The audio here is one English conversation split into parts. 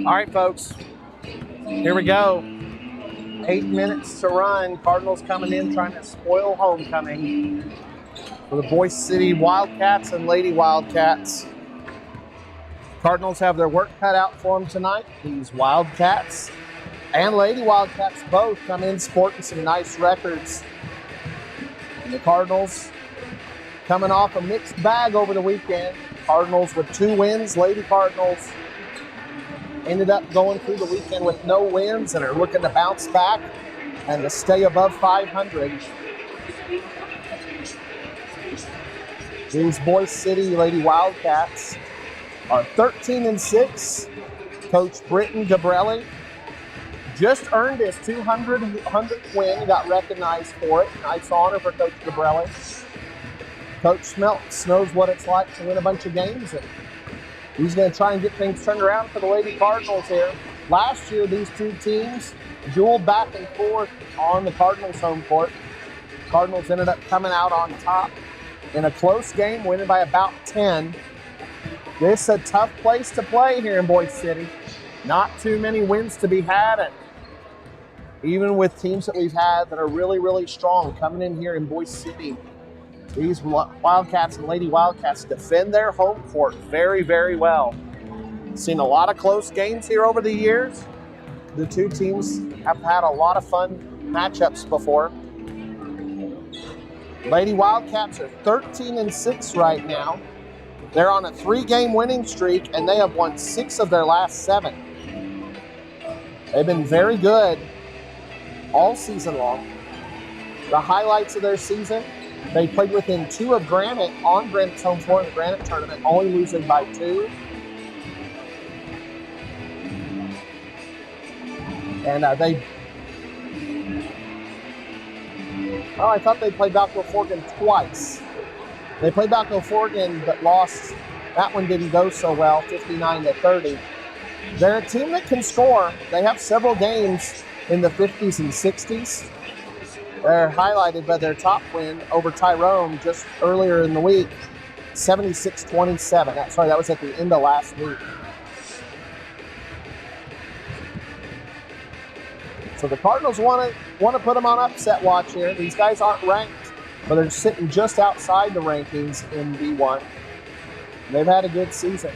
All right, folks, here we go. 8 minutes to run. Cardinals coming in trying to spoil homecoming for the Boise City Wildcats and Lady Wildcats. Cardinals have their work cut out for them tonight. These Wildcats and Lady Wildcats both come in sporting some nice records. And the Cardinals coming off a mixed bag over the weekend. Cardinals with 2 wins. Lady Cardinals ended up going through the weekend with no wins and are looking to bounce back and to stay above 500. These Boise City Lady Wildcats are 13-6. Coach Britton Gabrelli just earned his 200th win. He got recognized for it. Nice honor for Coach Gabrelli. Coach Smeltz knows what it's like to win a bunch of games, and he's going to try and get things turned around for the Lady Cardinals here. Last year, these two teams dueled back and forth on the Cardinals' home court. Cardinals ended up coming out on top in a close game, winning by about 10. This is a tough place to play here in Boise City. Not too many wins to be had, and even with teams that we've had that are really, really strong coming in here in Boise City, these Wildcats and Lady Wildcats defend their home court very, very well. Seen a lot of close games here over the years. The two teams have had a lot of fun matchups before. Lady Wildcats are 13-6 right now. They're on a 3-game winning streak, and they have won 6 of their last 7. They've been very good all season long. The highlights of their season: they played within 2 of Granite on Granite's home floor in the Granite tournament, only losing by 2. And I thought they played Balco Forgan twice. They played Balco Forgan but lost. That one didn't go so well, 59-30. They're a team that can score. They have several games in the 50s and 60s. They're highlighted by their top win over Tyrone just earlier in the week, 76-27. Sorry, that was at the end of last week. So the Cardinals want to put them on upset watch here. These guys aren't ranked, but they're sitting just outside the rankings in D1. They've had a good season.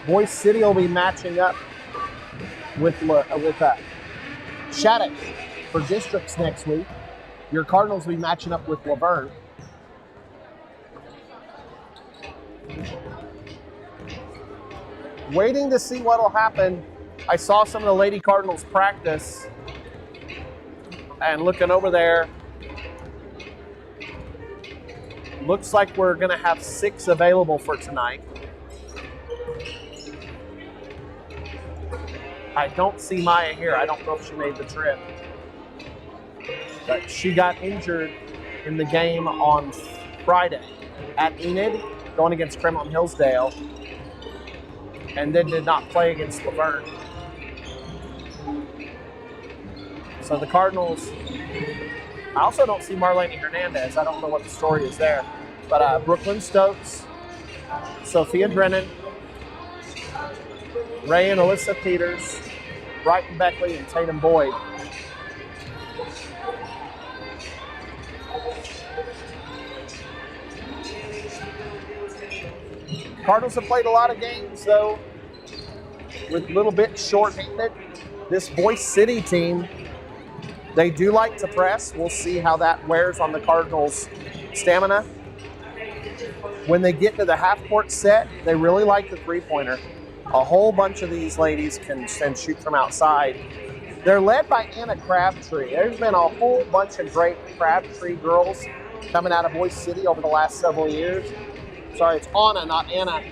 Boise City will be matching up with Shattuck for districts next week. Your Cardinals will be matching up with Laverne. Waiting to see what will happen. I saw some of the Lady Cardinals practice, and looking over there, looks like we're going to have 6 available for tonight. I don't see Maya here. I don't know if she made the trip. But she got injured in the game on Friday at Enid, going against Cremont Hillsdale, and then did not play against Laverne. So the Cardinals, I also don't see Marlene Hernandez. I don't know what the story is there. But Brooklyn Stokes, Sophia Drennan, Ray and Alyssa Peters, Brighton Beckley, and Tatum Boyd. Cardinals have played a lot of games, though, with a little bit short-handed. This Boise City team, they do like to press. We'll see how that wears on the Cardinals' stamina. When they get to the half-court set, they really like the three-pointer. A whole bunch of these ladies can shoot from outside. They're led by Anna Crabtree. There's been a whole bunch of great Crabtree girls coming out of Boise City over the last several years. Sorry, it's Anna, not Anna.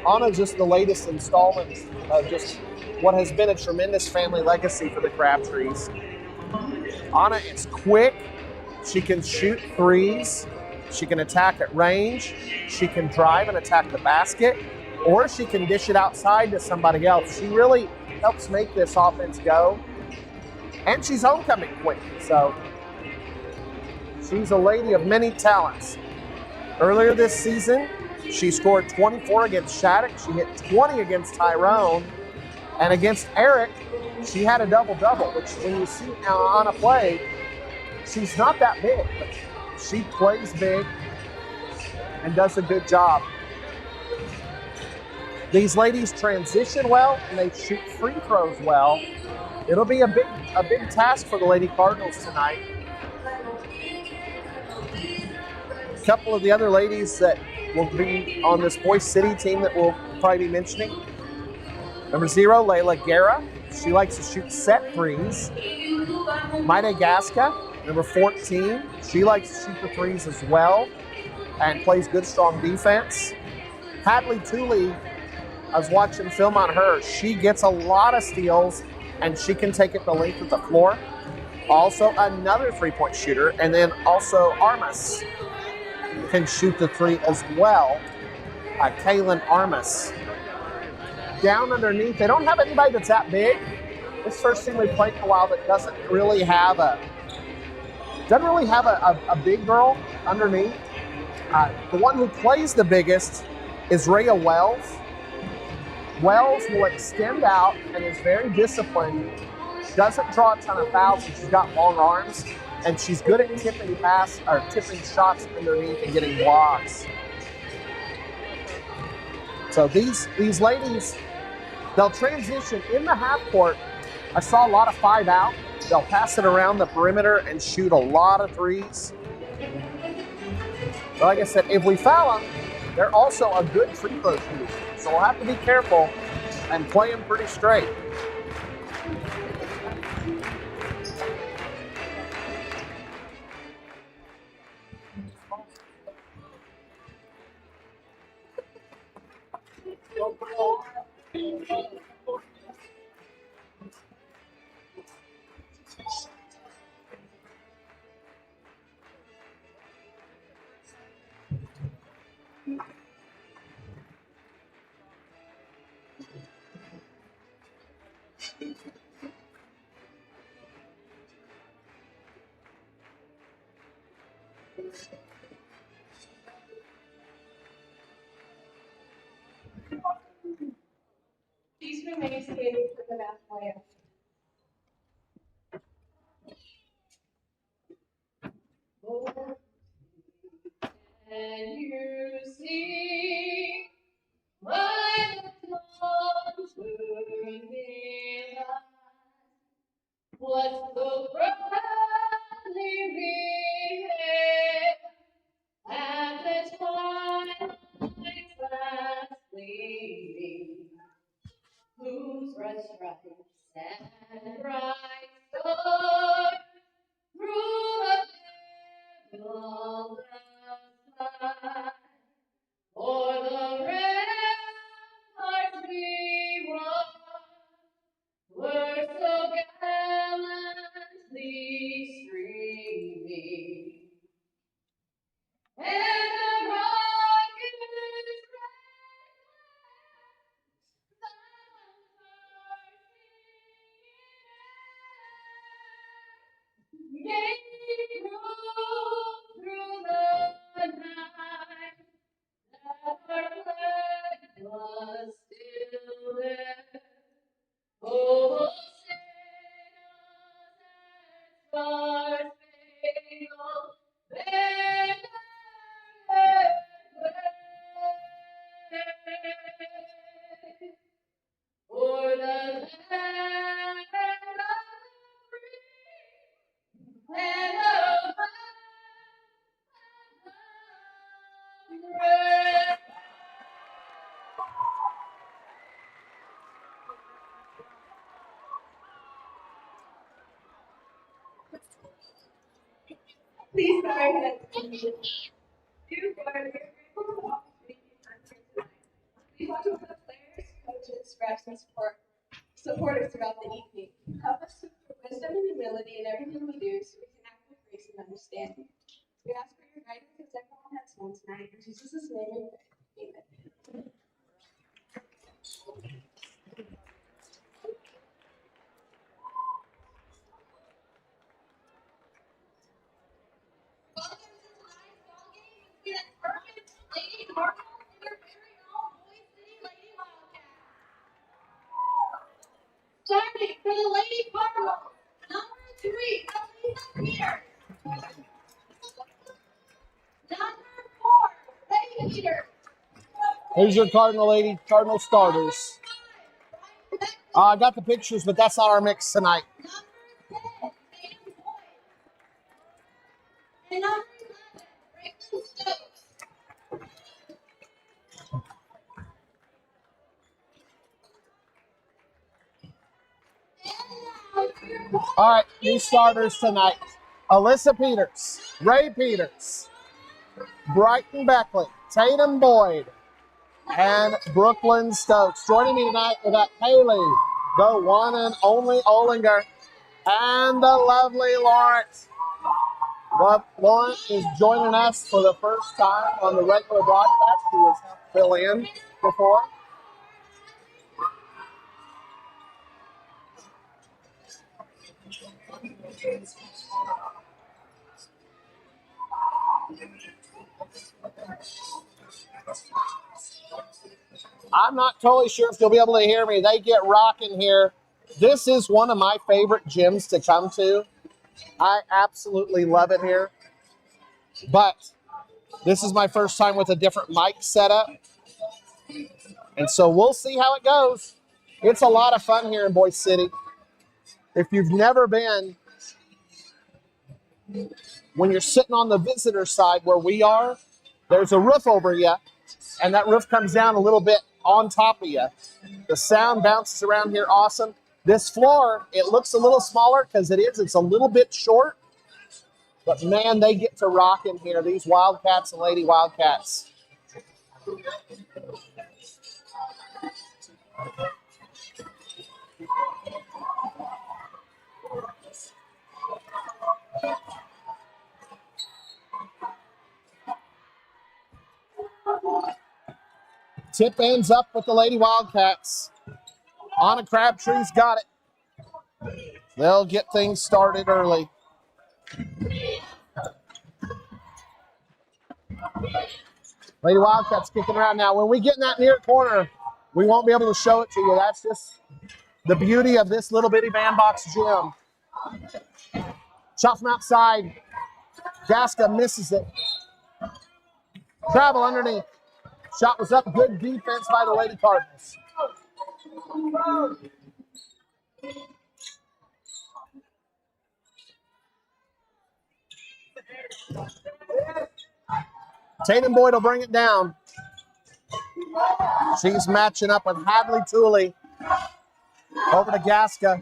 Anna's just the latest installment of just what has been a tremendous family legacy for the Crabtrees. Anna is quick. She can shoot threes. She can attack at range. She can drive and attack the basket, or she can dish it outside to somebody else. She really helps make this offense go. And she's homecoming quick, so she's a lady of many talents. Earlier this season, She scored 24 against Shattuck. She hit 20 against Tyrone. And against Eric, she had a double-double, which when you see on a play, she's not that big, but she plays big and does a good job. These ladies transition well and they shoot free throws well. It'll be a big task for the Lady Cardinals tonight. A couple of the other ladies that will be on this Boise City team that we'll probably be mentioning. Number 0, Layla Guerra. She likes to shoot set threes. Maide Gasca, number 14. She likes to shoot the threes as well and plays good, strong defense. Hadley Tooley, I was watching film on her. She gets a lot of steals, and she can take it the length of the floor. Also, another three-point shooter. And then also Armas can shoot the three as well. Kaylin Armas. Down underneath, they don't have anybody that's that big. This first team we played in a while that doesn't really have a big girl underneath. The one who plays the biggest is Rhea Wells. Wells will extend out and is very disciplined. Doesn't draw a ton of fouls, and she's got long arms, and she's good at tipping shots underneath and getting blocks. So these ladies, they'll transition in the half court. I saw a lot of 5 out. They'll pass it around the perimeter and shoot a lot of threes. But like I said, if we foul them, they're also a good free throw shooter. So we'll have to be careful and play them pretty straight. Please remain seated for the basketball game. And you see my long turning what's so proudly written at the twilight's last gleaming, whose red stripes and bright stars through the middle sky, o'er the ramparts we run, were so gallantly streaming, and the rocket's red gave proof through the night that our flag was still there. Oh, sailors and stars spangled banner, for the land of the free and of the brave. Please bow your heads. Dear Lord, we are grateful for the opportunity to come here tonight. We want to welcome the players, coaches, refs, and supporters throughout the evening. Help us to put wisdom and humility in everything we do so we can act with grace and understanding. We ask for your guidance as everyone has known tonight. In Jesus' name we pray. Amen. Welcome to tonight's ball game between the Turpin Lady Cardinals Here's your Cardinal lady, Cardinal starters. I got the pictures, but that's not our mix tonight. All right, new starters tonight. Alyssa Peters, Ray Peters, Brighton Beckley, Tatum Boyd, and Brooklyn Stokes. Joining me tonight, we got Haley, the one and only Olinger, and the lovely Lawrence. Lawrence is joining us for the first time on the regular broadcast. He has helped fill in before. I'm not totally sure if you'll be able to hear me. They get rocking here. This is one of my favorite gyms to come to. I absolutely love it here. But this is my first time with a different mic setup. And so we'll see how it goes. It's a lot of fun here in Boise City. If you've never been, when you're sitting on the visitor side where we are, there's a roof over you, and that roof comes down a little bit on top of you. The sound bounces around here awesome. This floor, it looks a little smaller because it is. It's a little bit short. But, man, they get to rock in here, these Wildcats and Lady Wildcats. Tip ends up with the Lady Wildcats. Anna Crabtree's got it. They'll get things started early. Lady Wildcats kicking around now. When we get in that near corner, we won't be able to show it to you. That's just the beauty of this little bitty bandbox gym. Shot from outside. Gaska misses it. Travel underneath. Shot was up. Good defense by the Lady Cardinals. Tatum Boyd will bring it down. She's matching up with Hadley Tooley. Over to Gaska.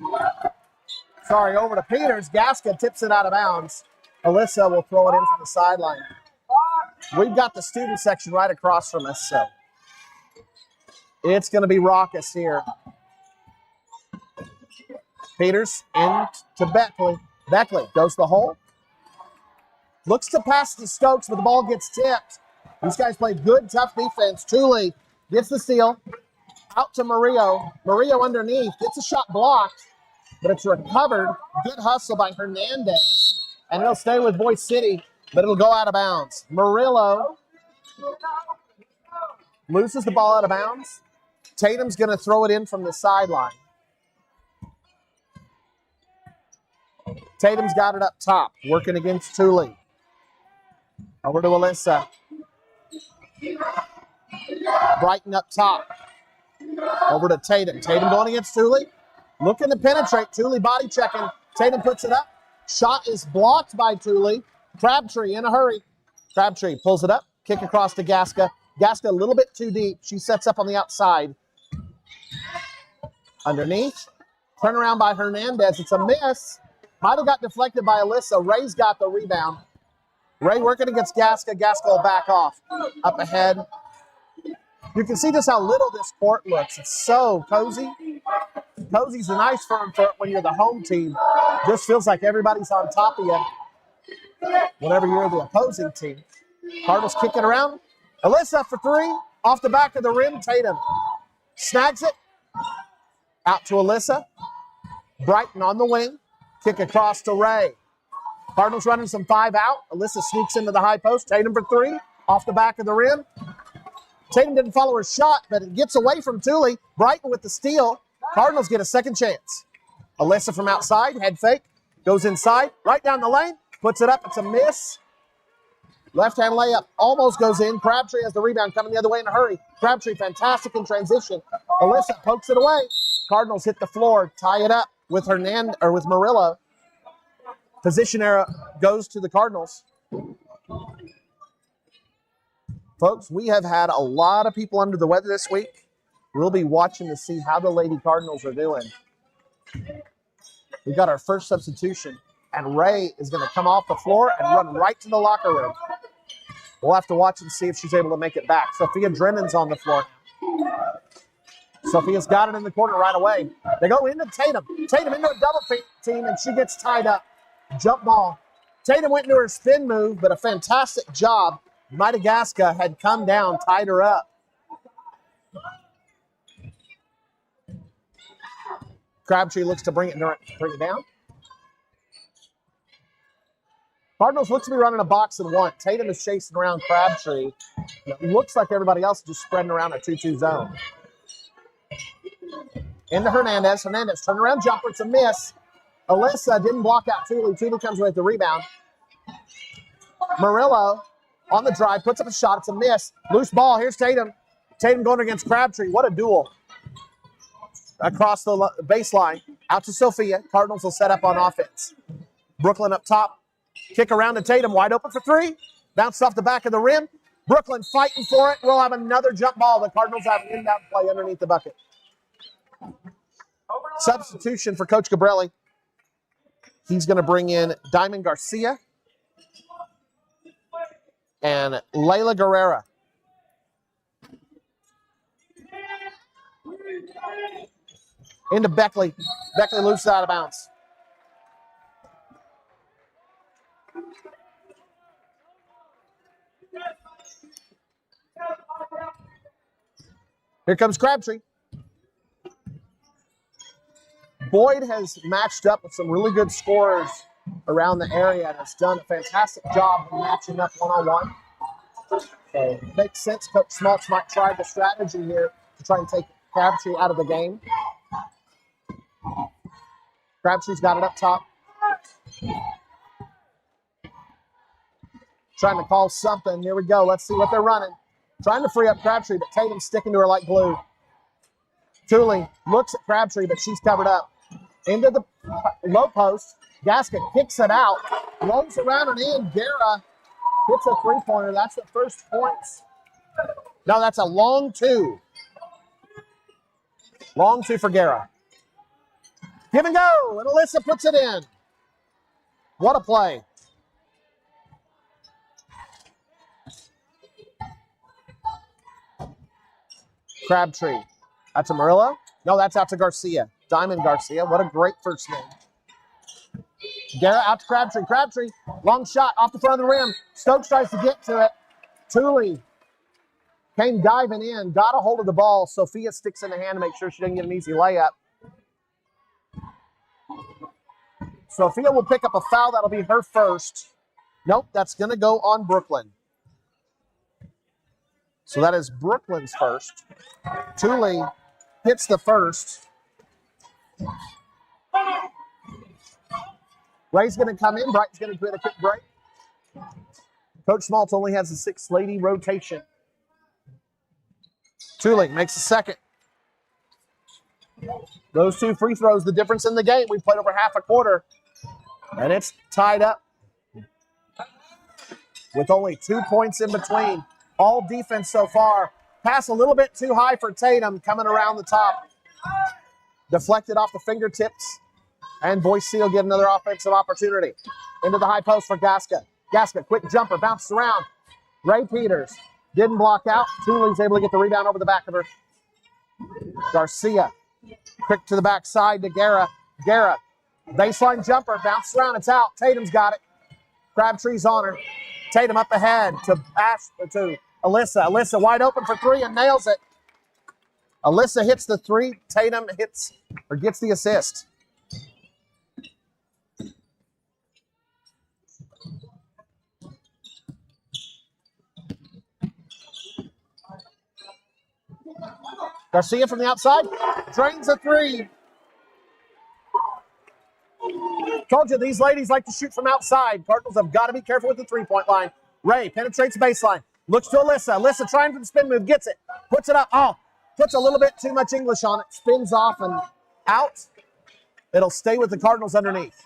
Sorry, over to Peters. Gaska tips it out of bounds. Alyssa will throw it in from the sideline. We've got the student section right across from us, so it's going to be raucous here. Peters into Beckley. Beckley goes to the hole. Looks to pass to Stokes, but the ball gets tipped. These guys play good, tough defense. Tooley gets the steal. Out to Murillo. Murillo underneath. Gets a shot blocked, but it's recovered. Good hustle by Hernandez. And it'll stay with Boise City, but it'll go out of bounds. Murillo loses the ball out of bounds. Tatum's going to throw it in from the sideline. Tatum's got it up top, working against Tooley. Over to Alyssa. Brighton up top. Over to Tatum. Tatum going against Tooley. Looking to penetrate. Tooley body checking. Tatum puts it up. Shot is blocked by Tooley. Crabtree in a hurry. Crabtree pulls it up. Kick across to Gaska. Gaska a little bit too deep. She sets up on the outside. Underneath. Turn around by Hernandez. It's a miss. Might have got deflected by Alyssa. Ray's got the rebound. Ray working against Gaska. Gaska will back off. Up ahead. You can see just how little this court looks. It's so cozy. Cozy's a nice term for it when you're the home team. Just feels like everybody's on top of you whenever you're the opposing team. Cardinals kick it around. Alyssa for three. Off the back of the rim. Tatum snags it. Out to Alyssa. Brighton on the wing. Kick across to Ray. Cardinals running some 5 out. Alyssa sneaks into the high post. Tatum for three. Off the back of the rim. Tatum didn't follow her shot, but it gets away from Tooley. Brighton with the steal. Cardinals get a second chance. Alyssa from outside. Head fake. Goes inside. Right down the lane. Puts it up. It's a miss. Left-hand layup almost goes in. Crabtree has the rebound coming the other way in a hurry. Crabtree fantastic in transition. Alyssa pokes it away. Cardinals hit the floor, tie it up with with Murillo. Position error goes to the Cardinals. Folks, we have had a lot of people under the weather this week. We'll be watching to see how the Lady Cardinals are doing. We got our first substitution, and Ray is going to come off the floor and run right to the locker room. We'll have to watch and see if she's able to make it back. Sophia Drennan's on the floor. Sophia's got it in the corner right away. They go into Tatum. Tatum into a double team, and she gets tied up. Jump ball. Tatum went into her spin move, but a fantastic job. Madagascar had come down, tied her up. Crabtree looks to bring it down. Cardinals looks to be running a box and one. Tatum is chasing around Crabtree. It looks like everybody else is just spreading around a 2-2 zone. Into Hernandez. Hernandez, turnaround jumper. It's a miss. Alyssa didn't block out Thule. Thule comes away with the rebound. Murillo on the drive, puts up a shot. It's a miss. Loose ball. Here's Tatum. Tatum going against Crabtree. What a duel. Across the baseline. Out to Sophia. Cardinals will set up on offense. Brooklyn up top. Kick around to Tatum. Wide open for three. Bounced off the back of the rim. Brooklyn fighting for it. We'll have another jump ball. The Cardinals have an inbound play underneath the bucket. Substitution for Coach Gabrelli. He's going to bring in Diamond Garcia and Layla Guerrera. Into Beckley. Beckley loose out of bounds. Here comes Crabtree. Boyd has matched up with some really good scorers around the area and has done a fantastic job of matching up one-on-one. So it makes sense. Coach Schmaltz might try the strategy here to try and take Crabtree out of the game. Crabtree's got it up top. Trying to call something. Here we go. Let's see what they're running. Trying to free up Crabtree, but Tatum's sticking to her like glue. Thule looks at Crabtree, but she's covered up. Into the low post. Gasket kicks it out. Rolls around and in. Guerra hits a three-pointer. That's the first points. No, that's a long two. Long two for Guerra. Give and go. And Alyssa puts it in. What a play. Crabtree. That's a Murillo? No, that's out to Garcia. Diamond Garcia. What a great first name. Guerra out to Crabtree. Crabtree, long shot off the front of the rim. Stokes tries to get to it. Thule came diving in, got a hold of the ball. Sophia sticks in the hand to make sure she doesn't get an easy layup. Sophia will pick up a foul. That'll be her first. Nope, that's going to go on Brooklyn. So that is Brooklyn's first. Thule hits the first. Ray's going to come in. Brighton's going to create a quick break. Coach Schmaltz only has a 6-lady rotation. Thule makes a second. Those two free throws, the difference in the game. We played over half a quarter, and it's tied up with only 2 points in between. All defense so far. Pass a little bit too high for Tatum coming around the top. Deflected off the fingertips. And Boise will get another offensive opportunity. Into the high post for Gasca. Gasca, quick jumper, bounces around. Ray Peters didn't block out. Thule's able to get the rebound over the back of her. Garcia, quick to the backside to Guerra. Guerra, baseline jumper, bounces around, it's out. Tatum's got it. Crabtree's on her. Tatum up ahead to Alyssa. Alyssa wide open for three and nails it. Alyssa hits the three. Tatum gets the assist. Garcia from the outside, drains a three. Told you these ladies like to shoot from outside. Cardinals have got to be careful with the three-point line. Ray penetrates baseline. Looks to Alyssa. Alyssa trying for the spin move. Gets it. Puts it up. Oh, puts a little bit too much English on it. Spins off and out. It'll stay with the Cardinals underneath.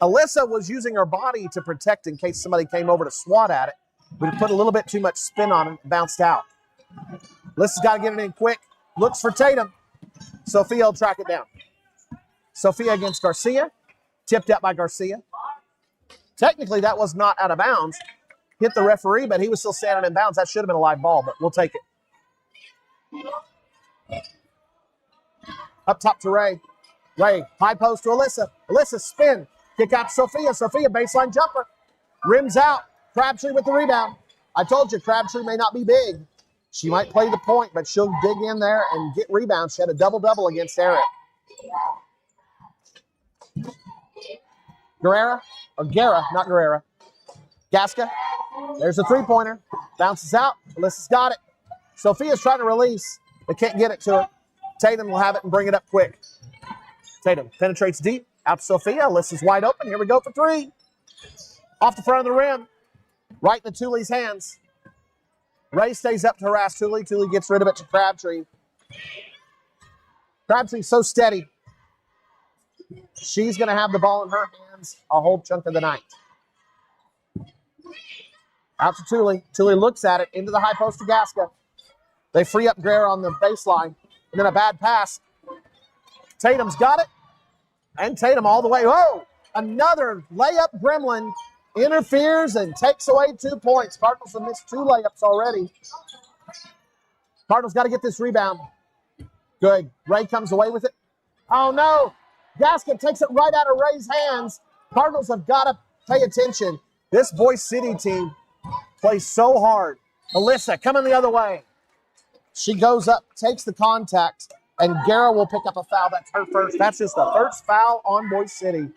Alyssa was using her body to protect in case somebody came over to swat at it, but it put a little bit too much spin on it and bounced out. Alyssa's got to get it in quick. Looks for Tatum. Sophia will track it down. Sophia against Garcia. Tipped up by Garcia. Technically, that was not out of bounds. Hit the referee, but he was still standing in bounds. That should have been a live ball, but we'll take it. Up top to Ray. Ray, high post to Alyssa. Alyssa, spin. Kick out to Sophia. Sophia, baseline jumper. Rims out. Crabtree with the rebound. I told you, Crabtree may not be big. She might play the point, but she'll dig in there and get rebounds. She had a double-double against Eric. Guerrera, not Guerrera. Gasca, there's a three-pointer. Bounces out. Alyssa's got it. Sophia's trying to release, but can't get it to her. Tatum will have it and bring it up quick. Tatum penetrates deep. Out to Sophia. Alyssa's wide open. Here we go for three. Off the front of the rim. Right in the Thule's hands. Ray stays up to harass Thule. Thule gets rid of it to Crabtree. Crabtree's so steady. She's going to have the ball in her hands a whole chunk of the night. Out to Thule. Thule looks at it into the high post to Gasca. They free up Guerrero on the baseline. And then a bad pass. Tatum's got it. And Tatum all the way. Whoa! Another layup gremlin interferes and takes away 2 points. Cardinals have missed 2 layups already. Cardinals got to get this rebound. Good. Ray comes away with it. Oh, no. Gasket takes it right out of Ray's hands. Cardinals have got to pay attention. This Boise City team plays so hard. Alyssa coming the other way. She goes up, takes the contact, and Guerra will pick up a foul. That's her first. That's just the first foul on Boise City.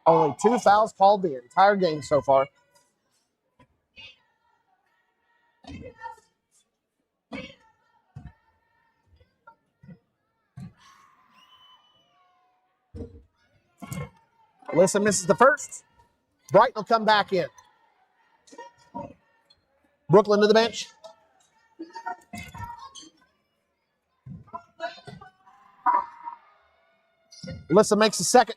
Only 2 fouls called the entire game so far. Alyssa misses the first. Brighton will come back in. Brooklyn to the bench. Alyssa makes the second.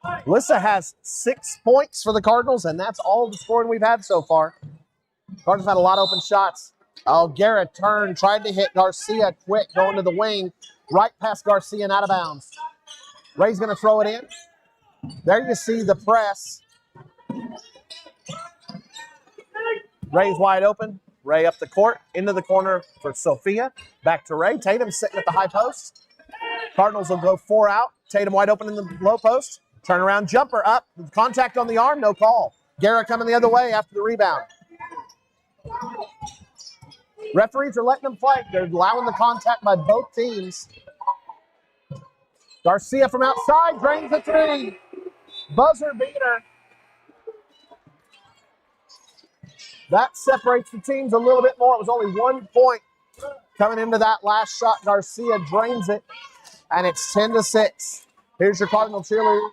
Alyssa has 6 points for the Cardinals, and that's all the scoring we've had so far. Cardinals had a lot of open shots. Oh, Garrett turned, tried to hit Garcia quick, going to the wing. Right past Garcia and out of bounds. Ray's going to throw it in. There you see the press. Ray's wide open. Ray up the court, into the corner for Sophia. Back to Ray. Tatum sitting at the high post. Cardinals will go 4 out. Tatum wide open in the low post. Turnaround jumper up. Contact on the arm, no call. Garrett coming the other way after the rebound. Referees are letting them play. They're allowing the contact by both teams. Garcia from outside drains the 3. Buzzer beater. That separates the teams a little bit more. It was only 1 point coming into that last shot. Garcia drains it, and it's 10-6. Here's your Cardinal cheerleaders.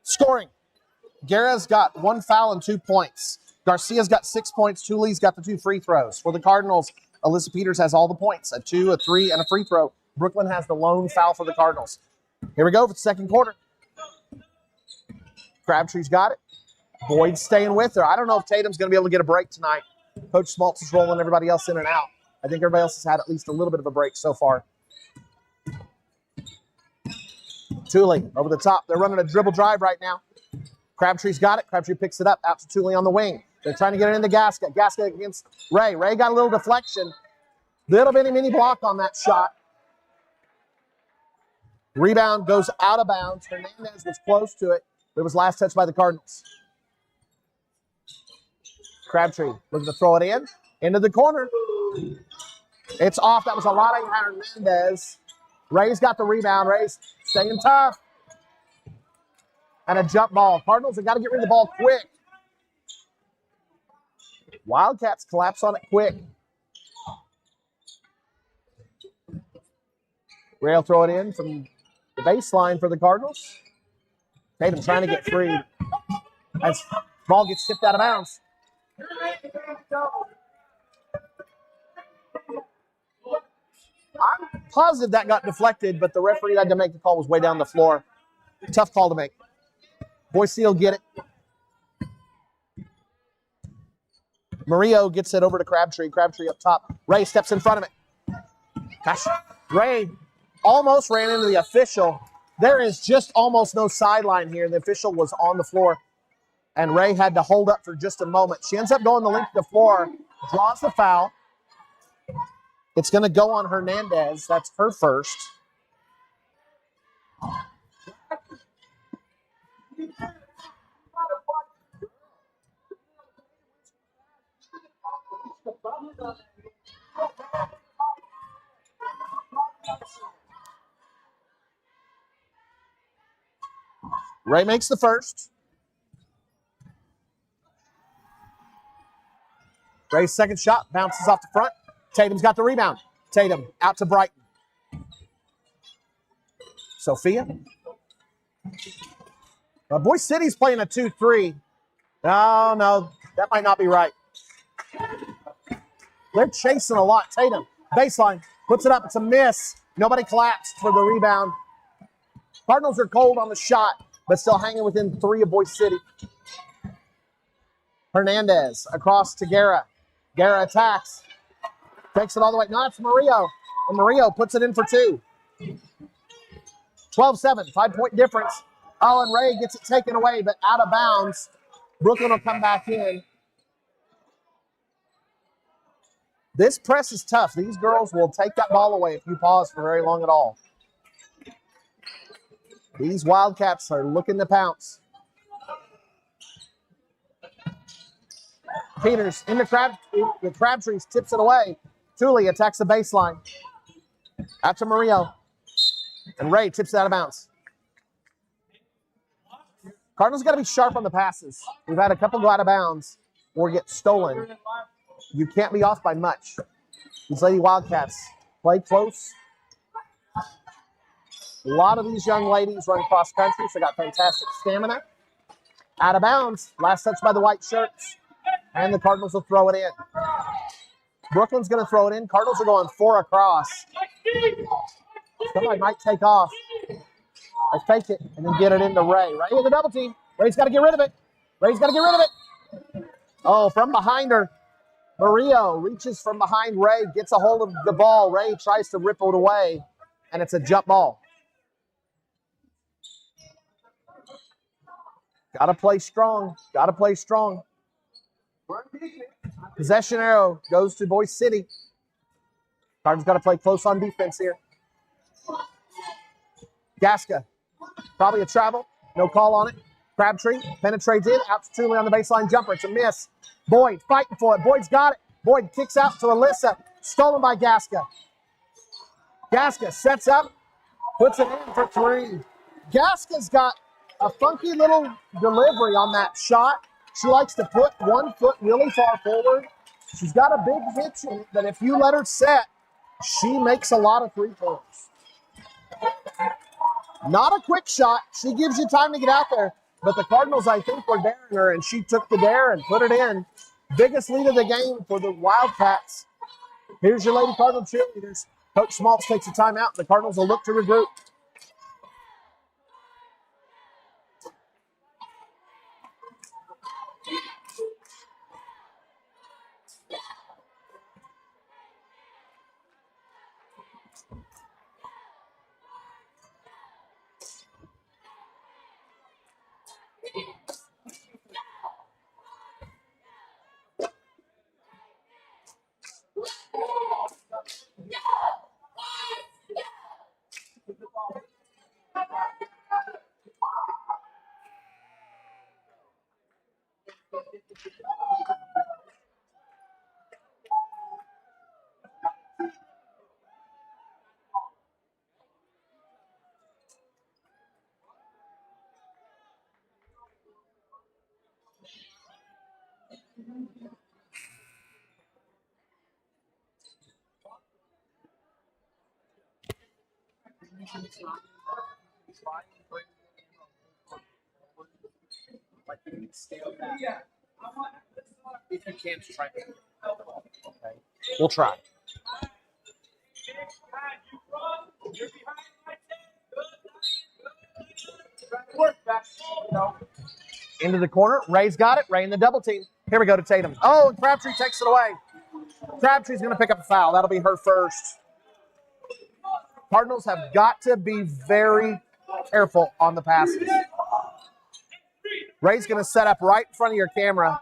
Scoring. Guerra's got 1 foul and 2 points. Garcia's got 6 points. Thule's got the 2 free throws. For the Cardinals, Alyssa Peters has all the points, a 2, a 3, and a free throw. Brooklyn has the lone foul for the Cardinals. Here we go for the second quarter. Crabtree's got it. Boyd's staying with her. I don't know if Tatum's going to be able to get a break tonight. Coach Schmaltz is rolling everybody else in and out. I think everybody else has had at least a little bit of a break so far. Thule over the top. They're running a dribble drive right now. Crabtree's got it. Crabtree picks it up out to Thule on the wing. They're trying to get it into Gasca. Gasca against Ray. Ray got a little deflection. Little bitty mini block on that shot. Rebound goes out of bounds. Hernandez was close to it. It was last touched by the Cardinals. Crabtree looking to throw it in. Into the corner. It's off. That was a lot of Hernandez. Ray's got the rebound. Ray's staying tough. And a jump ball. Cardinals have got to get rid of the ball quick. Wildcats collapse on it quick. Ray will throw it in from the baseline for the Cardinals. Tatum trying to get free. As ball gets tipped out of bounds. I'm positive that got deflected, but the referee had to make the call. Was way down the floor. Tough call to make. Boise will get it. Murillo gets it over to Crabtree. Crabtree up top. Ray steps in front of it. Gosh, Ray almost ran into the official. There is just almost no sideline here. The official was on the floor, and Ray had to hold up for just a moment. She ends up going the length of the floor, draws the foul. It's going to go on Hernandez. That's her first. Ray makes the first. Ray's second shot bounces off the front. Tatum's got the rebound. Tatum out to Brighton. Sophia. Boise City's playing a 2-3. No, that might not be right. They're chasing a lot. Tatum, baseline, puts it up. It's a miss. Nobody collapsed for the rebound. Cardinals are cold on the shot, but still hanging within 3 of Boise City. Hernandez across to Guerra. Guerra attacks. Takes it all the way. No, it's Murillo. And Murillo puts it in for 2. 12-7, 5-point difference. Oh, and Ray gets it taken away, but out of bounds. Brooklyn will come back in. This press is tough. These girls will take that ball away if you pause for very long at all. These Wildcats are looking to pounce. Peters in the Crabtrees tips it away. Thule attacks the baseline. Out to Murillo. And Ray tips it out of bounds. Cardinals got to be sharp on the passes. We've had a couple go out of bounds or get stolen. You can't be off by much. These Lady Wildcats play close. A lot of these young ladies run cross country, so they got fantastic stamina. Out of bounds. Last touch by the white shirts. And the Cardinals will throw it in. Brooklyn's going to throw it in. Cardinals are going 4 across. Somebody might take off. I fake it and then get it into Ray. Ray with a double team. Ray's got to get rid of it. Ray's got to get rid of it. Oh, from behind her. Murillo reaches from behind Ray, gets a hold of the ball. Ray tries to ripple it away, and it's a jump ball. Got to play strong. Got to play strong. Possession arrow goes to Boise City. Cardinals got to play close on defense here. Gasca, probably a travel. No call on it. Crabtree penetrates in. Out to Thule on the baseline jumper. It's a miss. Boyd fighting for it. Boyd's got it. Boyd kicks out to Alyssa. Stolen by Gasca. Gasca sets up. Puts it in for 3. Gasca's got a funky little delivery on that shot. She likes to put one foot really far forward. She's got a big hitch in it, but if you let her set, she makes a lot of 3-pointers. Not a quick shot. She gives you time to get out there. But the Cardinals, I think, were daring her, and she took the dare and put it in. Biggest lead of the game for the Wildcats. Here's your Lady Cardinal cheerleaders. Coach Schmaltz takes a timeout. The Cardinals will look to regroup. If you can't, try. Okay. We'll try. Into the corner. Ray's got it. Ray in the double team. Here we go to Tatum. Oh, and Crabtree takes it away. Crabtree's going to pick up a foul. That'll be her first. Cardinals have got to be very careful on the passes. Ray's going to set up right in front of your camera.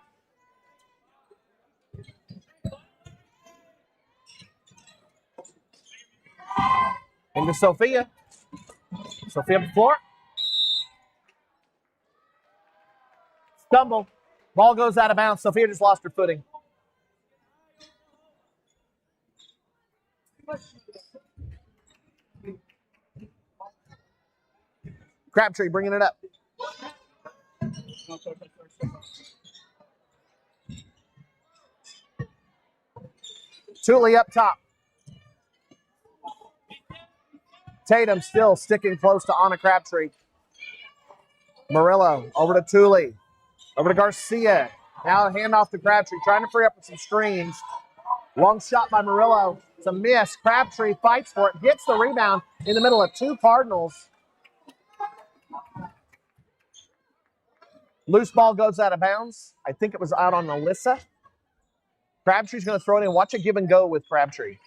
Into Sophia. Sophia up the floor. Stumble. Ball goes out of bounds. Sophia just lost her footing. Crabtree bringing it up. Thule up top. Tatum still sticking close to Anna Crabtree. Murillo over to Thule. Over to Garcia. Now a handoff to Crabtree, trying to free up with some screens. Long shot by Murillo. It's a miss. Crabtree fights for it, gets the rebound in the middle of two Cardinals. Loose ball goes out of bounds. I think it was out on Alyssa. Crabtree's going to throw it in. Watch it give and go with Crabtree.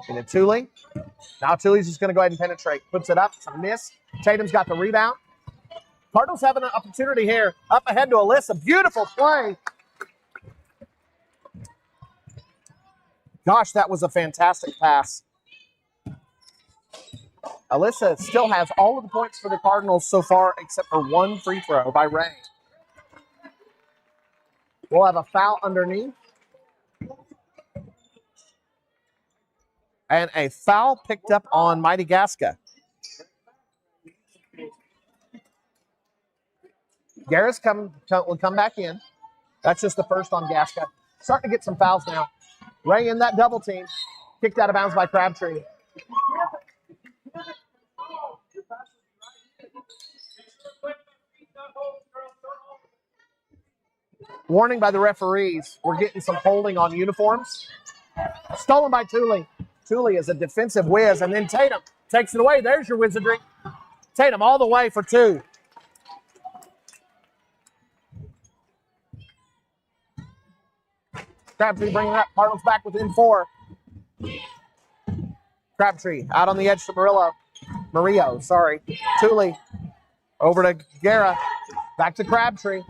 Into Thule. Now Thule's just going to go ahead and penetrate. Puts it up. It's a miss. Tatum's got the rebound. Cardinals have an opportunity here. Up ahead to Alyssa. Beautiful play. Gosh, that was a fantastic pass. Alyssa still has all of the points for the Cardinals so far except for one free throw by Ray. We'll have a foul underneath. And a foul picked up on Mighty Gasca. Garris will come back in. That's just the first on Gasca. Starting to get some fouls now. Ray in that double team. Kicked out of bounds by Crabtree. Warning by the referees. We're getting some holding on uniforms. Stolen by Thule. Thule is a defensive whiz. And then Tatum takes it away. There's your wizardry. Tatum all the way for two. Crabtree bringing it up. Cardinals back within four. Crabtree out on the edge to Murillo, sorry. Thule over to Guerra. Back to Crabtree.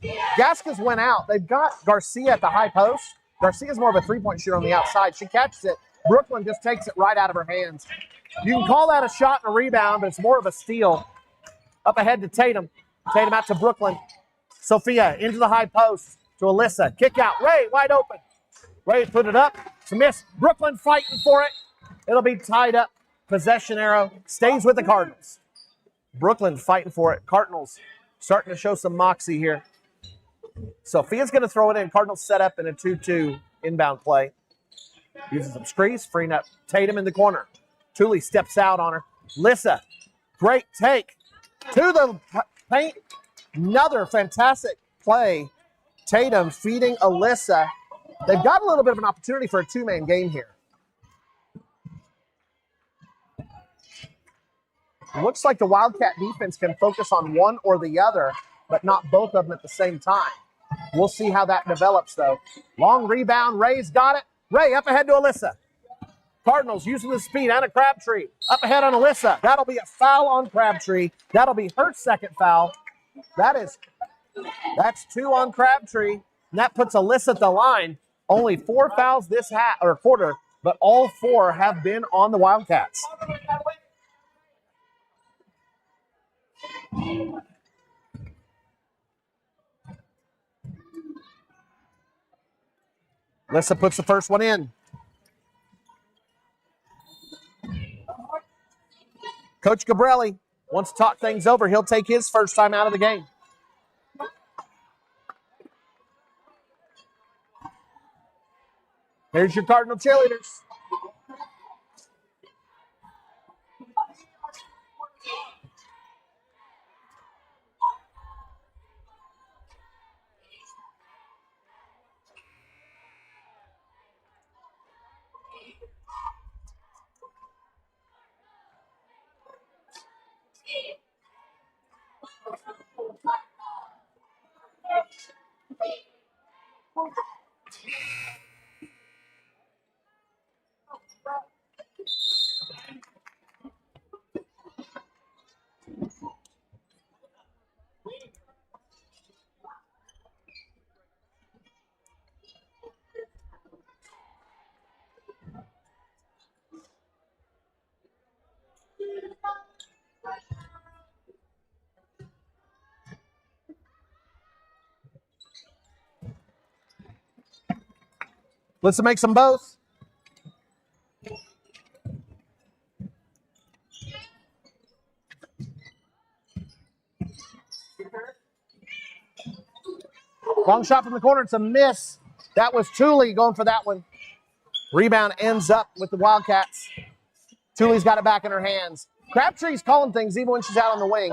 Gasca's went out. They've got Garcia at the high post. Garcia's more of a three-point shooter on the outside. She catches it. Brooklyn just takes it right out of her hands. You can call that a shot and a rebound, but it's more of a steal. Up ahead to Tatum. Tatum out to Brooklyn. Sophia into the high post to Alyssa. Kick out. Ray wide open. Ray put it up. It's a miss. Brooklyn fighting for it. It'll be tied up. Possession arrow stays with the Cardinals. Brooklyn fighting for it. Cardinals starting to show some moxie here. Sophia's going to throw it in. Cardinals set up in a 2-2 inbound play. Using some screens, freeing up Tatum in the corner. Thule steps out on her. Alyssa, great take to the paint. Another fantastic play. Tatum feeding Alyssa. They've got a little bit of an opportunity for a two-man game here. Looks like the Wildcat defense can focus on one or the other, but not both of them at the same time. We'll see how that develops, though. Long rebound. Ray's got it. Ray up ahead to Alyssa. Cardinals using the speed. Anna Crabtree up ahead on Alyssa. That'll be a foul on Crabtree. That'll be her second foul. That's two on Crabtree. And that puts Alyssa at the line. Only 4 fouls this quarter, but all 4 have been on the Wildcats. Alyssa puts the first one in. Coach Gabrelli wants to talk things over. He'll take his first time out of the game. Here's your Cardinal cheerleaders. Alyssa makes them both. Long shot from the corner. It's a miss. That was Thule going for that one. Rebound ends up with the Wildcats. Thule's got it back in her hands. Crabtree's calling things even when she's out on the wing.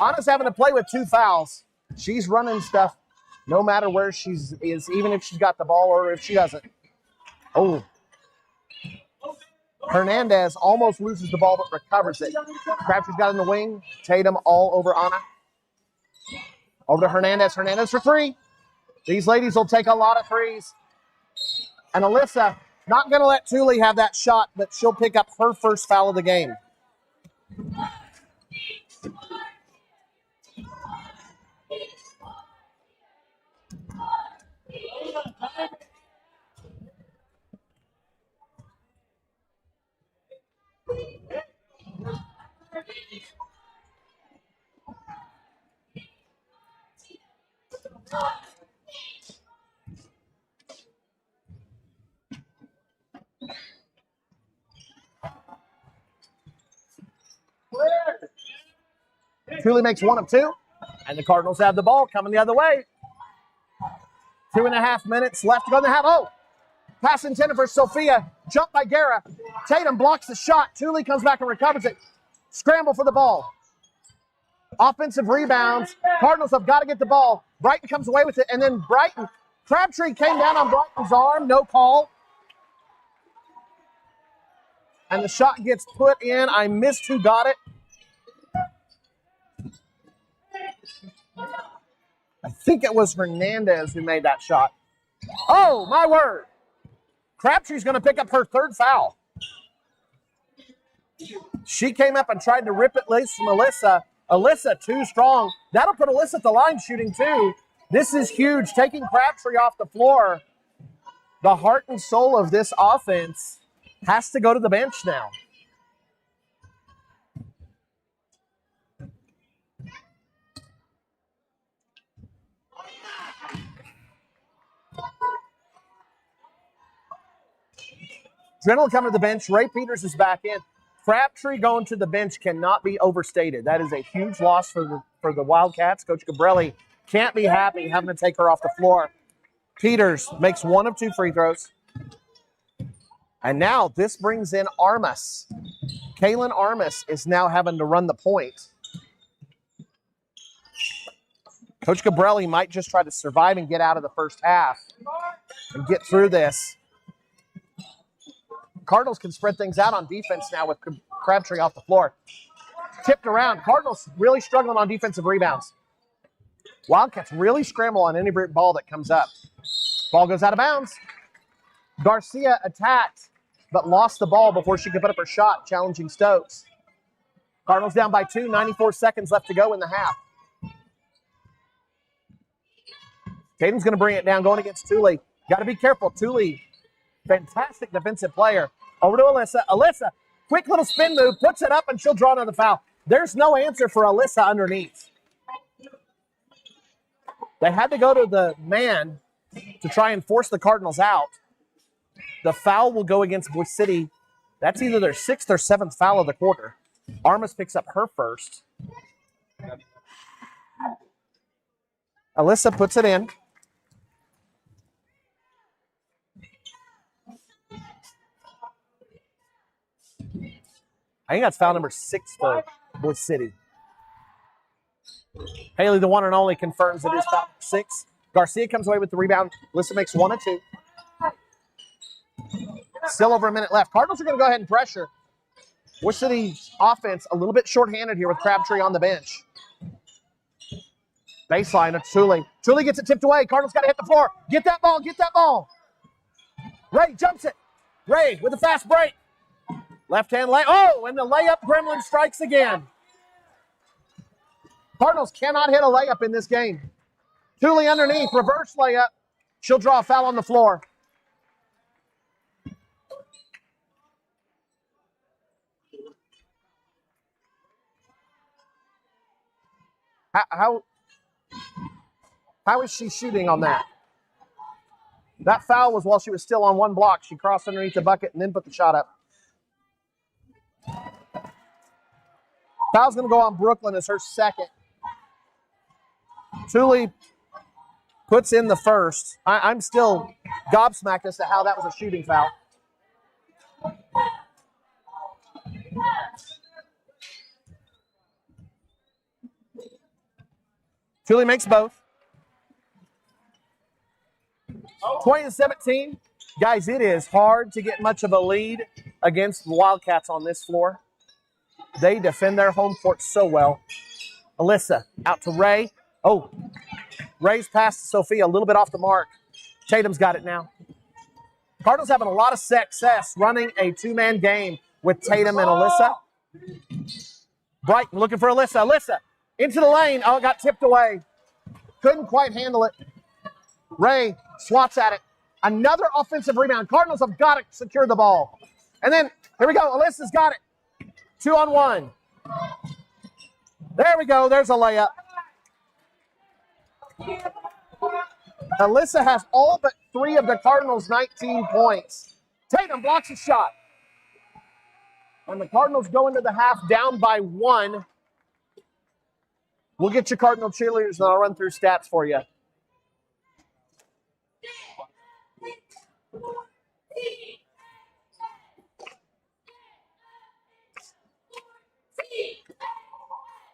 Anna's having to play with 2 fouls. She's running stuff no matter where she is, even if she's got the ball or if she doesn't. Oh. Hernandez almost loses the ball but recovers it. Crabtree's got it in the wing. Tatum all over Anna. Over to Hernandez. Hernandez for 3. These ladies will take a lot of threes. And Alyssa, not going to let Thule have that shot, but she'll pick up her first foul of the game. Thule makes 1 of 2, and the Cardinals have the ball coming the other way. 2.5 minutes left to go in the half. Oh, pass intended for Sophia. Jump by Guerra. Tatum blocks the shot. Thule comes back and recovers it. Scramble for the ball. Offensive rebounds. Cardinals have got to get the ball. Brighton comes away with it, and then Crabtree came down on Brighton's arm. No call. And the shot gets put in. I missed who got it. I think it was Hernandez who made that shot. Oh, my word. Crabtree's going to pick up her 3rd foul. She came up and tried to rip it loose from Alyssa. Alyssa, too strong. That'll put Alyssa at the line shooting, too. This is huge. Taking Crabtree off the floor. The heart and soul of this offense has to go to the bench now. Drennel coming to the bench. Ray Peters is back in. Crabtree going to the bench cannot be overstated. That is a huge loss for the Wildcats. Coach Gabrelli can't be happy having to take her off the floor. Peters makes 1 of 2 free throws. And now this brings in Armas. Kaylin Armas is now having to run the point. Coach Gabrelli might just try to survive and get out of the first half and get through this. Cardinals can spread things out on defense now with Crabtree off the floor. Tipped around. Cardinals really struggling on defensive rebounds. Wildcats really scramble on any ball that comes up. Ball goes out of bounds. Garcia attacked, but lost the ball before she could put up her shot, challenging Stokes. Cardinals down by 2, 94 seconds left to go in the half. Tatum's going to bring it down, going against Thule. Got to be careful. Thule, fantastic defensive player. Over to Alyssa. Alyssa, quick little spin move, puts it up, and she'll draw another foul. There's no answer for Alyssa underneath. They had to go to the man, to try and force the Cardinals out. The foul will go against Boise City. That's either their 6th or 7th foul of the quarter. Armas picks up her first. Alyssa puts it in. I think that's foul number 6 for Boise City. Haley, the one and only, confirms it is foul 6. Garcia comes away with the rebound. Alyssa makes 1 of 2. Still over a minute left. Cardinals are going to go ahead and pressure. Boise City's offense a little bit shorthanded here with Crabtree on the bench. Baseline of Thule. Thule gets it tipped away. Cardinals got to hit the floor. Get that ball. Get that ball. Ray jumps it. Ray with a fast break. Left hand lay. Oh, and the layup gremlin strikes again. Cardinals cannot hit a layup in this game. Thule underneath. Reverse layup. She'll draw a foul on the floor. How is she shooting on that? That foul was while she was still on one block. She crossed underneath the bucket and then put the shot up. Foul's going to go on Brooklyn as her second. Thule puts in the first. I'm still gobsmacked as to how that was a shooting foul. Thule makes both. 20-17. Guys, it is hard to get much of a lead against the Wildcats on this floor. They defend their home court so well. Alyssa out to Ray. Oh, Ray's pass to Sophia, a little bit off the mark. Tatum's got it now. Cardinals having a lot of success running a two-man game with Tatum and Alyssa. Brighton looking for Alyssa. Alyssa into the lane. Oh, it got tipped away. Couldn't quite handle it. Ray swats at it. Another offensive rebound. Cardinals have got to secure the ball. And then, here we go. Alyssa's got it. 2-on-1. There we go. There's a layup. Alyssa has all but 3 of the Cardinals' 19 points. Tatum blocks a shot. And the Cardinals go into the half down by 1. We'll get your Cardinal cheerleaders and I'll run through stats for you.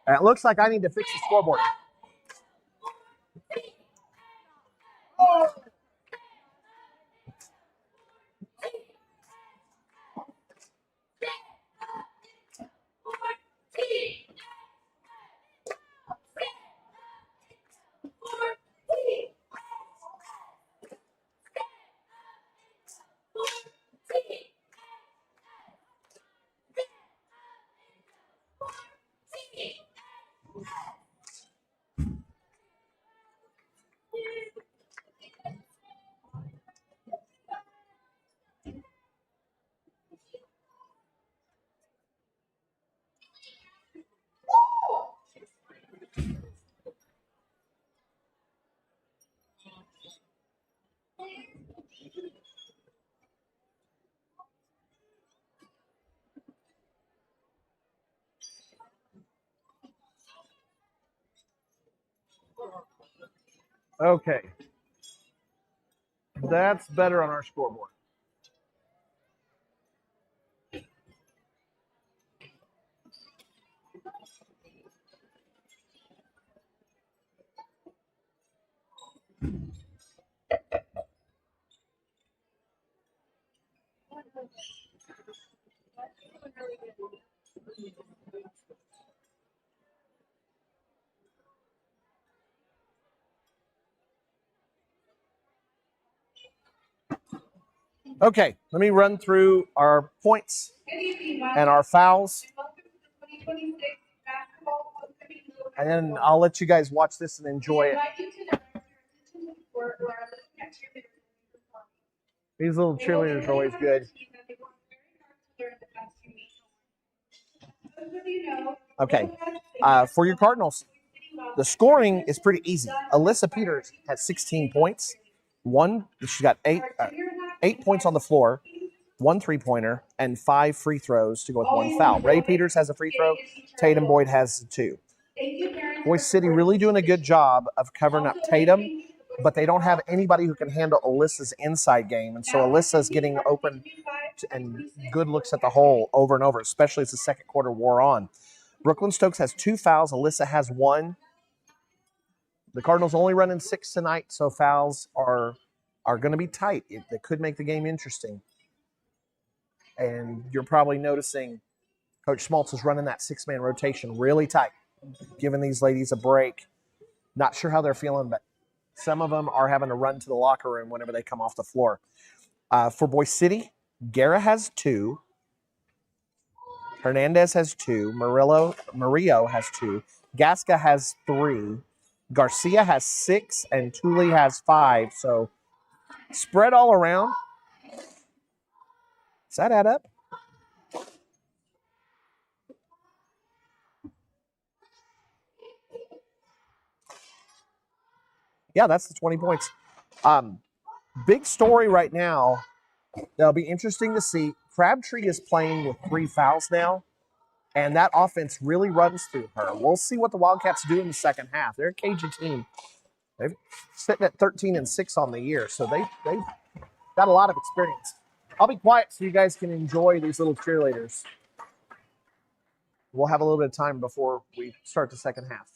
It looks like I need to fix the scoreboard. Okay. That's better on our scoreboard. Okay, let me run through our points and our fouls. And then I'll let you guys watch this and enjoy it. These little cheerleaders are always good. Okay, for your Cardinals, the scoring is pretty easy. Alyssa Peters has 16 points. She's got 8 points on the floor, 1 3-pointer, and 5 free throws to go with 1 foul. Ray Peters has a free throw. Tatum Boyd has 2. Boise City really doing a good job of covering up Tatum, but they don't have anybody who can handle Alyssa's inside game. And so Alyssa's getting open and good looks at the hole over and over, especially as the second quarter wore on. Brooklyn Stokes has 2 fouls. Alyssa has 1. The Cardinals only running 6 tonight, so fouls are going to be tight. They could make the game interesting. And you're probably noticing Coach Schmaltz is running that 6-man rotation really tight, giving these ladies a break. Not sure how they're feeling, but some of them are having to run to the locker room whenever they come off the floor. For Boise City, Guerra has 2. Hernandez has 2. Murillo has 2. Gasca has 3. Garcia has 6. And Tooley has 5. So spread all around. Does that add up? Yeah, that's the 20 points. Big story right now. That'll be interesting to see. Crabtree is playing with 3 fouls now, and that offense really runs through her. We'll see what the Wildcats do in the second half. They're a Cajun team. They're sitting at 13-6 on the year, so they've got a lot of experience. I'll be quiet so you guys can enjoy these little cheerleaders. We'll have a little bit of time before we start the second half.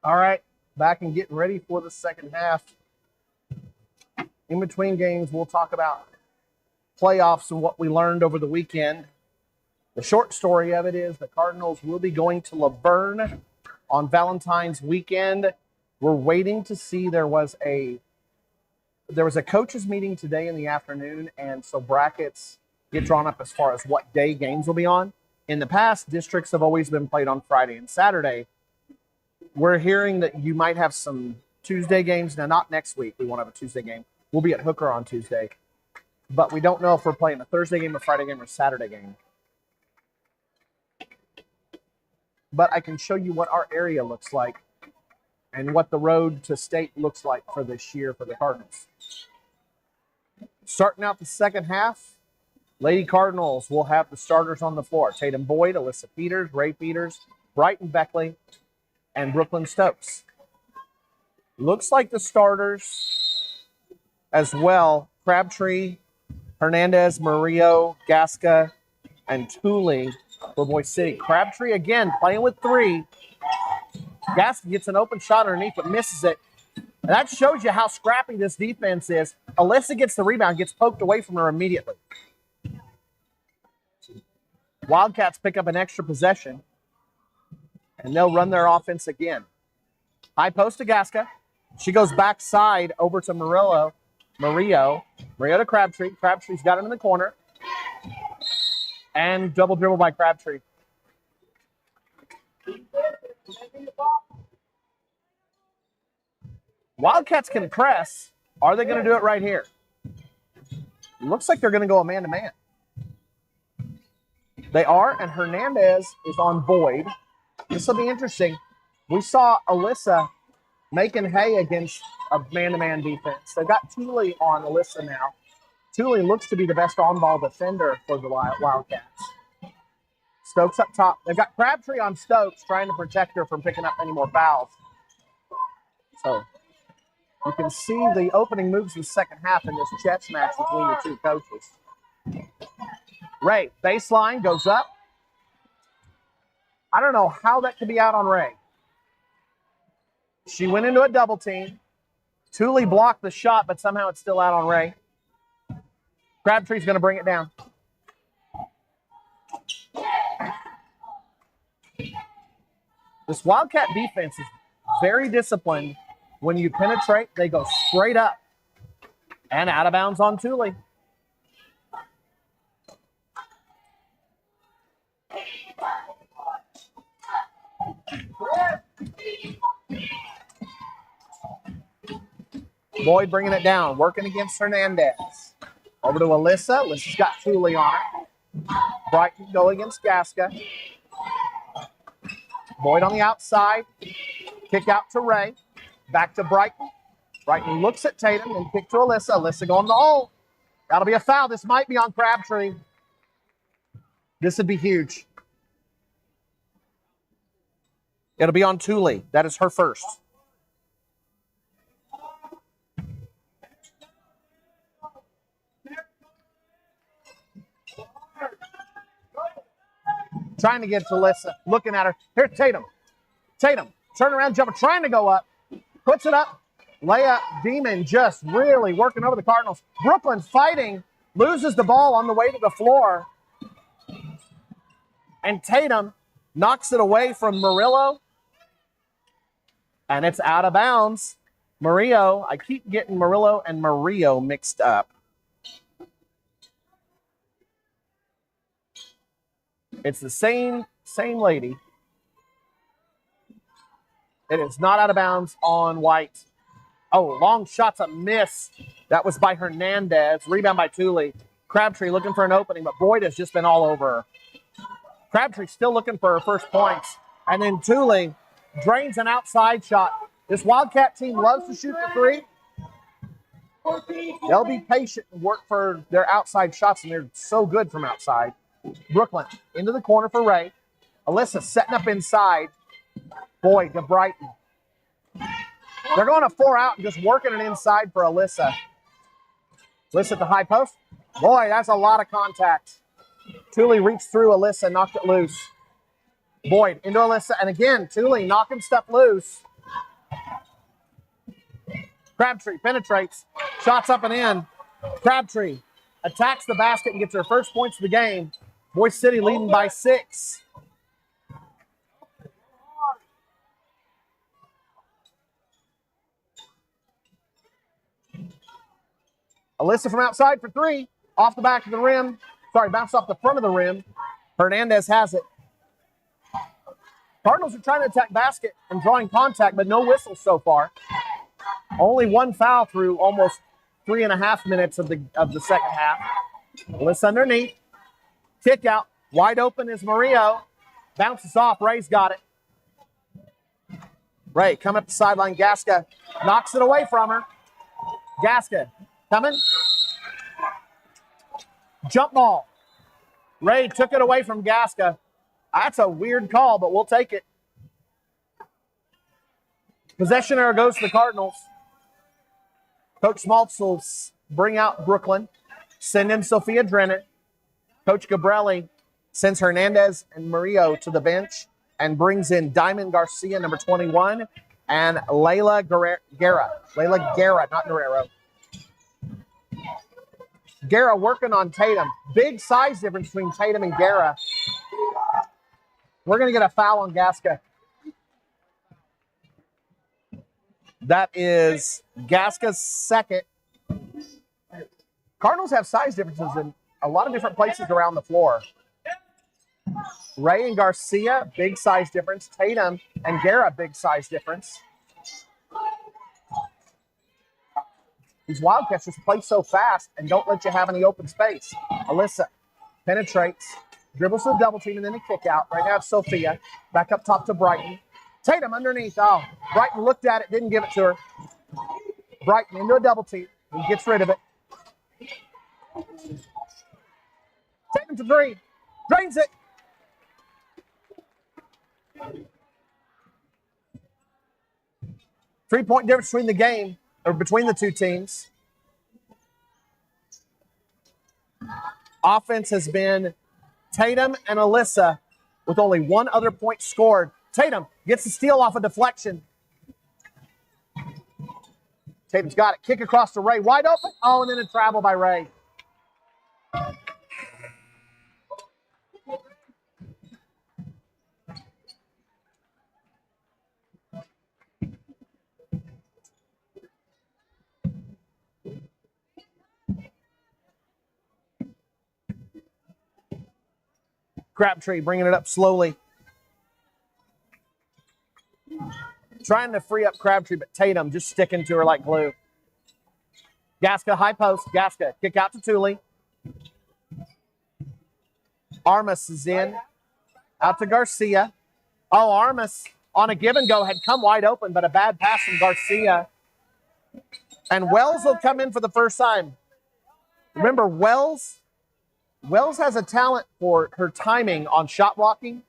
All right, back and getting ready for the second half. In between games, we'll talk about playoffs and what we learned over the weekend. The short story of it is the Cardinals will be going to Laverne on Valentine's weekend. We're waiting to see there was a coaches meeting today in the afternoon, and so brackets get drawn up as far as what day games will be on. In the past, districts have always been played on Friday and Saturday. We're hearing that you might have some Tuesday games. Now, not next week. We won't have a Tuesday game. We'll be at Hooker on Tuesday. But we don't know if we're playing a Thursday game, a Friday game, or a Saturday game. But I can show you what our area looks like and what the road to state looks like for this year for the Cardinals. Starting out the second half, Lady Cardinals will have the starters on the floor. Tatum Boyd, Alyssa Peters, Ray Peters, Brighton Beckley, and Brooklyn Stokes. Looks like the starters as well, Crabtree, Hernandez, Murillo, Gasca, and Tooley for Boise City. Crabtree, again, playing with three. Gasca gets an open shot underneath, but misses it. And that shows you how scrappy this defense is. Alyssa gets the rebound, gets poked away from her immediately. Wildcats pick up an extra possession, and they'll run their offense again. High post to Gasca. She goes backside over to Murillo to Crabtree. Crabtree's got him in the corner. And double dribble by Crabtree. Wildcats can press. Are they going to do it right here? Looks like they're going to go a man-to-man. They are, and Hernandez is on Boyd. This will be interesting. We saw Alyssa making hay against a man-to-man defense. They've got Tooley on Alyssa now. Tooley looks to be the best on-ball defender for the Wildcats. Stokes up top. They've got Crabtree on Stokes trying to protect her from picking up any more fouls. So you can see the opening moves in the second half in this chess match between the two coaches. Ray, baseline, goes up. I don't know how that could be out on Ray. She went into a double team. Tooley blocked the shot, but somehow it's still out on Ray. Crabtree's going to bring it down. This Wildcat defense is very disciplined. When you penetrate, they go straight up. And out of bounds on Tooley. Boyd bringing it down, working against Hernandez. Over to Alyssa. Alyssa's got Tooley on her. Brighton go against Gasca. Boyd on the outside. Kick out to Ray. Back to Brighton. Brighton looks at Tatum and kick to Alyssa. Alyssa going to the hole. That'll be a foul. This might be on Crabtree. This would be huge. It'll be on Tooley. That is her first. Trying to get to Alyssa. Looking at her. Here's Tatum. Tatum. Turn around, jumper. Trying to go up. Puts it up. Layup. Demon just really working over the Cardinals. Brooklyn fighting. Loses the ball on the way to the floor. And Tatum knocks it away from Murillo. And it's out of bounds. Murillo. I keep getting Murillo and Murillo mixed up. It's the same lady. It is not out of bounds on White. Oh, long shot's a miss. That was by Hernandez. Rebound by Tooley. Crabtree looking for an opening, but Boyd has just been all over her. Crabtree still looking for her first points. And then Tooley drains an outside shot. This Wildcat team loves to shoot the three. They'll be patient and work for their outside shots, and they're so good from outside. Brooklyn into the corner for Ray. Alyssa setting up inside. Boyd to Brighton. They're going to 4 out and just working it inside for Alyssa. Alyssa at the high post. Boy, that's a lot of contact. Tooley reached through Alyssa, knocked it loose. Boyd into Alyssa, and again, Tooley knocking stuff loose. Crabtree penetrates. Shots up and in. Crabtree attacks the basket and gets her first points of the game. Boise City leading by 6. Alyssa from outside for 3. Off the back of the rim. Sorry, bounced off the front of the rim. Hernandez has it. Cardinals are trying to attack basket and drawing contact, but no whistles so far. Only 1 foul through almost 3.5 minutes of the second half. Alyssa underneath. Kick out. Wide open is Murillo. Bounces off. Ray's got it. Ray coming up the sideline. Gasca knocks it away from her. Gasca coming. Jump ball. Ray took it away from Gasca. That's a weird call, but we'll take it. Possession error goes to the Cardinals. Coach Schmaltz will bring out Brooklyn. Send in Sophia Drennan. Coach Gabrielli sends Hernandez and Murillo to the bench and brings in Diamond Garcia, number 21, and Layla Guerra. Layla Guerra, not Guerrero. Guerra working on Tatum. Big size difference between Tatum and Guerra. We're going to get a foul on Gasca. That is Gasca's second. Cardinals have size differences in a lot of different places around the floor. Ray and Garcia, big size difference. Tatum and Guerra, big size difference. These Wildcats just play so fast and don't let you have any open space. Alyssa penetrates, dribbles to the double team, and then a kick out. Right now it's Sophia. Back up top to Brighton. Tatum underneath. Oh, Brighton looked at it, didn't give it to her. Brighton into a double team. He gets rid of it. Tatum to 3. Drains it. Three-point difference between the game, or between the two teams. Offense has been Tatum and Alyssa with only 1 other point scored. Tatum gets the steal off a deflection. Tatum's got it. Kick across to Ray. Wide open. Oh, and then a travel by Ray. Crabtree bringing it up slowly. Trying to free up Crabtree, but Tatum just sticking to her like glue. Gasca, high post. Gasca, kick out to Thule. Armas is in. Out to Garcia. Oh, Armas on a give and go had come wide open, but a bad pass from Garcia. And Wells will come in for the first time. Remember, Wells has a talent for her timing on shot blocking.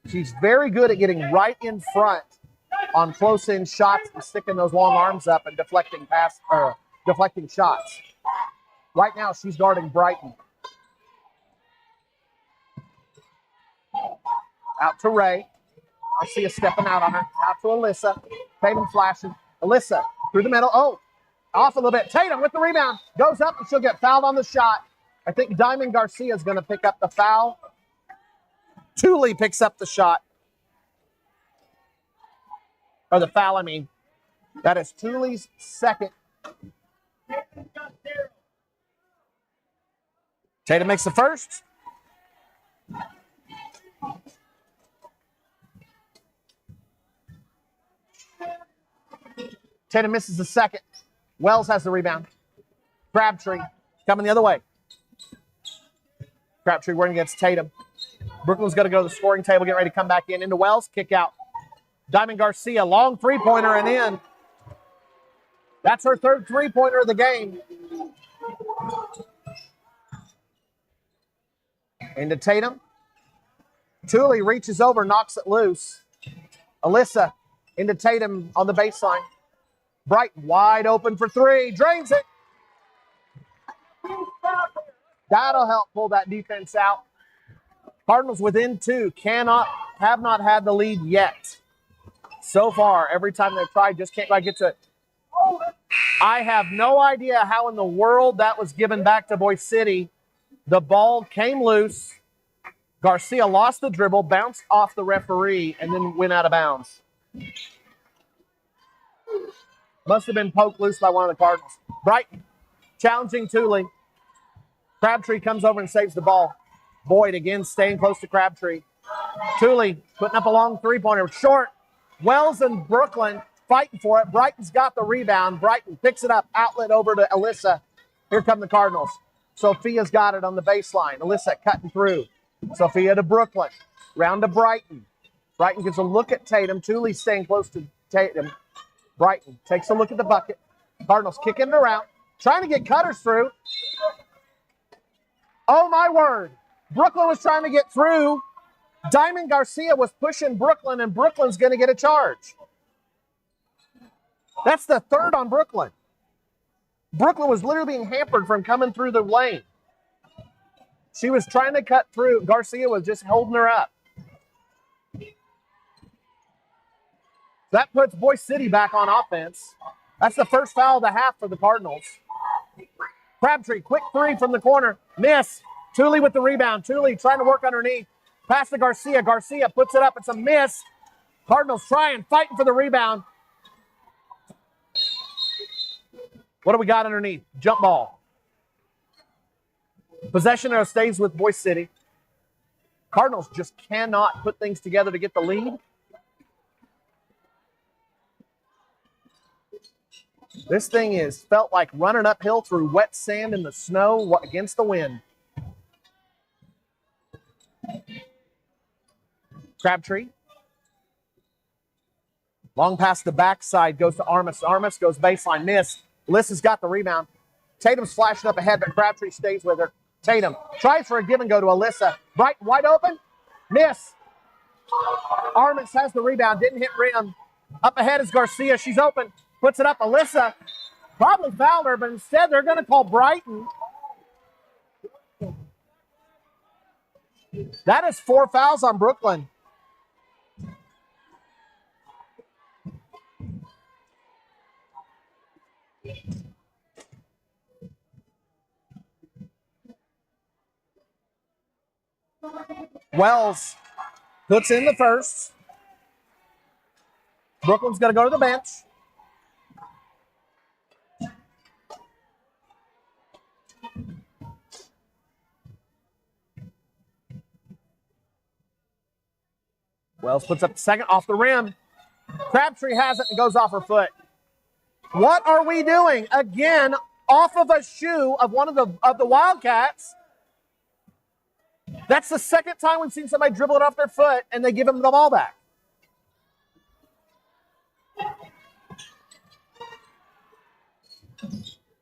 She's very good at getting right in front on close-in shots and sticking those long arms up and deflecting shots. Right now, she's guarding Brighton. Out to Ray. I see a stepping out on her. Out to Alyssa. Tatum flashing. Alyssa through the middle. Oh, off a little bit. Tatum with the rebound. Goes up and she'll get fouled on the shot. I think Diamond Garcia is going to pick up the foul. Thule picks up the shot. Or the foul, I mean. That is Thule's second. Tatum makes the first. Tatum misses the second. Wells has the rebound. Crabtree coming the other way. Crabtree working against Tatum. Brooklyn's going to go to the scoring table, get ready to come back in. Into Wells, kick out. Diamond Garcia, long three-pointer and in. That's her third three-pointer of the game. Into Tatum. Thule reaches over, knocks it loose. Alyssa into Tatum on the baseline. Brighton wide open for 3. Drains it. That'll help pull that defense out. Cardinals within 2. Have not had the lead yet. So far, every time they've tried, just can't quite get to it. I have no idea how in the world that was given back to Boise City. The ball came loose. Garcia lost the dribble, bounced off the referee, and then went out of bounds. Must have been poked loose by one of the Cardinals. Brighton challenging Thule. Crabtree comes over and saves the ball. Boyd again staying close to Crabtree. Thule putting up a long three-pointer. Short. Wells and Brooklyn fighting for it. Brighton's got the rebound. Brighton picks it up. Outlet over to Alyssa. Here come the Cardinals. Sophia's got it on the baseline. Alyssa cutting through. Sophia to Brooklyn. Round to Brighton. Brighton gets a look at Tatum. Thule staying close to Tatum. Brighton takes a look at the bucket. Cardinals kicking it around. Trying to get cutters through. Oh, my word. Brooklyn was trying to get through. Diamond Garcia was pushing Brooklyn, and Brooklyn's going to get a charge. That's the third on Brooklyn. Brooklyn was literally being hampered from coming through the lane. She was trying to cut through. Garcia was just holding her up. That puts Boise City back on offense. That's the first foul of the half for the Cardinals. Crabtree, quick three from the corner. Miss. Thule with the rebound. Thule trying to work underneath. Pass to Garcia. Garcia puts it up. It's a miss. Cardinals trying, fighting for the rebound. What do we got underneath? Jump ball. Possession stays with Boise City. Cardinals just cannot put things together to get the lead. This thing is felt like running uphill through wet sand in the snow against the wind. Crabtree. Long pass to the backside goes to Armas. Armas goes baseline, miss. Alyssa's got the rebound. Tatum's flashing up ahead, but Crabtree stays with her. Tatum tries for a give and go to Alyssa. Brighton wide open. Miss. Armas has the rebound. Didn't hit rim. Up ahead is Garcia. She's open. Puts it up. Alyssa probably fouled her, but instead they're going to call Brighton. That is 4 fouls on Brooklyn. Wells puts in the first. Brooklyn's going to go to the bench. Wells puts up the second off the rim. Crabtree has it and goes off her foot. What are we doing? Again, off of a shoe of one of the Wildcats. That's the second time we've seen somebody dribble it off their foot and they give them the ball back.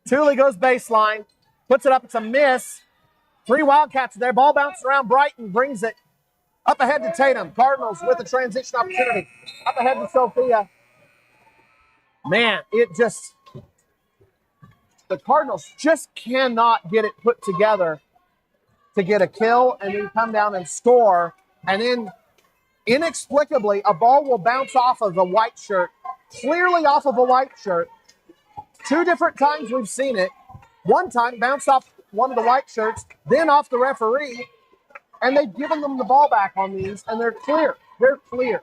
Thule goes baseline, puts it up. It's a miss. 3 Wildcats there. Ball bounces around. Brighton brings it up ahead to Tatum. Cardinals with a transition opportunity. Up ahead to Sophia. Man, the Cardinals just cannot get it put together to get a kill and then come down and score. And then inexplicably, a ball will bounce off of a white shirt, clearly off of a white shirt. 2 different times we've seen it. One time bounced off one of the white shirts, then off the referee, and they've given them the ball back on these, and they're clear. They're clear.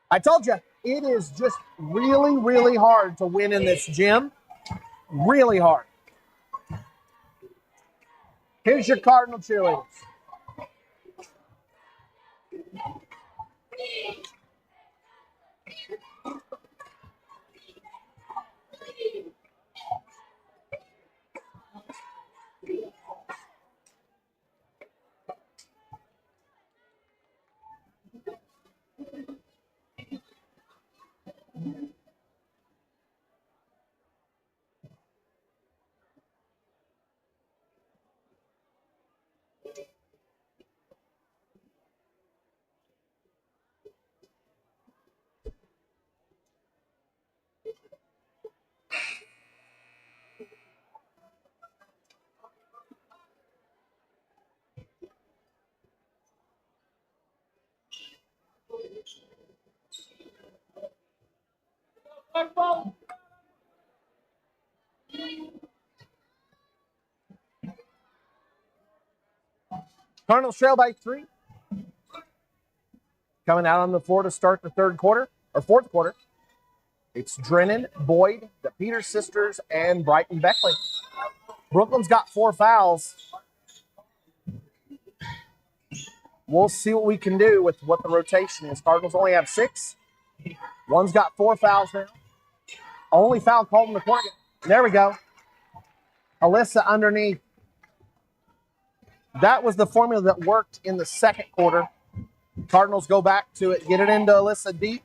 I told you, it is just really, really hard to win in this gym. Really hard. Here's your Cardinal cheerleaders. Cardinals trail by 3. Coming out on the floor to start the fourth quarter. It's Drennan, Boyd, the Peters sisters, and Brighton Beckley. Brooklyn's got 4 fouls. We'll see what we can do with what the rotation is. Cardinals only have 6. One's got 4 fouls now. Only foul called in the corner. There we go. Alyssa underneath. That was the formula that worked in the second quarter. Cardinals go back to it, get it into Alyssa deep.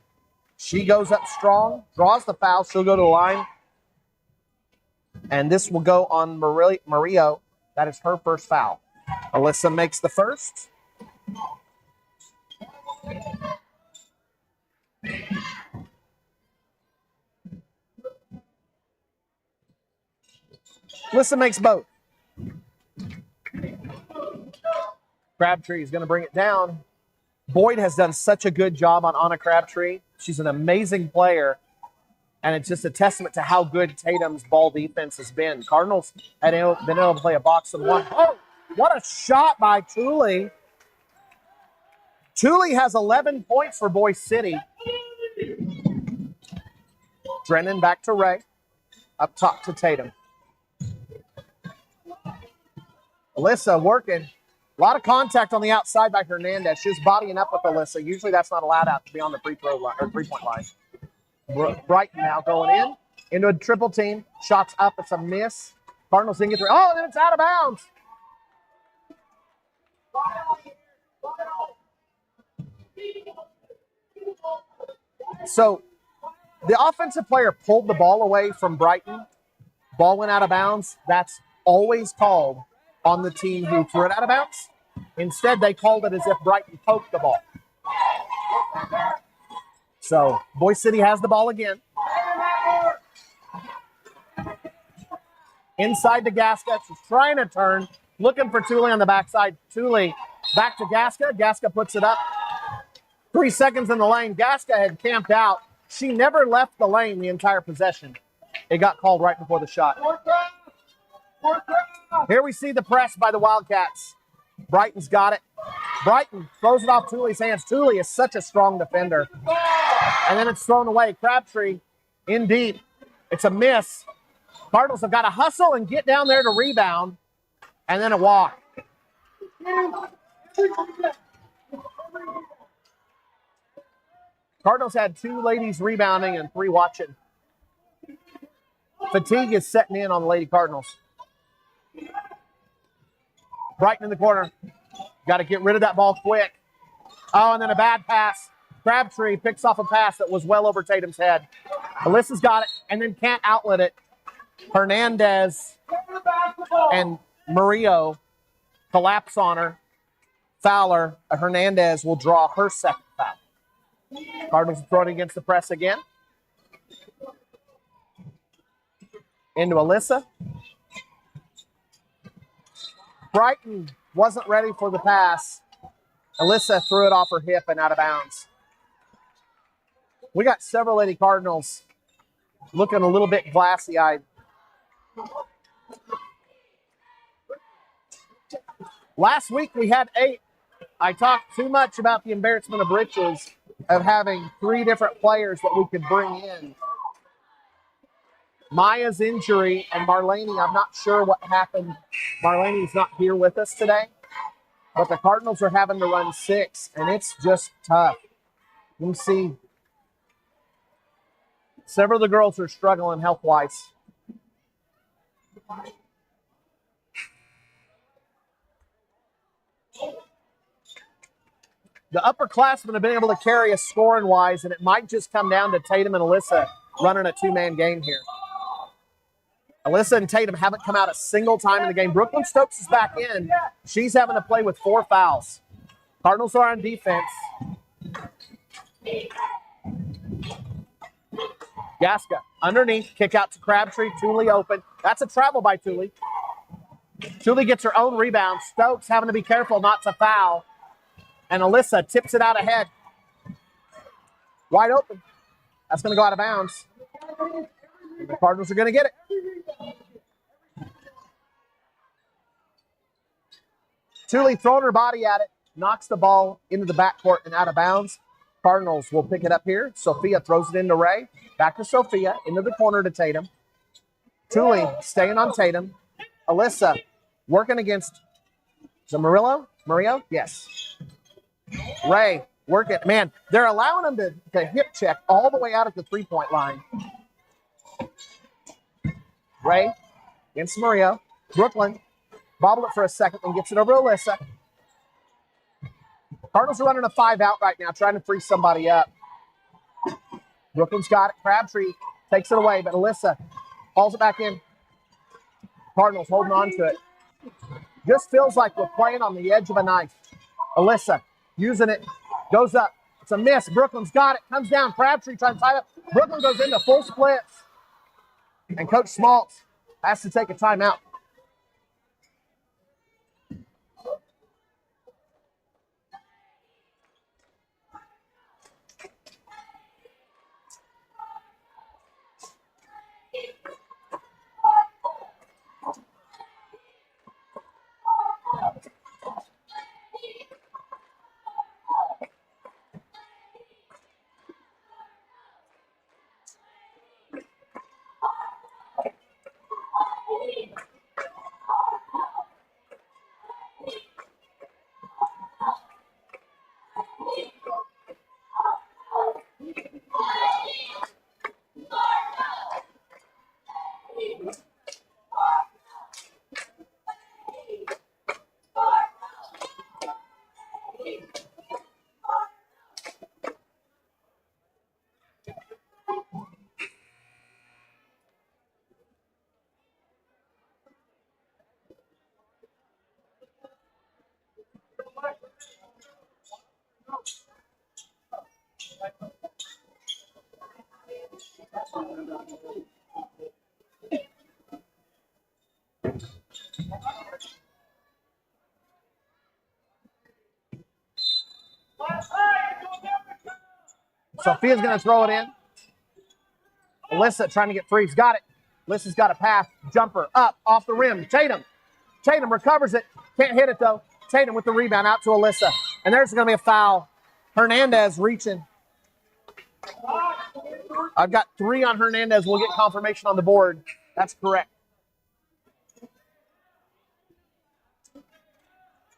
She goes up strong, draws the foul. She'll go to the line. And this will go on Mario. That is her first foul. Alyssa makes the first. Alyssa makes both. Crabtree is going to bring it down. Boyd has done such a good job on Anna Crabtree. She's an amazing player, and it's just a testament to how good Tatum's ball defense has been. Cardinals had been able to play a box and one. Oh, what a shot by Thule. Thule has 11 points for Boise City. Drennan back to Ray. Up top to Tatum. Alyssa working. A lot of contact on the outside by Hernandez. She was bodying up with Alyssa. Usually that's not allowed out to be on the free-throw line or three-point line. Brighton now going into a triple team. Shots up. It's a miss. Cardinals didn't get through. Oh, then it's out of bounds. So the offensive player pulled the ball away from Brighton. Ball went out of bounds. That's always called on the team who threw it out of bounds. Instead, they called it as if Brighton poked the ball. So Boise City has the ball again. Inside to Gasca. She's trying to turn. Looking for Thule on the backside. Thule back to Gasca. Gasca puts it up. 3 seconds in the lane. Gasca had camped out. She never left the lane the entire possession. It got called right before the shot. Here we see the press by the Wildcats. Brighton's got it. Brighton throws it off Thule's hands. Thule is such a strong defender. And then it's thrown away. Crabtree in deep. It's a miss. Cardinals have got to hustle and get down there to rebound. And then a walk. Cardinals had 2 ladies rebounding and 3 watching. Fatigue is setting in on the Lady Cardinals. Brighton in the corner. Got to get rid of that ball quick. Oh, and then a bad pass. Crabtree picks off a pass that was well over Tatum's head. Alyssa's got it and then can't outlet it. Hernandez and Murillo collapse on her. Fowler, Hernandez will draw her second foul. Cardinals throw it against the press again. Into Alyssa. Brighton wasn't ready for the pass. Alyssa threw it off her hip and out of bounds. We got several Lady Cardinals looking a little bit glassy-eyed. Last week we had 8. I talked too much about the embarrassment of riches of having 3 different players that we could bring in. Maya's injury and Marlene, I'm not sure what happened. Marlene's not here with us today, but the Cardinals are having to run 6, and it's just tough. You can see several of the girls are struggling health-wise. The upperclassmen have been able to carry us scoring-wise, and it might just come down to Tatum and Alyssa running a 2-man game here. Alyssa and Tatum haven't come out a single time in the game. Brooklyn Stokes is back in. She's having to play with 4 fouls. Cardinals are on defense. Gasca underneath, kick out to Crabtree. Thule open. That's a travel by Thule. Thule gets her own rebound. Stokes having to be careful not to foul. And Alyssa tips it out ahead. Wide open. That's going to go out of bounds. And the Cardinals are going to get it. Thule throwing her body at it, knocks the ball into the backcourt and out of bounds. Cardinals will pick it up here. Sophia throws it into Ray. Back to Sophia, into the corner to Tatum. Thule staying on Tatum. Alyssa working against, is it Murillo? Murillo? Yes. Ray working. Man, they're allowing them to hip check all the way out at the three-point line. Ray against Murillo. Brooklyn bobbled it for a second and gets it over to Alyssa. Cardinals are running a 5-out right now, trying to free somebody up. Brooklyn's got it. Crabtree takes it away, but Alyssa hauls it back in. Cardinals holding on to it. Just feels like we're playing on the edge of a knife. Alyssa using it. Goes up. It's a miss. Brooklyn's got it. Comes down. Crabtree trying to tie it up. Brooklyn goes into full splits. And Coach Smaltz has to take a timeout. Sophia's going to throw it in. Alyssa trying to get free. He's got it. Alyssa's got a pass. Jumper up off the rim. Tatum recovers it. Can't hit it, though. Tatum with the rebound out to Alyssa. And there's going to be a foul. Hernandez reaching. I've got 3 on Hernandez. We'll get confirmation on the board. That's correct.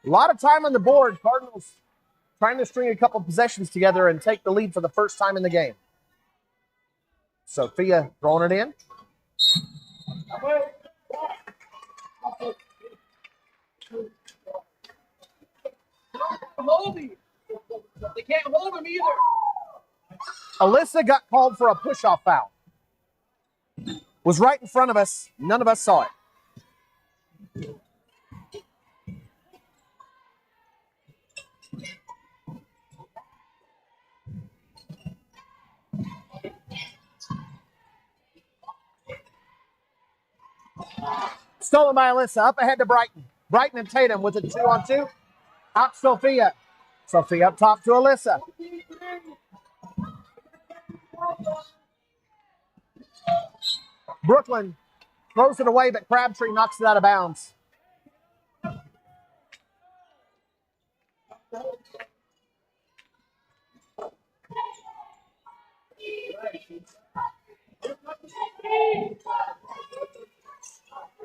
A lot of time on the board. Cardinals trying to string a couple possessions together and take the lead for the first time in the game. Sophia throwing it in. They can't hold him either. Alyssa got called for a push-off foul. Was right in front of us. None of us saw it. Stolen by Alyssa. Up ahead to Brighton. Brighton and Tatum with a 2-on-2. Out Sophia. Sophia up top to Alyssa. Brooklyn throws it away, but Crabtree knocks it out of bounds.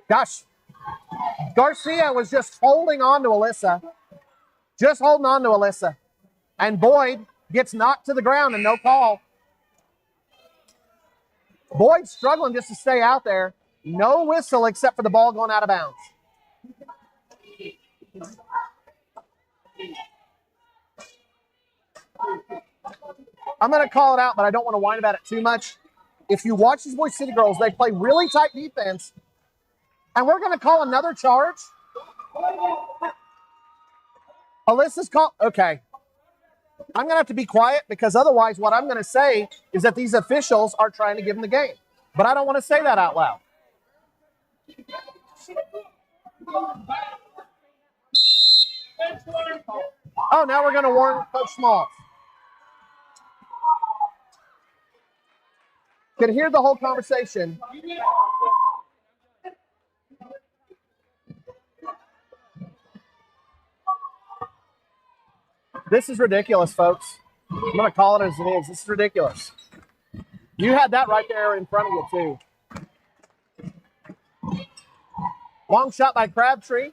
Gosh, Garcia was just holding on to Alyssa. Just holding on to Alyssa. And Boyd gets knocked to the ground and no call. Boyd struggling just to stay out there. No whistle except for the ball going out of bounds. I'm going to call it out, but I don't want to whine about it too much. If you watch these Boise City girls, they play really tight defense. And we're going to call another charge. Alyssa's call. Okay. I'm going to have to be quiet because otherwise what I'm going to say is that these officials are trying to give them the game. But I don't want to say that out loud. Oh, now we're going to warn Coach Smalls. Can hear the whole conversation. This is ridiculous, folks. I'm going to call it as it is. This is ridiculous. You had that right there in front of you, too. Long shot by Crabtree.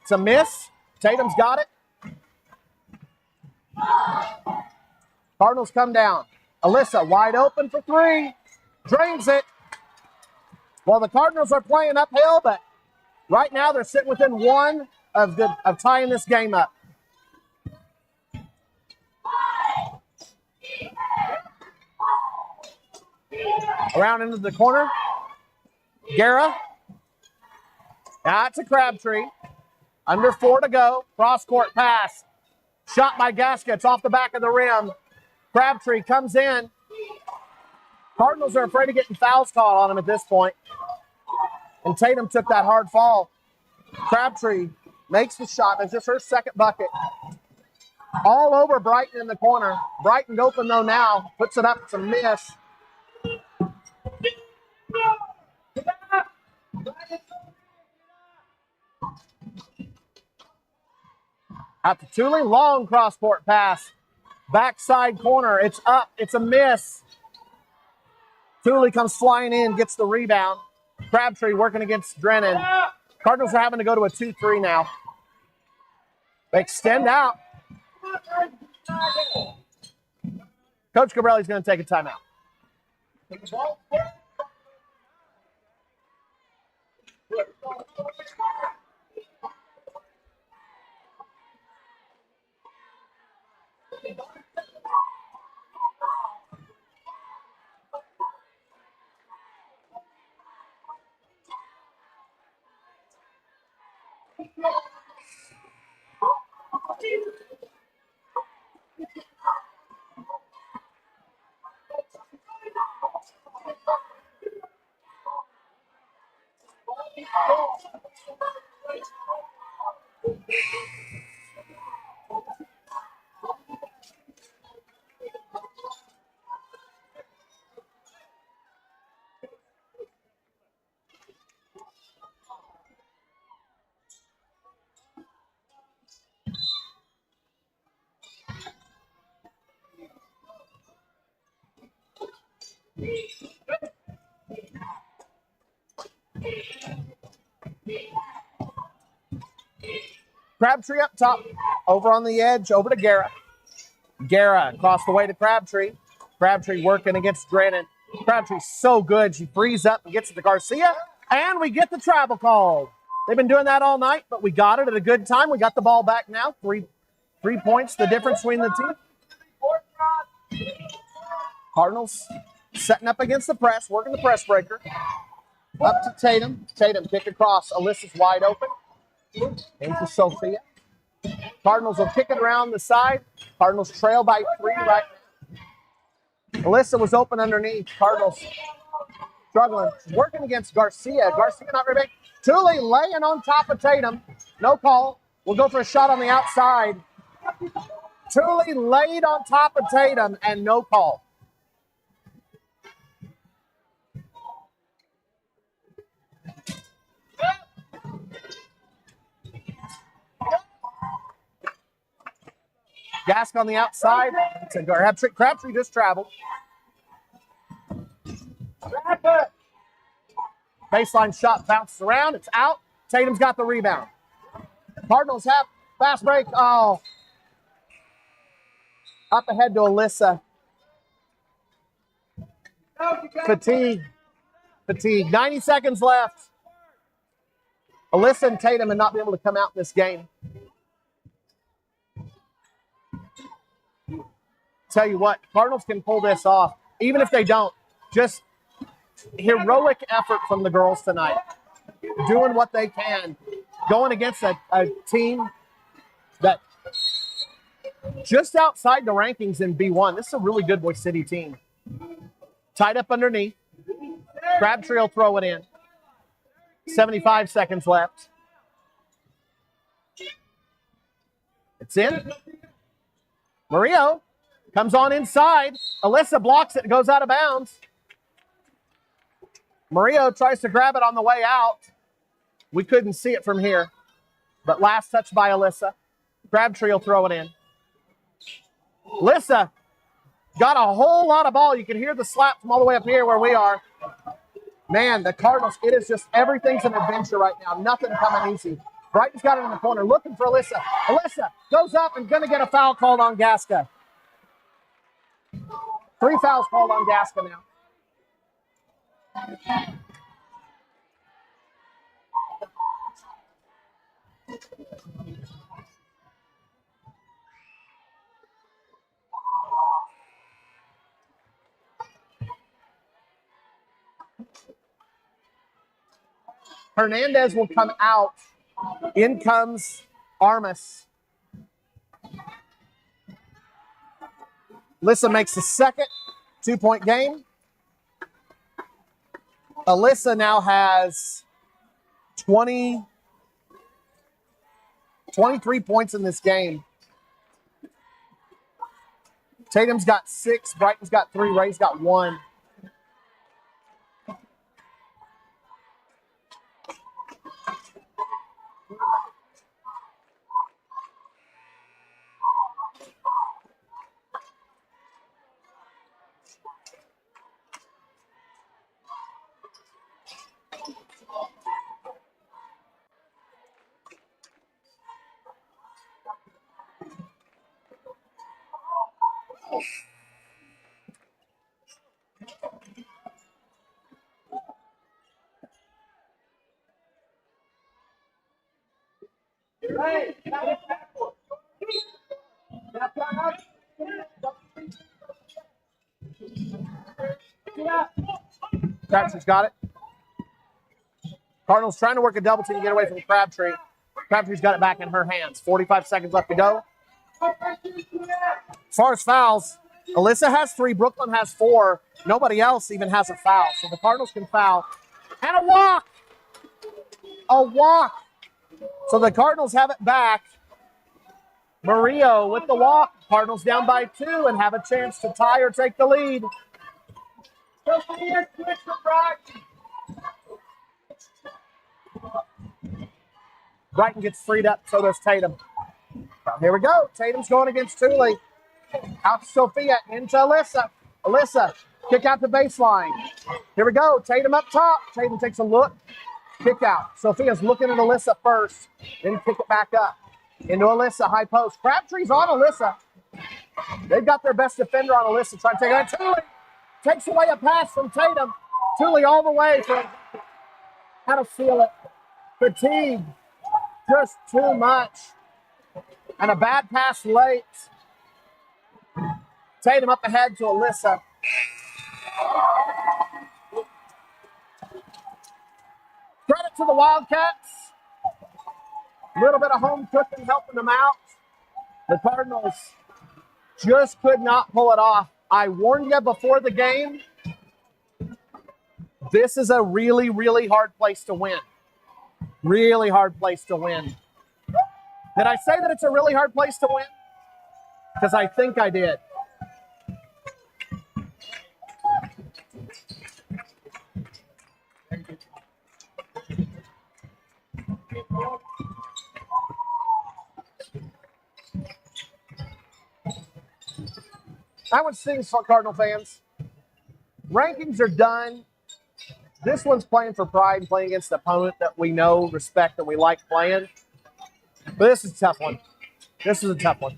It's a miss. Tatum's got it. Cardinals come down. Alyssa wide open for three. Drains it. Well, the Cardinals are playing uphill, but right now they're sitting within one of tying this game up. Around into the corner. Guerra. That's a Crabtree. Under 4 to go. Cross-court pass. Shot by Gaskets off the back of the rim. Crabtree comes in. Cardinals are afraid of getting fouls called on him at this point. And Tatum took that hard fall. Crabtree makes the shot. It's just her second bucket. All over Brighton in the corner. Brighton open, though, now. Puts it up. It's a miss. Out to Thule, long cross-court pass. Backside corner, it's up, it's a miss. Thule comes flying in, gets the rebound. Crabtree working against Drennan. Cardinals are having to go to a 2-3 now. They extend out. Coach Gabrelli's going to take a timeout. Crabtree up top, over on the edge, over to Guerra. Guerra across the way to Crabtree. Crabtree working against Drennan. Crabtree's so good. She frees up and gets it to Garcia. And we get the travel call. They've been doing that all night, but we got it at a good time. We got the ball back now. Three points, the difference between the team. Cardinals setting up against the press, working the press breaker. Up to Tatum. Tatum kick across. Alyssa's wide open. Into Sophia. Cardinals will kick it around the side. Cardinals trail by 3 right now. Alyssa was open underneath. Cardinals struggling. Working against Garcia. Garcia not very big. Thule laying on top of Tatum. No call. We'll go for a shot on the outside. Thule laid on top of Tatum and no call. Gask on the outside. It's a Crabtree just traveled. Baseline shot bounces around. It's out. Tatum's got the rebound. Cardinals have fast break. Oh. Up ahead to Alyssa. Fatigue. 90 seconds left. Alyssa and Tatum have not been able to come out in this game. Tell you what, Cardinals can pull this off. Even if they don't, just heroic effort from the girls tonight. Doing what they can. Going against a team that just outside the rankings in B1. This is a really good Boise City team. Tied up underneath. Crabtree will throw it in. 75 seconds left. It's in. Murillo comes on inside. Alyssa blocks it, goes out of bounds. Murillo tries to grab it on the way out. We couldn't see it from here. But last touch by Alyssa. Crabtree will throw it in. Alyssa got a whole lot of ball. You can hear the slap from all the way up here where we are. Man, the Cardinals, it is just everything's an adventure right now. Nothing coming easy. Brighton's got it in the corner, looking for Alyssa. Alyssa goes up and going to get a foul called on Gasca. 3 fouls called on Gasca now. Hernandez will come out. In comes Armas. Alyssa makes the second 2-point game. Alyssa now has 23 points in this game. Tatum's got 6, Brighton's got 3, Ray's got 1. Crabtree's got it. Cardinals trying to work a double team to get away from Crabtree. Crabtree's got it back in her hands. 45 seconds left to go. As far as fouls, Alyssa has 3, Brooklyn has 4. Nobody else even has a foul. So the Cardinals can foul. And a walk! A walk! So the Cardinals have it back. Murillo with the walk. Cardinals down by 2 and have a chance to tie or take the lead. Brighton gets freed up, so does Tatum. Here we go. Tatum's going against Thule. Out to Sophia, into Alyssa. Alyssa, kick out the baseline. Here we go. Tatum up top. Tatum takes a look. Kick out. Sophia's looking at Alyssa first, then kick it back up. Into Alyssa, high post. Crabtree's on Alyssa. They've got their best defender on Alyssa. Trying to take it out. Thule takes away a pass from Tatum. Thule all the way. How to feel it. Fatigue. Just too much. And a bad pass late. Tatum up ahead to Alyssa. Credit to the Wildcats. A little bit of home cooking helping them out. The Cardinals just could not pull it off. I warned you before the game. This is a really, really hard place to win. Really hard place to win. Did I say that it's a really hard place to win? Because I think I did. I would sing for Cardinal fans. Rankings are done. This one's playing for pride and playing against an opponent that we know, respect, that we like playing. But this is a tough one. This is a tough one.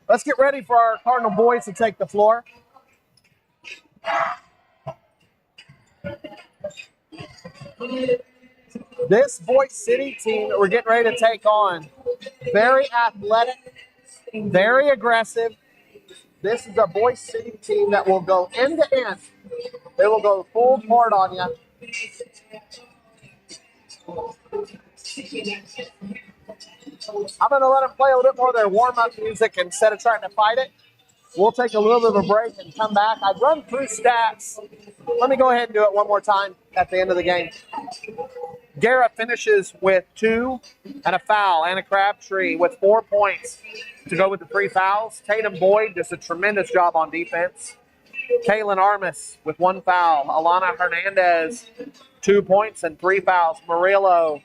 Let's get ready for our Cardinal boys to take the floor. This Boise City team that we're getting ready to take on, very athletic, very aggressive. This is a Boise City team that will go end to end. They will go full court on you. I'm going to let them play a little bit more of their warm-up music instead of trying to fight it. We'll take a little bit of a break and come back. I've run through stats. Let me go ahead and do it one more time at the end of the game. Garrett finishes with 2 and a foul. Anna Crabtree with 4 points to go with the 3 fouls. Tatum Boyd does a tremendous job on defense. Kaylin Armas with 1 foul. Alana Hernandez, 2 points and 3 fouls. Murillo,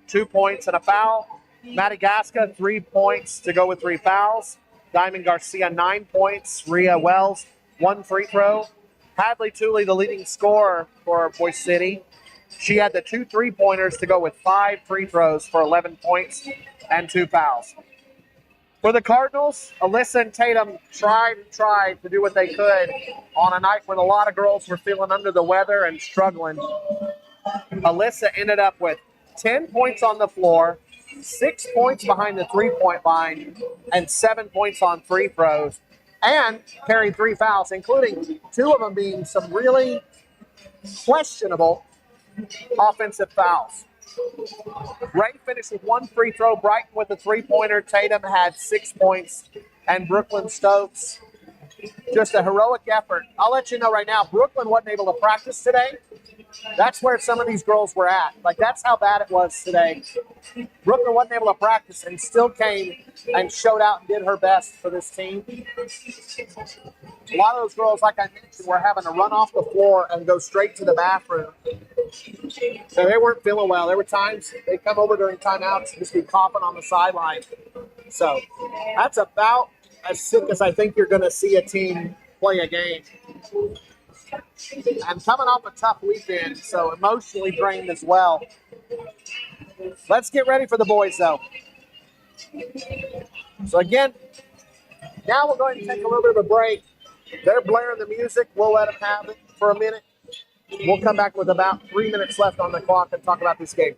2 points and a foul. Madagascar, 3 points to go with 3 fouls. Diamond Garcia, 9 points. Rhea Wells, 1 free throw. Hadley Tooley, the leading scorer for Boise City. She had the 2 3-pointers to go with 5 free throws for 11 points and 2 fouls. For the Cardinals, Alyssa and Tatum tried to do what they could on a night when a lot of girls were feeling under the weather and struggling. Alyssa ended up with 10 points on the floor, 6 points behind the 3-point line, and 7 points on free throws, and carried 3 fouls, including 2 of them being some really questionable offensive fouls. Ray finished with 1 free throw, Brighton with a 3-pointer, Tatum had 6 points, and Brooklyn Stokes, just a heroic effort. I'll let you know right now, Brooklyn wasn't able to practice today. That's where some of these girls were at. Like, that's how bad it was today. Brooklyn wasn't able to practice and still came and showed out and did her best for this team. A lot of those girls, like I mentioned, were having to run off the floor and go straight to the bathroom. So they weren't feeling well. There were times they'd come over during timeouts and just be coughing on the sideline. So that's about as sick as I think you're going to see a team play a game. And coming off a tough weekend, so emotionally drained as well. Let's get ready for the boys, though. So again, now we're going to take a little bit of a break. They're blaring the music. We'll let them have it for a minute. We'll come back with about 3 minutes left on the clock and talk about this game.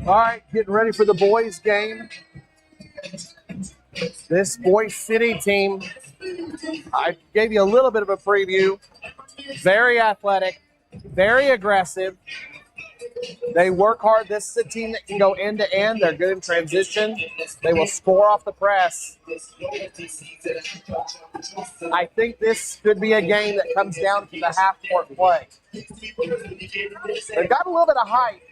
All right, getting ready for the boys game. This Boise City team, I gave you a little bit of a preview. Very athletic, very aggressive. They work hard. This is a team that can go end to end. They're good in transition. They will score off the press. I think this could be a game that comes down to the half-court play. They've got a little bit of height,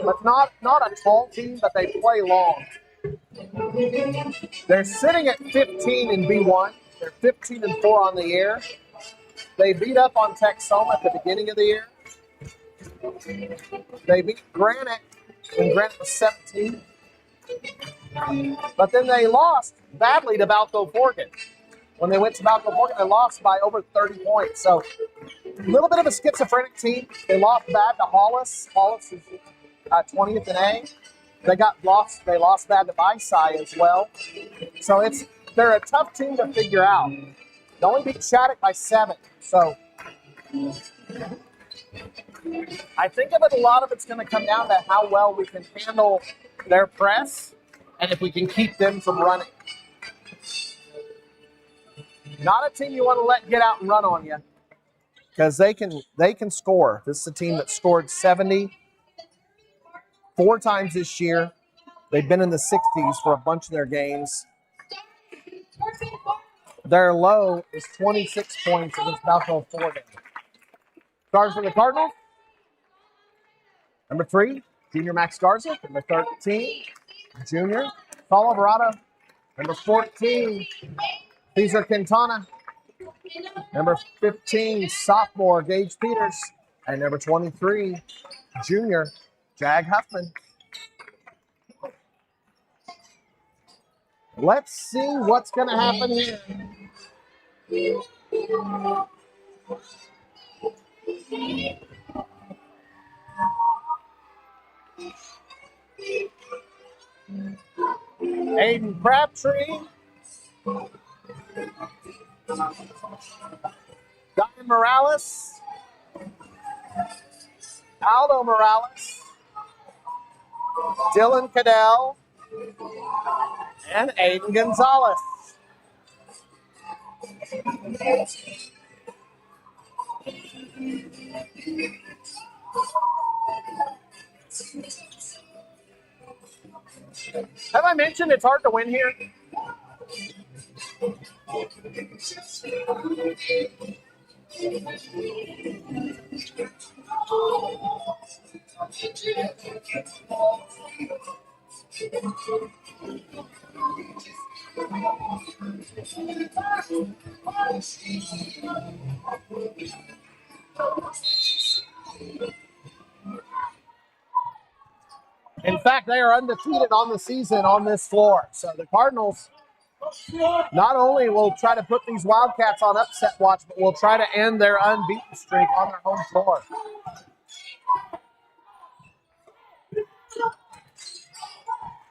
but not a tall team, but they play long. They're sitting at 15 in B1. They're 15-4 on the year. They beat up on Texoma at the beginning of the year. They beat Granite when Granite was 17. But then they lost badly to Balco Forgan. When they went to Balco Forgan, they lost by over 30 points. So a little bit of a schizophrenic team. They lost bad to Hollis. Hollis is 20th in A. They lost bad to Boise as well. So they're a tough team to figure out. They only beat Shattuck by 7. So I think a lot of it's going to come down to how well we can handle their press and if we can keep them from running. Not a team you want to let get out and run on you because they can score. This is a team that scored 70 4 times this year. They've been in the 60s for a bunch of their games. Their low is 26 points against Balco Forgan. Stars for the Cardinals. Number 3, junior Max Garza. Number 13, junior Paul Alvarado. Number 14, Cesar Quintana. Number 15, sophomore Gage Peters. And number 23, junior Jag Huffman. Let's see what's going to happen here. Aiden Crabtree. Diane Morales. Aldo Morales. Dylan Cadell. And Aiden Gonzalez. Have I mentioned it's hard to win here? In fact, they are undefeated on the season on this floor. So the Cardinals not only will try to put these Wildcats on upset watch, but will try to end their unbeaten streak on their home floor.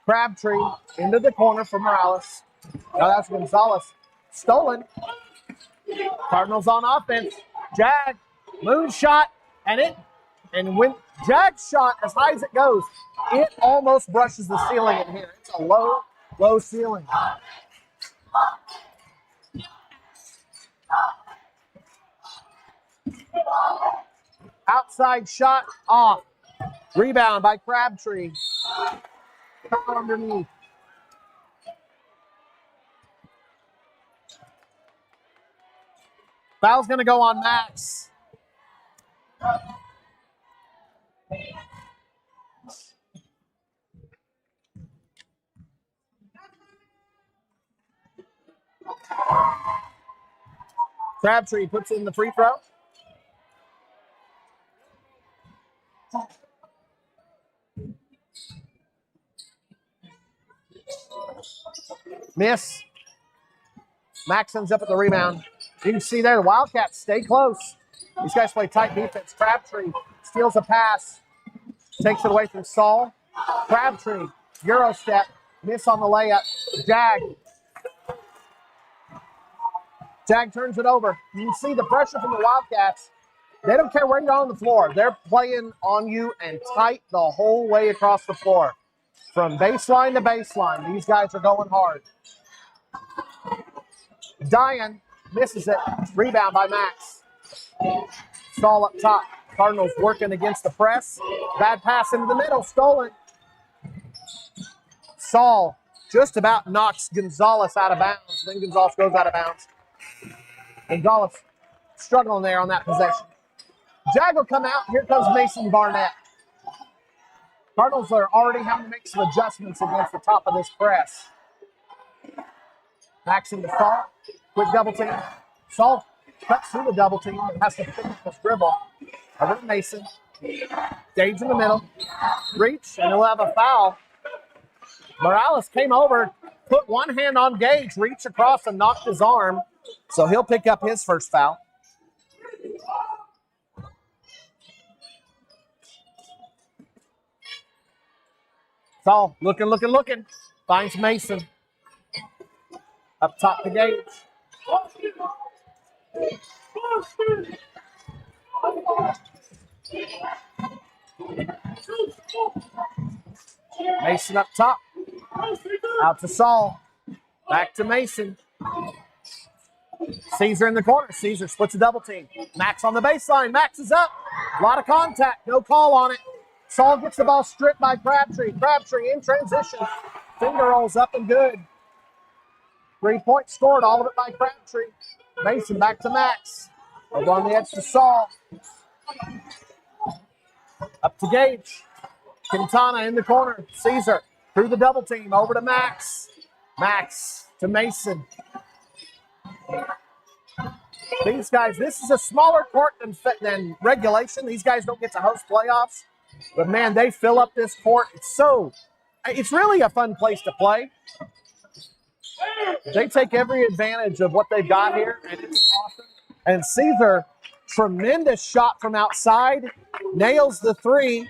Crabtree into the corner for Morales. Now that's Gonzalez. Stolen. Cardinals on offense. Jag, moonshot, and when Jag's shot, as high as it goes, it almost brushes the ceiling in here. It's a low, low ceiling. Outside shot off. Rebound by Crabtree. Foul underneath. Foul's going to go on Max. Crabtree puts in the free throw. Miss. Max ends up at the rebound. You can see there the Wildcats stay close. These guys play tight defense. Crabtree steals a pass. Takes it away from Saul. Crabtree, Euro step. Miss on the layup. Jag turns it over. You can see the pressure from the Wildcats They don't care where you're on the floor. They're playing on you and tight the whole way across the floor. From baseline to baseline, these guys are going hard. Diane misses it. Rebound by Max. Stall up top. Cardinals working against the press. Bad pass into the middle. Stolen. Saul just about knocks Gonzalez out of bounds. Then Gonzalez goes out of bounds. Gonzalez struggling there on that possession. Jag will come out. Here comes Mason Barnett. Cardinals are already having to make some adjustments against the top of this press. Max into Saul. Quick double team. Saul cuts through the double team and has to finish this dribble. Over to Mason. Gage in the middle. Reach, and he'll have a foul. Morales came over, put one hand on Gage, reached across and knocked his arm. So he'll pick up his first foul. Saul looking. Finds Mason. Up top to Gage. Mason up top. Out to Saul. Back to Mason. Caesar in the corner. Caesar splits a double team. Max on the baseline. Max is up. A lot of contact. No call on it. Saul gets the ball stripped by Crabtree. Crabtree in transition. Finger rolls up and good. 3 points scored. All of it by Crabtree. Mason back to Max. Over on the edge to Saul. Up to Gage. Quintana in the corner. Caesar through the double team. Over to Max. Max to Mason. These guys, this is a smaller court than regulation. These guys don't get to host playoffs. But, man, they fill up this court. It's really a fun place to play. They take every advantage of what they've got here, and it's awesome. And Caesar, tremendous shot from outside, nails the three.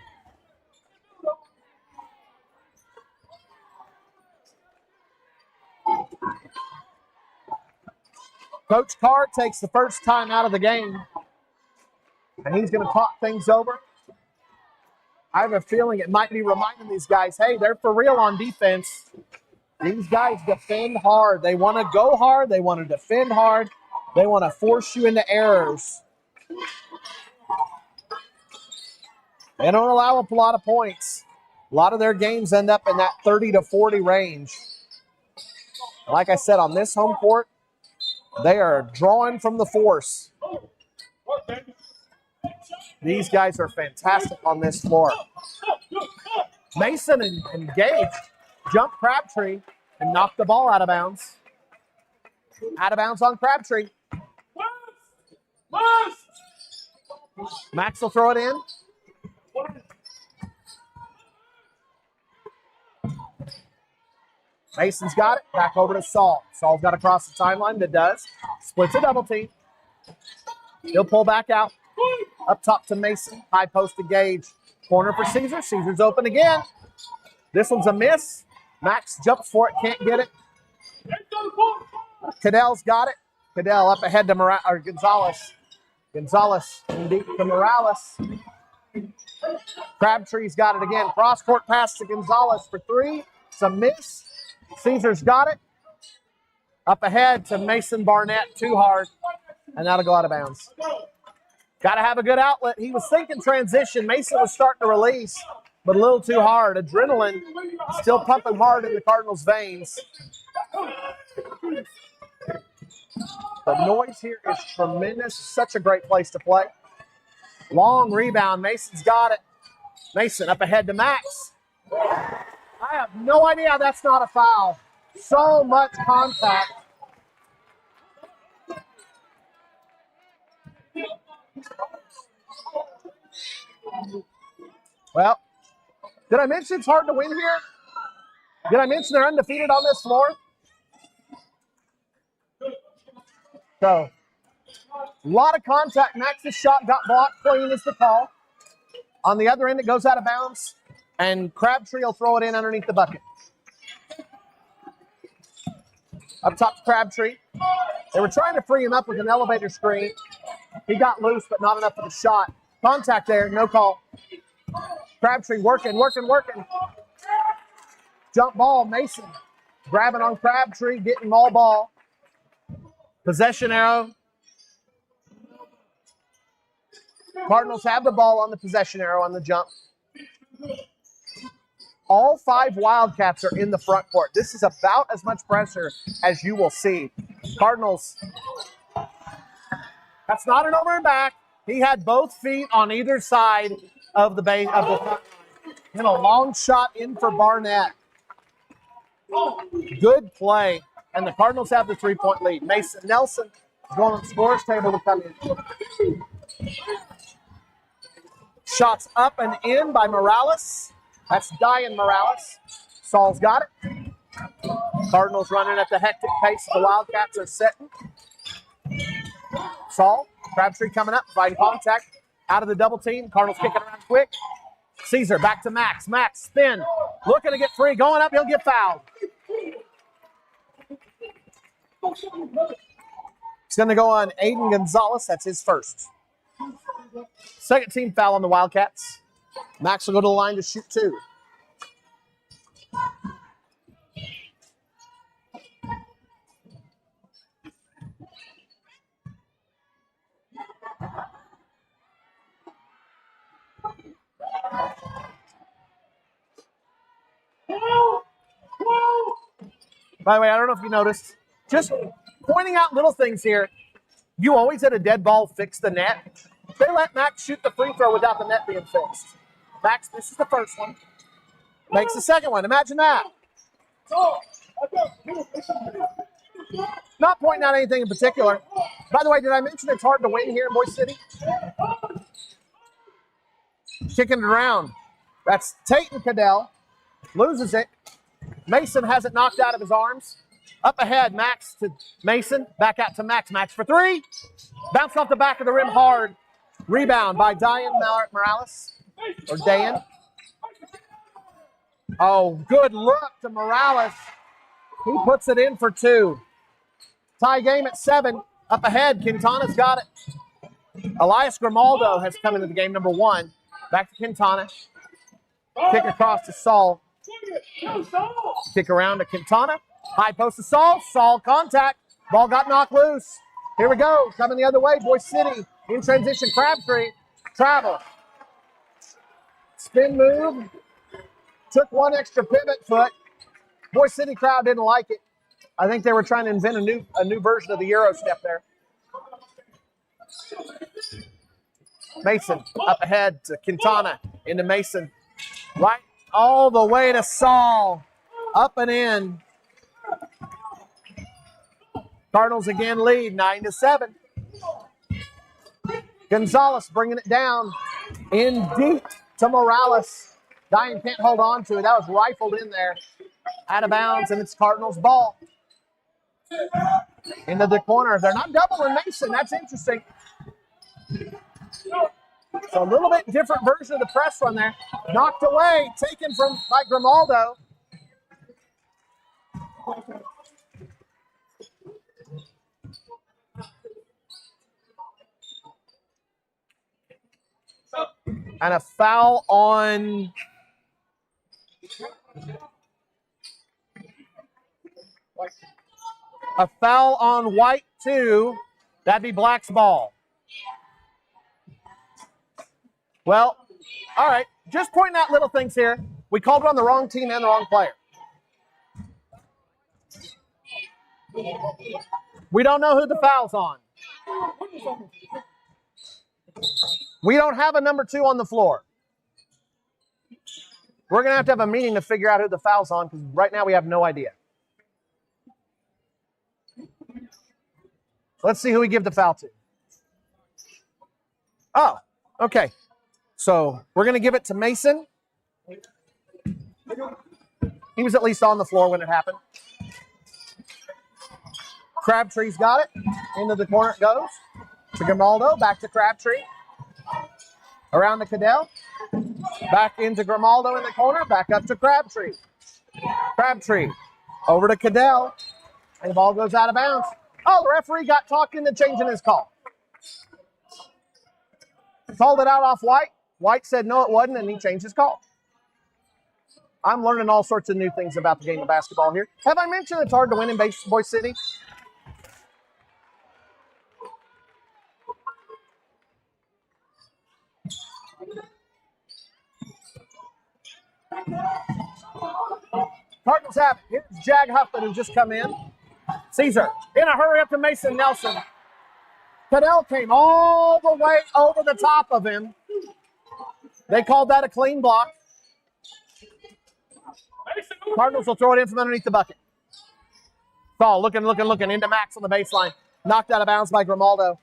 Coach Carr takes the first time out of the game, and he's going to talk things over. I have a feeling it might be reminding these guys, hey, they're for real on defense. These guys defend hard. They want to go hard. They want to defend hard. They want to force you into errors. They don't allow up a lot of points. A lot of their games end up in that 30 to 40 range. Like I said, on this home court, they are drawing from the force. These guys are fantastic on this floor. Mason and Gage jump Crabtree and knock the ball out of bounds. Out of bounds on Crabtree. Max will throw it in. Mason's got it. Back over to Saul. Saul's got to cross the timeline. That does. Splits a double team. He'll pull back out. Up top to Mason. High post to Gage. Corner for Caesar. Caesar's open again. This one's a miss. Max jumps for it. Can't get it. Cadell's got it. Cadell up ahead to Gonzalez. Gonzalez deep to Morales. Crabtree's got it again. Cross-court pass to Gonzalez for three. It's a miss. Caesar's got it. Up ahead to Mason Barnett. Too hard. And that'll go out of bounds. Got to have a good outlet. He was thinking transition. Mason was starting to release, but a little too hard. Adrenaline still pumping hard in the Cardinals' veins. The noise here is tremendous. Such a great place to play. Long rebound. Mason's got it. Mason up ahead to Max. I have no idea how that's not a foul. So much contact. Well, did I mention it's hard to win here? Did I mention they're undefeated on this floor? So, a lot of contact. Max's shot got blocked. Clean is the call. On the other end, it goes out of bounds, and Crabtree will throw it in underneath the bucket. Up top to Crabtree. They were trying to free him up with an elevator screen. He got loose, but not enough for the shot. Contact there, no call. Crabtree working. Jump ball, Mason. Grabbing on Crabtree, getting all ball. Possession arrow. Cardinals have the ball on the possession arrow on the jump. All 5 Wildcats are in the front court. This is about as much pressure as you will see. Cardinals, that's not an over and back. He had both feet on either side of the base of the front line. And a long shot in for Barnett. Good play. And the Cardinals have the 3-point lead. Mason Nelson is going on the scores table to come in. Shots up and in by Morales. That's Diane Morales. Saul's got it. Cardinals running at the hectic pace. The Wildcats are setting. Saul, Crabtree coming up, fighting contact. Out of the double team. Cardinals kicking around quick. Caesar back to Max. Max, spin. Looking to get free. Going up, he'll get fouled. It's going to go on Aiden Gonzalez. That's his first. Second team foul on the Wildcats. Max will go to the line to shoot 2. By the way, I don't know if you noticed, just pointing out little things here. You always had a dead ball fix the net. They let Max shoot the free throw without the net being fixed. Max, this is the first one. Makes the second one. Imagine that. Not pointing out anything in particular. By the way, did I mention it's hard to win here in Boise City? Kicking it around. That's Tate Cadell. Loses it. Mason has it knocked out of his arms. Up ahead, Max to Mason. Back out to Max. Max for 3. Bounced off the back of the rim hard. Rebound by Diane Morales. Or Dan. Oh, good look to Morales. He puts it in for 2. Tie game at 7. Up ahead, Quintana's got it. Elias Grimaldo has come into the game, number 1. Back to Quintana. Kick across to Saul. Kick around to Quintana. High post to Saul. Saul contact. Ball got knocked loose. Here we go. Coming the other way. Boise City in transition. Crabtree. Travel. Spin move. Took 1 extra pivot foot. Boise City crowd didn't like it. I think they were trying to invent a new version of the Euro step there. Mason up ahead to Quintana. Into Mason. Right all the way to Saul. Up and in. Cardinals again lead 9-7. Gonzalez bringing it down. In deep to Morales. Diane can't hold on to it. That was rifled in there. Out of bounds, and it's Cardinals ball. Into the corner. They're not doubling Mason. That's interesting. So a little bit different version of the press run there. Knocked away, taken from by Grimaldo. And a foul on White 2. That'd be Black's ball. Well, all right. Just pointing out little things here. We called it on the wrong team and the wrong player. We don't know who the foul's on. We don't have a number 2 on the floor. We're going to have a meeting to figure out who the foul's on because right now we have no idea. Let's see who we give the foul to. Oh, okay. So we're going to give it to Mason. He was at least on the floor when it happened. Crabtree's got it. Into the corner it goes. To Grimaldo. Back to Crabtree. Around the Cadell. Back into Grimaldo in the corner. Back up to Crabtree. Crabtree. Over to Cadell. And the ball goes out of bounds. Oh, the referee got talked into changing his call. Called it out off White. White said no, it wasn't, and he changed his call. I'm learning all sorts of new things about the game of basketball here. Have I mentioned it's hard to win in Boise City? Cardinals have it. Here's Jag Huffman, who just come in. Caesar in a hurry up to Mason Nelson. Cadell came all the way over the top of him. They called that a clean block. Cardinals will throw it in from underneath the bucket. Saul looking into Max on the baseline. Knocked out of bounds by Grimaldo.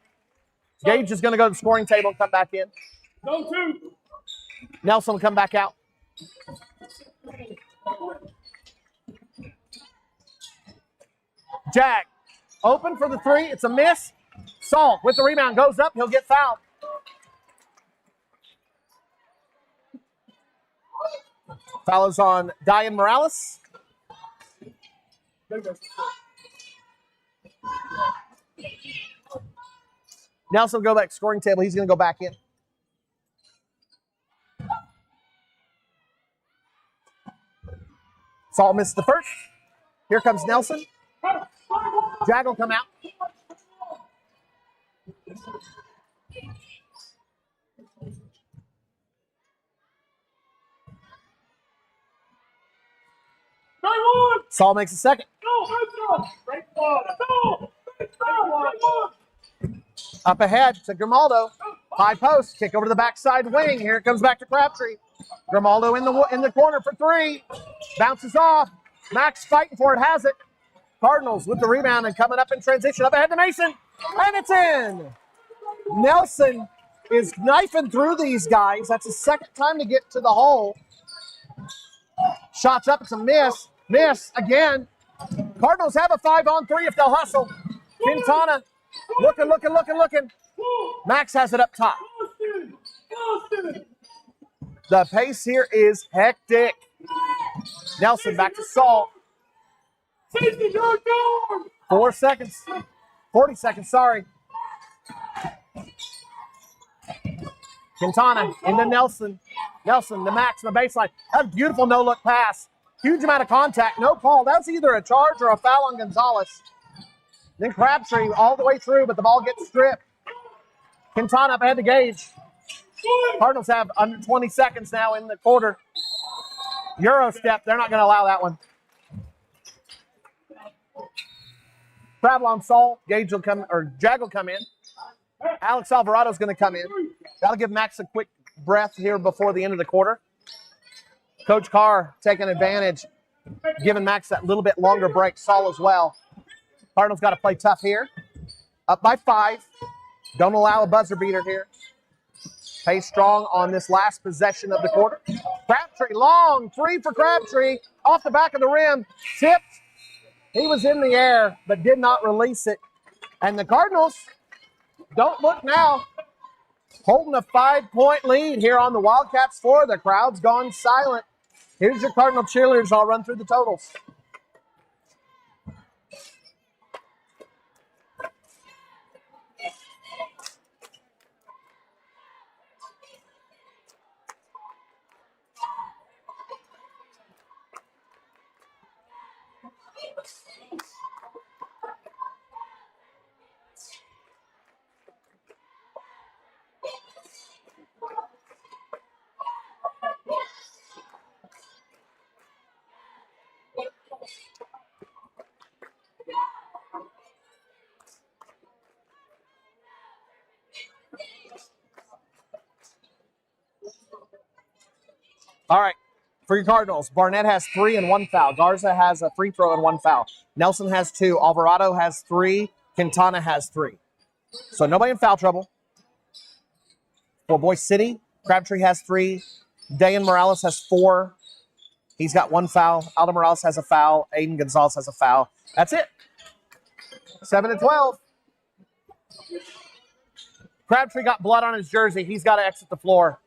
Gage is going to go to the scoring table and come back in. Go two. Nelson will come back out. Jag open for the three. It's a miss. Saul with the rebound goes up. He'll get fouled. Foul is on Diane Morales. Nelson will go back to scoring table. He's going to go back in. Saul missed the first. Here comes Nelson. Jag will come out. Saul makes a second. Up ahead to Grimaldo. High post. Kick over to the backside wing. Here it comes back to Crabtree. Grimaldo in the corner for three. Bounces off. Max fighting for it. Has it. Cardinals with the rebound and coming up in transition. Up ahead to Mason. And it's in. Nelson is knifing through these guys. That's his second time to get to the hole. Shots up. It's a miss. Miss again. Cardinals have a 5-on-3 if they'll hustle. Quintana looking. Max has it up top. The pace here is hectic. Nelson back to Saul. 40 seconds, sorry. Quintana into Nelson. Nelson to Max on the baseline. That's a beautiful no-look pass. Huge amount of contact. No call. That's either a charge or a foul on Gonzalez. Then Crabtree all the way through, but the ball gets stripped. Quintana up ahead to Gage. Cardinals have under 20 seconds now in the quarter. Euro step. They're not going to allow that one. Travel on Saul. Jag will come in. Alex Alvarado's going to come in. That'll give Max a quick breath here before the end of the quarter. Coach Carr taking advantage, giving Max that little bit longer break. Saul as well. Cardinals got to play tough here. Up by 5. Don't allow a buzzer beater here. Stay strong on this last possession of the quarter. Crabtree, long three for Crabtree. Off the back of the rim. Tipped. He was in the air, but did not release it. And the Cardinals, don't look now, holding a 5-point lead here on the Wildcats 4. The crowd's gone silent. Here's your Cardinal cheerleaders. I'll run through the totals. All right, for your Cardinals, Barnett has 3 and 1 foul. Garza has a free throw and 1 foul. Nelson has 2. Alvarado has 3. Quintana has 3. So nobody in foul trouble. For Boise City, Crabtree has 3. Dayan Morales has 4. He's got 1 foul. Aldo Morales has a foul. Aiden Gonzalez has a foul. That's it. 7-12. Crabtree got blood on his jersey. He's got to exit the floor.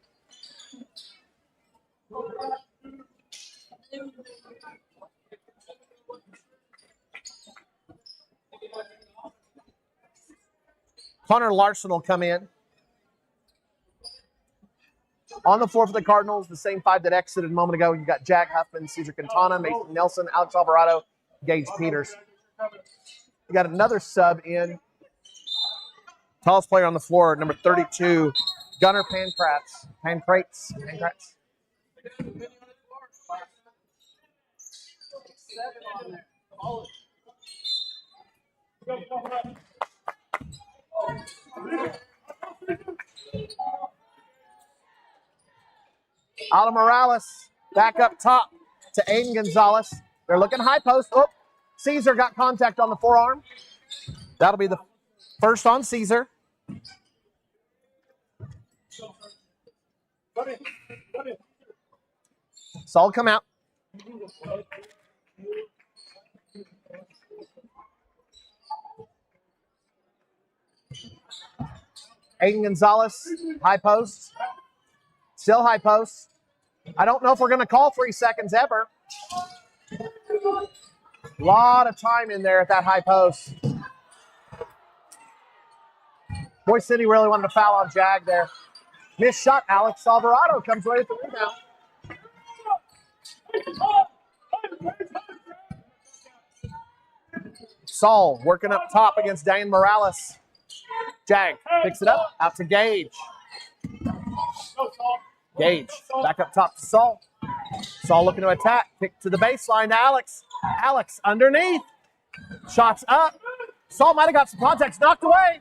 Connor Larson will come in. On the floor for the Cardinals, the same 5 that exited a moment ago. You got Jack Huffman, Cesar Quintana, Mason Nelson, Alex Alvarado, Gage Peters. You got another sub in. Tallest player on the floor, number 32, Gunnar Pancratz. Pancratz. Aldo Morales back up top to Aiden Gonzalez. They're looking high post. Oh, Caesar got contact on the forearm. That'll be the first on Caesar. Saul come out. Aiden Gonzalez, high post. Still high post. I don't know if we're going to call 3 seconds ever. A lot of time in there at that high post. Boise City really wanted to foul on Jag there. Missed shot. Alex Alvarado comes away with the rebound. Saul working up top against Dan Morales. Jag picks it up, out to Gage. Gage back up top to Saul. Saul looking to attack. Kick to the baseline to Alex. Alex underneath. Shots up. Saul might have got some contacts. Knocked away.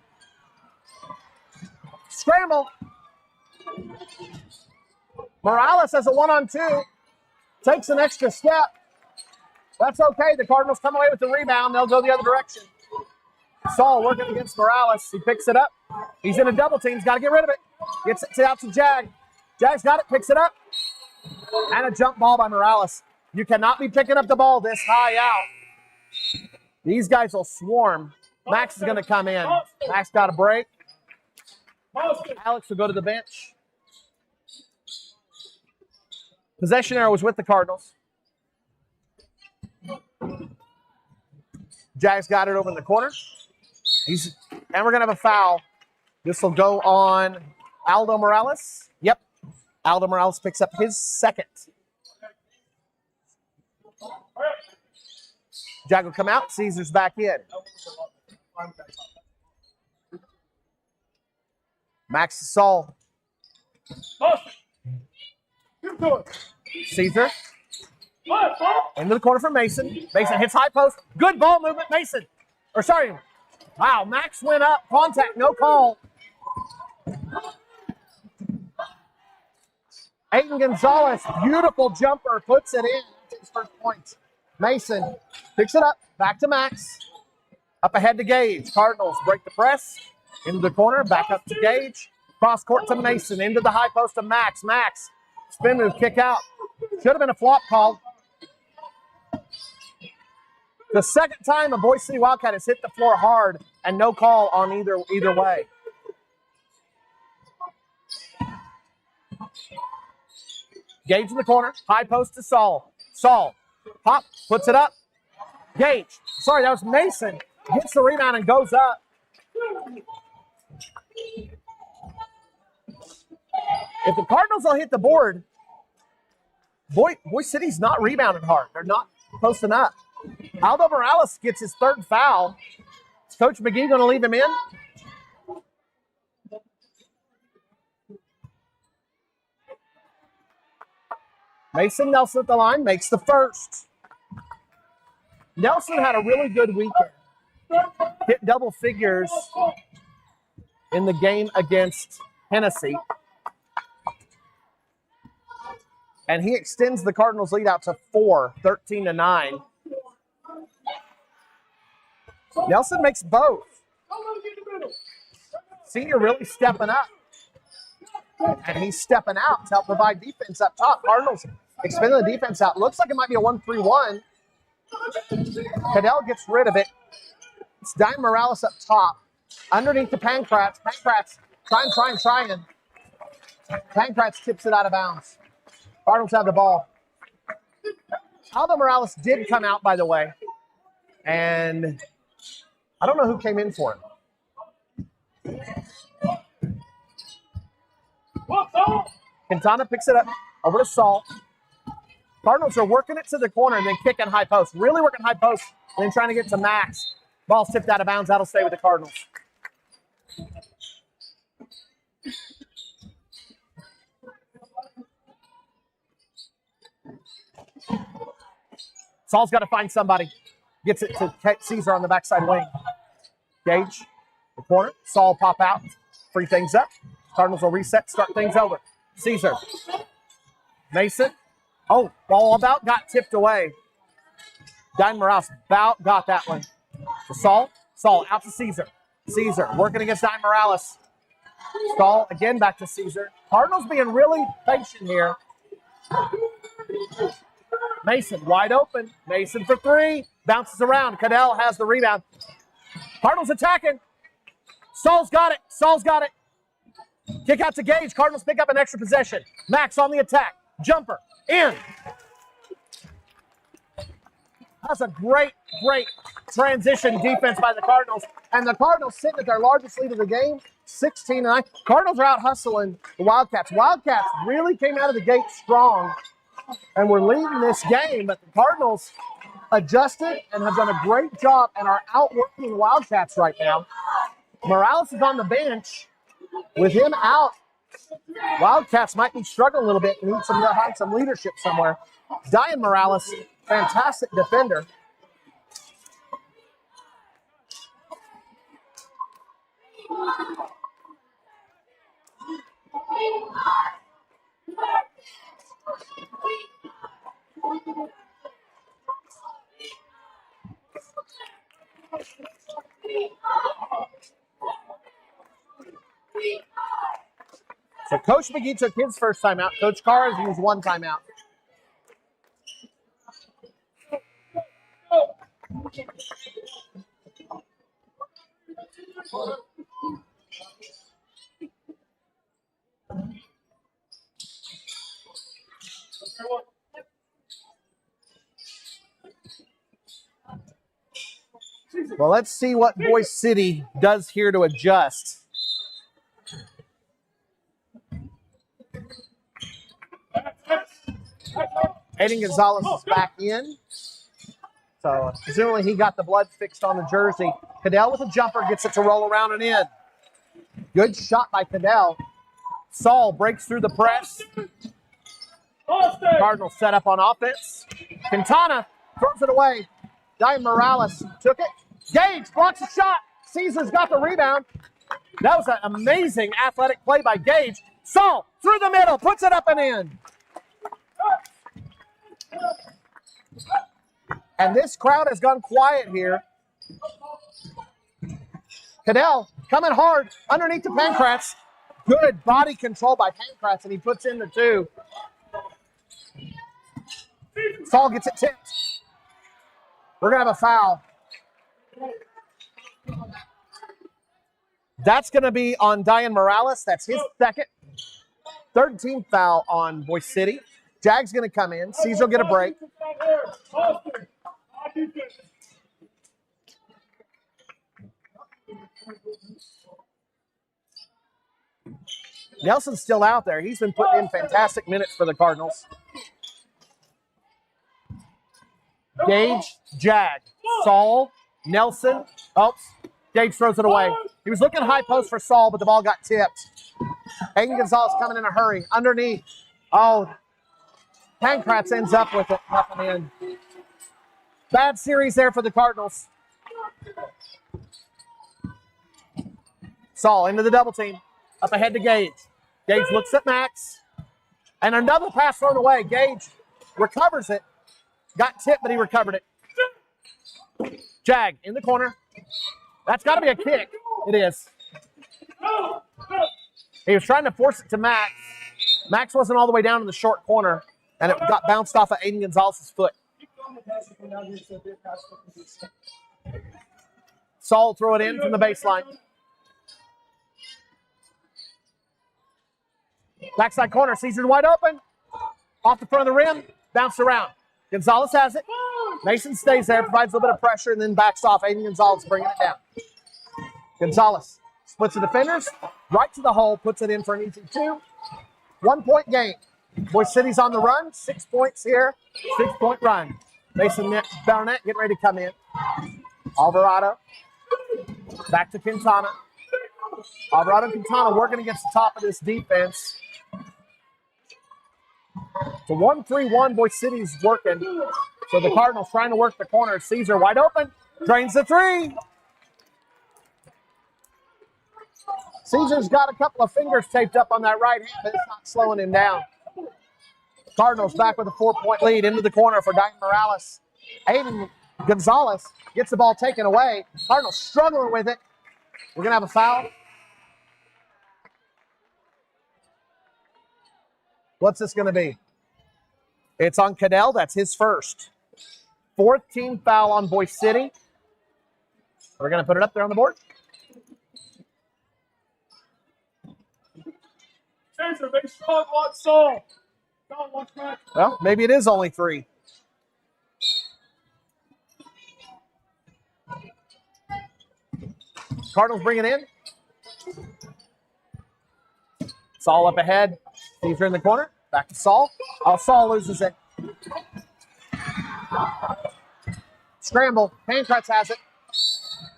Scramble. Morales has a 1-on-2. Takes an extra step. That's okay. The Cardinals come away with the rebound. They'll go the other direction. Saul working against Morales. He picks it up. He's in a double team. He's got to get rid of it. Gets it out to Jag. Jag's got it. Picks it up. And a jump ball by Morales. You cannot be picking up the ball this high out. These guys will swarm. Max is going to come in. Max got a break. Alex will go to the bench. Possession arrow was with the Cardinals. Jag's got it over in the corner. And we're going to have a foul. This will go on Aldo Morales. Yep. Aldo Morales picks up his second. Jag will come out. Caesar's back in. Max to Saul. Caesar. Into the corner for Mason. Mason hits high post. Good ball movement, Mason. Wow, Max went up. Contact, no call. Aiden Gonzalez, beautiful jumper, puts it in. That's his first point. Mason picks it up. Back to Max. Up ahead to Gage. Cardinals break the press. Into the corner. Back up to Gage. Cross court to Mason. Into the high post to Max. Max. Spin move, kick out. Should have been a flop call. The second time a Boise City Wildcat has hit the floor hard and no call on either way. Gage in the corner. High post to Saul. Saul. Pop. Puts it up. Gage. Sorry, that was Mason. Gets the rebound and goes up. If the Cardinals will hit the board, Boise City's not rebounding hard. They're not posting up. Aldo Morales gets his third foul. Is Coach McGee going to leave him in? Mason Nelson at the line makes the first. Nelson had a really good weekend. Hit double figures in the game against Hennessy. And he extends the Cardinals' lead out to 4, 13-9. Nelson makes both. Senior really stepping up. And he's stepping out to help provide defense up top. Cardinals extending the defense out. Looks like it might be a 1-3-1. Cadell gets rid of it. It's Diane Morales up top. Underneath the Pancratz. Pancratz trying. Pancratz tips it out of bounds. Cardinals have the ball. Aldo Morales did come out, by the way. And I don't know who came in for him. Quintana picks it up over to Saul. Cardinals are working it to the corner and then kicking high post. Really working high post and then trying to get to Max. Ball's tipped out of bounds. That'll stay with the Cardinals. Saul's got to find somebody. Gets it to Caesar on the backside wing. Gage, the corner. Saul pop out. Free things up. Cardinals will reset, start things over. Caesar. Mason. Oh, ball about got tipped away. Diane Morales about got that one. To Saul. Saul out to Caesar. Caesar working against Diane Morales. Saul again back to Caesar. Cardinals being really patient here. Mason wide open. Mason for three. Bounces around. Cadell has the rebound. Cardinals attacking. Saul's got it. Saul's got it. Kick out to Gage. Cardinals pick up an extra possession. Max on the attack. Jumper. In. That's a great transition defense by the Cardinals. And the Cardinals sitting at their largest lead of the game, 16-9. Cardinals are out hustling the Wildcats. Wildcats really came out of the gate strong and were leading this game, but the Cardinals adjusted and have done a great job and are outworking the Wildcats right now. Morales is on the bench. With him out, Wildcats might be struggling a little bit and need some leadership somewhere. Diane Morales, fantastic defender. So Coach McGee took his first timeout. Coach Carr has used one timeout. Well, let's see what Boise City does here to adjust. Aiden Gonzalez is back in. So presumably he got the blood fixed on the jersey. Cadell with a jumper gets it to roll around and in. Good shot by Cadell. Saul breaks through the press. Cardinals set up on offense. Quintana throws it away. Diane Morales took it. Gage blocks a shot. Caesar's got the rebound. That was an amazing athletic play by Gage. Saul through the middle, puts it up and in. And this crowd has gone quiet here. Cadell coming hard underneath the Pancrats. Good body control by Pancrats, and he puts in the two. Saul gets it tipped. We're going to have a foul. That's going to be on Diane Morales. That's his second. Third team foul on Boise City. Jag's going to come in. Caesar will get a break. Nelson's still out there. He's been putting in fantastic minutes for the Cardinals. Gage, Jag, Saul, Nelson. Oh, Gage throws it away. He was looking high post for Saul, but the ball got tipped. Aiden Gonzalez coming in a hurry. Underneath. Oh, Pancrats ends up with it. Up and in. Bad series there for the Cardinals. Saul into the double team. Up ahead to Gage. Gage looks at Max. And another pass thrown away. Gage recovers it. Got tipped, but he recovered it. Jag in the corner. That's got to be a kick. It is. He was trying to force it to Max. Max wasn't all the way down in the short corner, and it got bounced off of Aiden Gonzalez's foot. Saul throw it in from the baseline. Backside corner, Caesar wide open. Off the front of the rim, bounced around. Gonzalez has it. Mason stays there, provides a little bit of pressure, and then backs off. Aiden Gonzalez bringing it down. Gonzalez splits the defenders, right to the hole, puts it in for an easy two. 1-point game. Boise City's on the run. 6 points here. 6-point run. Mason Barnett getting ready to come in. Alvarado. Back to Quintana. Alvarado and Quintana working against the top of this defense. It's a 1-3-1. Boise City's working. So the Cardinals trying to work the corner. Caesar wide open. Drains the three. Caesar's got a couple of fingers taped up on that right hand, but it's not slowing him down. Cardinals back with a 4-point lead into the corner for Diamond Morales. Aiden Gonzalez gets the ball taken away. Cardinals struggling with it. We're going to have a foul. What's this going to be? It's on Cadell. That's his first. 4th team foul on Boise City. We're going to put it up there on the board. Spencer, big strong, watch Saul. Don't watch Max. Well, maybe it is only 3. Cardinals bring it in. Saul up ahead. Caesar in the corner. Back to Saul. Oh, Saul loses it. Scramble. Pancratz has it.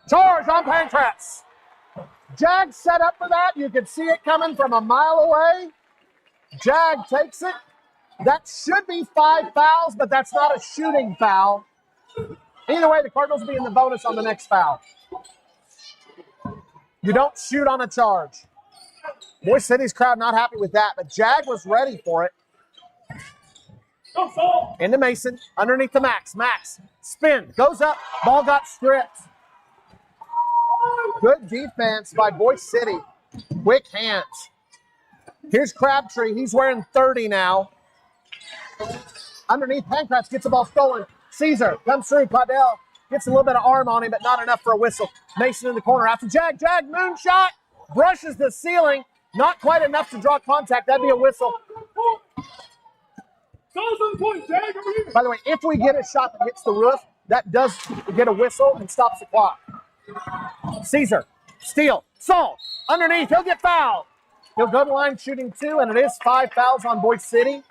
Charge on Pancratz. Jag set up for that. You could see it coming from a mile away. Jag takes it. That should be 5 fouls, but that's not a shooting foul. Either way, the Cardinals will be in the bonus on the next foul. You don't shoot on a charge. Boise City's crowd not happy with that, but Jag was ready for it. Into Mason, underneath the Max. Max, spin, goes up, ball got stripped. Good defense by Boise City. Quick hands. Here's Crabtree. He's wearing 30 now. Underneath, Pancratz gets the ball stolen. Caesar comes through. Cadell gets a little bit of arm on him, but not enough for a whistle. Mason in the corner after Jag. Jag, moonshot, brushes the ceiling. Not quite enough to draw contact. That'd be a whistle. By the way, if we get a shot that hits the roof, that does get a whistle and stops the clock. Caesar, steal, Saul, underneath, he'll get fouled. He'll go to line shooting 2, and it is 5 fouls on Boise City.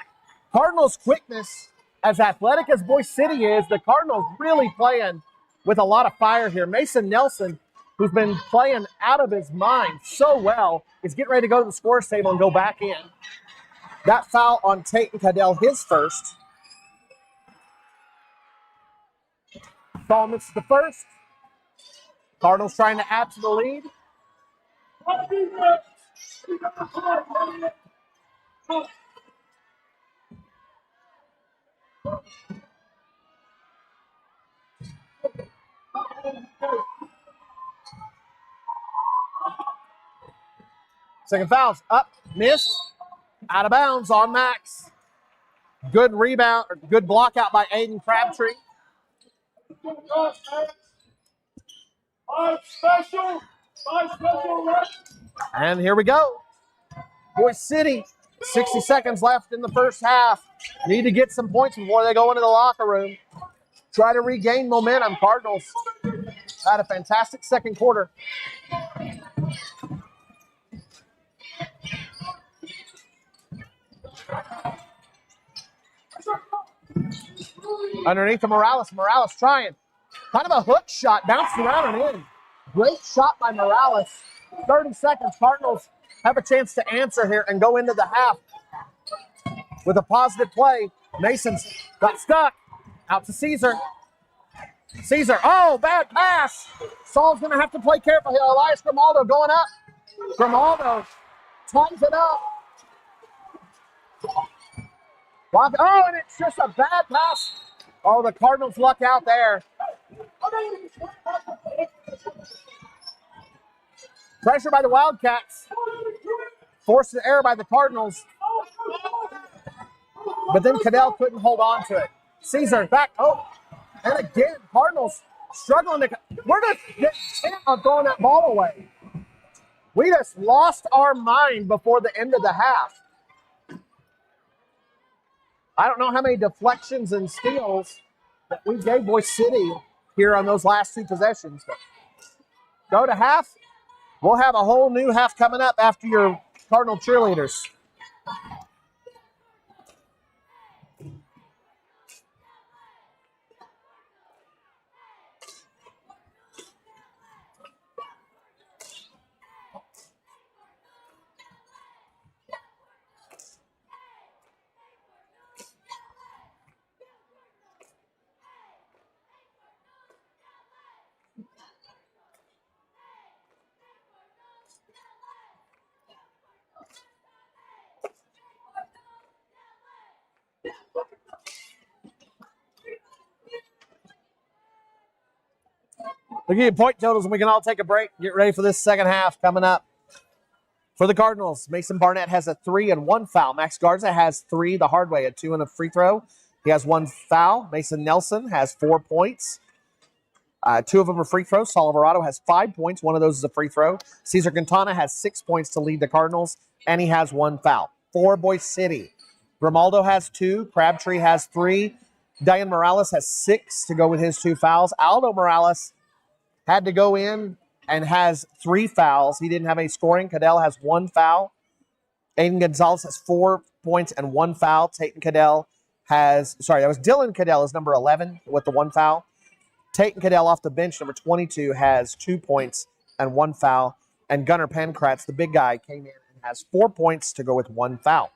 Cardinals' quickness, as athletic as Boise City is, the Cardinals really playing with a lot of fire here. Mason Nelson, who's been playing out of his mind so well, is getting ready to go to the scores table and go back in. That foul on Tate and Cadell, his first. Saul misses the first. Cardinals trying to add to the lead. Second foul's up, missed, out of bounds on Max. Good rebound, or good block out by Aiden Crabtree. And here we go. Boise City, 60 seconds left in the first half. Need to get some points before they go into the locker room. Try to regain momentum. Cardinals had a fantastic second quarter. Underneath to Morales. Morales trying. Kind of a hook shot. Bounced around and in. Great shot by Morales. 30 seconds. Cardinals have a chance to answer here and go into the half with a positive play. Mason's got stuck. Out to Caesar. Caesar. Oh, bad pass. Saul's going to have to play careful here. Elias Grimaldo going up. Grimaldo ties it up. Oh, and it's just a bad pass. Oh, the Cardinals luck out there. Pressure by the Wildcats. Forced to error by the Cardinals. But then Cadell couldn't hold on to it. Caesar back. Oh, and again, Cardinals struggling to. We're just getting intent on throwing that ball away. We just lost our mind before the end of the half. I don't know how many deflections and steals that we gave Boise City here on those last 2 possessions. But go to half. We'll have a whole new half coming up after your Cardinal cheerleaders. We'll give you point totals and we can all take a break. Get ready for this second half coming up. For the Cardinals, Mason Barnett has a 3 and 1 foul. Max Garza has 3 the hard way, a 2 and a free throw. He has 1 foul. Mason Nelson has 4 points. 2 of them are free throws. Saul Alvarado has 5 points. 1 of those is a free throw. Cesar Quintana has 6 points to lead the Cardinals, and he has 1 foul. For Boise City, Grimaldo has 2. Crabtree has 3. Diane Morales has 6 to go with his 2 fouls. Aldo Morales had to go in and has 3 fouls. He didn't have any scoring. Cadell has 1 foul. Aiden Gonzalez has 4 points and 1 foul. That was Dylan Cadell is number 11 with the 1 foul. Tate Cadell off the bench, number 22, has 2 points and 1 foul. And Gunnar Pankratz, the big guy, came in and has 4 points to go with 1 foul.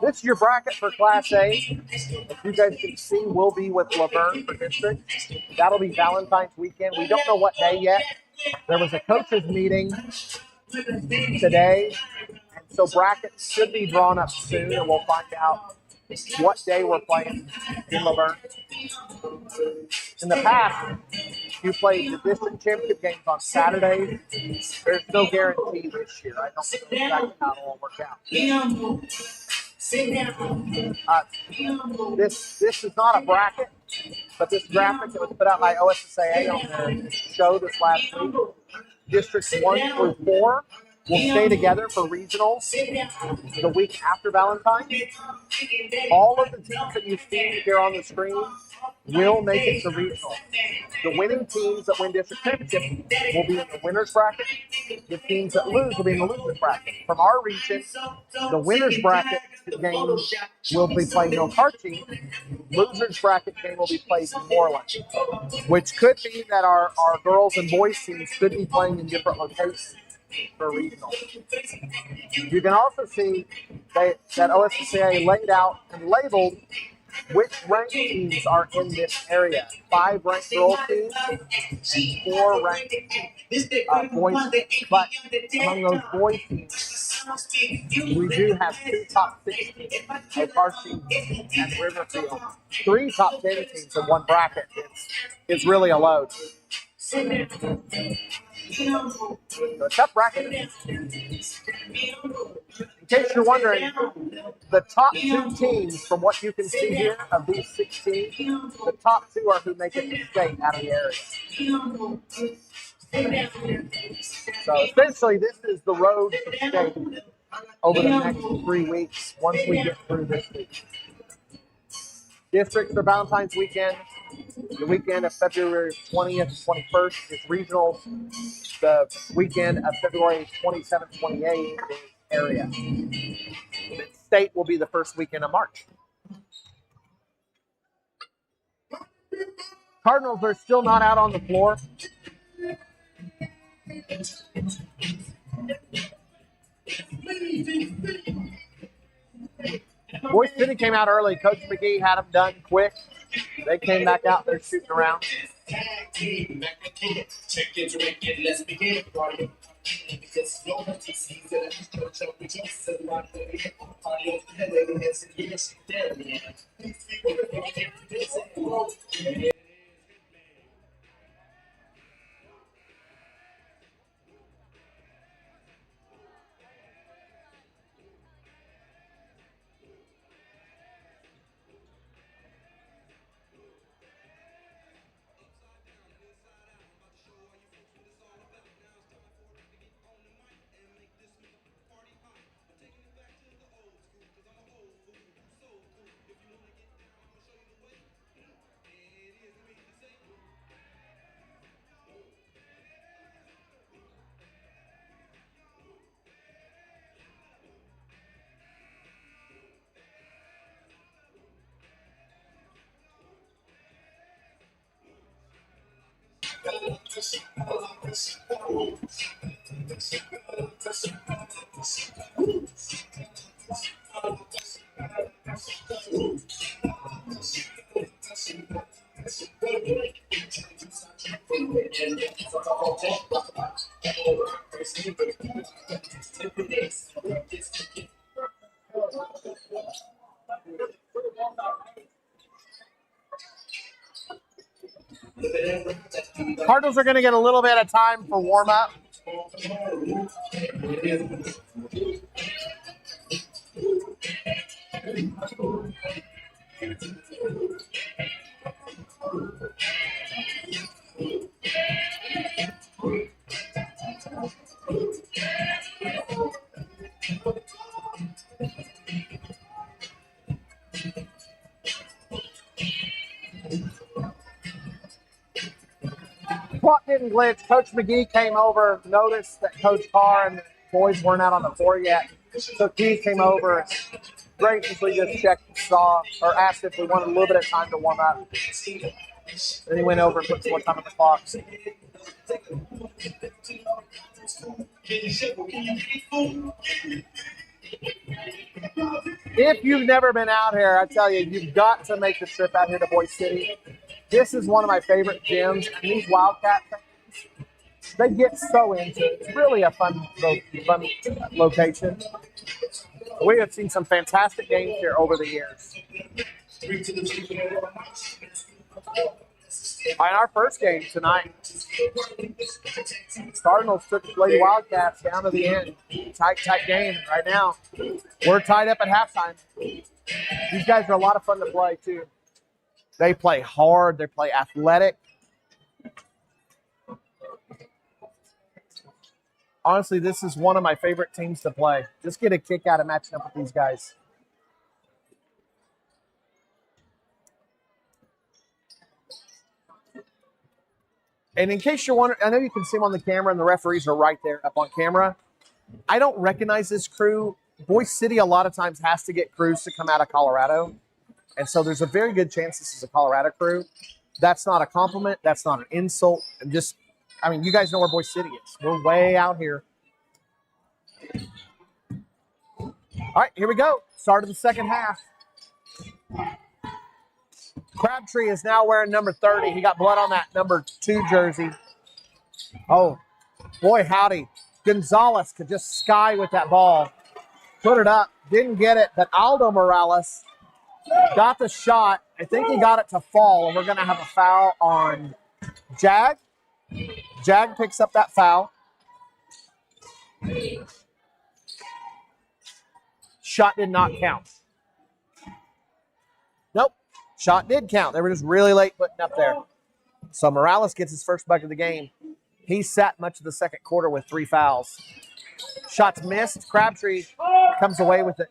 This is your bracket for Class A. As you guys can see, we'll be with Laverne for district. That'll be Valentine's weekend. We don't know what day yet. There was a coaches meeting today, and so brackets should be drawn up soon, and we'll find out what day we're playing in Laverne. In the past, you played the district championship games on Saturdays, there's no guarantee this year. I don't know exactly how it will work out. This is not a bracket, but this graphic that was put out by OSSAA on their show this last week, districts 1 through 4 will stay together for regionals the week after Valentine's. All of the teams that you see here on the screen will make it to regional. The winning teams that win district championship will be in the winner's bracket. The teams that lose will be in the loser's bracket. From our region, the winner's bracket game will be played in Okarchi. Loser's bracket game will be played in Moreland, which could mean that our girls and boys teams could be playing in different locations for regional. You can also see that OSSAA laid out and labeled which ranked teams are in this area. 5 ranked girls teams, and 4 ranked boys teams. But among those boys teams, we do have 2 top 6 teams, Okarchi and Riverfield. 3 top 10 teams in one bracket. It's really a load. So a tough bracket. In case you're wondering, the top 2 teams, from what you can see here, of these 16, the top 2 are who make it to state out of the area. So essentially, this is the road to state over the next 3 weeks once we get through this week. Districts for Valentine's weekend. The weekend of February 20th and 21st is regionals. The weekend of February 27th, 28th is area. The state will be the first weekend of March. Cardinals are still not out on the floor. Boise City came out early. Coach McGee had them done quick. They came back out there shooting around. Cardinals are going to get a little bit of time for warm-up. Clock didn't glitch. Coach McGee came over, noticed that Coach Carr and the boys weren't out on the floor yet. So Keith came over and graciously just checked, saw, or asked if we wanted a little bit of time to warm up. Then he went over and put some more time on the clock. If you've never been out here, I tell you, you've got to make the trip out here to Boise City. This is one of my favorite gyms. And these Wildcat fans, they get so into it. It's really a fun location. We have seen some fantastic games here over the years. In our first game tonight, Cardinals took Lady Wildcats down to the end. Tight game right now. We're tied up at halftime. These guys are a lot of fun to play, too. They play hard. They play athletic. Honestly, this is one of my favorite teams to play. Just get a kick out of matching up with these guys. And in case you're wondering, I know you can see them on the camera and the referees are right there up on camera. I don't recognize this crew. Boise City a lot of times has to get crews to come out of Colorado. And so there's a very good chance this is a Colorado crew. That's not a compliment. That's not an insult. You guys know where Boise City is. We're way out here. All right, here we go. Start of the second half. Crabtree is now wearing number 30. He got blood on that number 2 jersey. Oh, boy, howdy. Gonzalez could just sky with that ball. Put it up. Didn't get it, but Aldo Morales got the shot. I think he got it to fall, and we're going to have a foul on Jag. Jag picks up that foul. Shot did not count. Nope. Shot did count. They were just really late putting up there. So Morales gets his first bucket of the game. He sat much of the second quarter with 3 fouls. Shots missed. Crabtree comes away with it.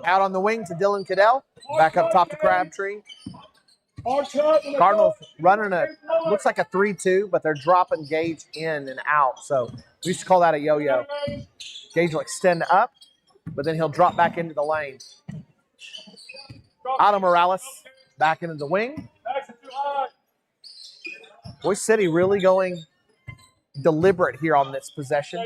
Out on the wing to Dylan Cadell. Back up top to Crabtree. Cardinals running looks like a 3-2, but they're dropping Gage in and out. So we used to call that a yo-yo. Gage will extend up, but then he'll drop back into the lane. Otto Morales back into the wing. Boise City really going deliberate here on this possession.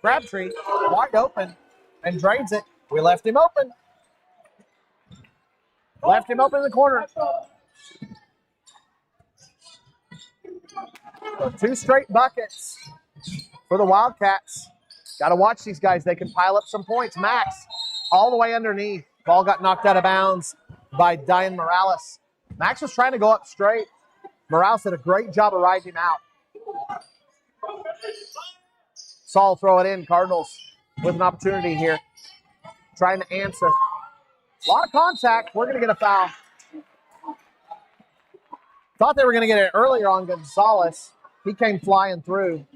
Crabtree, wide open and drains it. We left him open. Left him open in the corner. So 2 straight buckets for the Wildcats. Got to watch these guys. They can pile up some points. Max all the way underneath. Ball got knocked out of bounds by Diane Morales. Max was trying to go up straight. Morales did a great job of riding him out. Saul throw it in. Cardinals with an opportunity here. Trying to answer. A lot of contact. We're going to get a foul. Thought they were going to get it earlier on Gonzalez. He came flying through.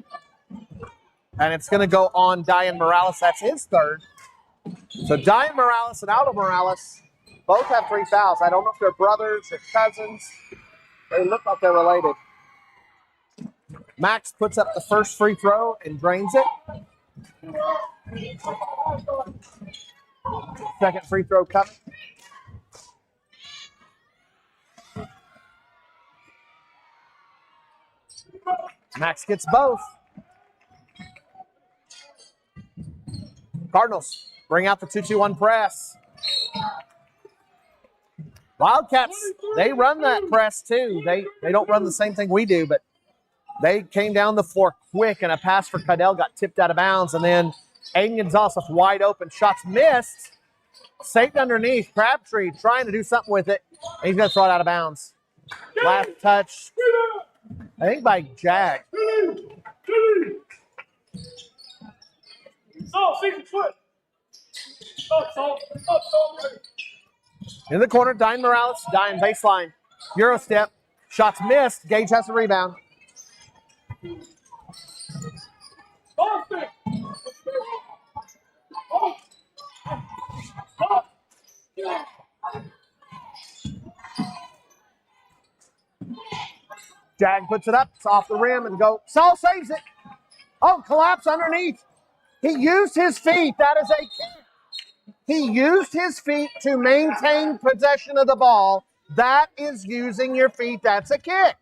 And it's going to go on Diane Morales. That's his 3rd. So Diane Morales and Aldo Morales both have 3 fouls. I don't know if they're brothers or cousins. They look like they're related. Max puts up the first free throw and drains it. Second free throw coming. Max gets both. Cardinals bring out the 2-2-1 press. Wildcats, they run that press too. They don't run the same thing we do, but they came down the floor quick, and a pass for Cadell got tipped out of bounds, and then Aiden Gonzalez wide open. Shots missed. Saved underneath. Crabtree trying to do something with it, and he's going to throw it out of bounds. Last touch, I think, by Jag. In the corner, Diane Morales, Diane baseline. Euro step. Shots missed. Gage has the rebound. Jag puts it up. It's off the rim and go. Saul saves it. Oh, collapse underneath. He used his feet. That is a kick. He used his feet to maintain possession of the ball. That is using your feet. That's a kick.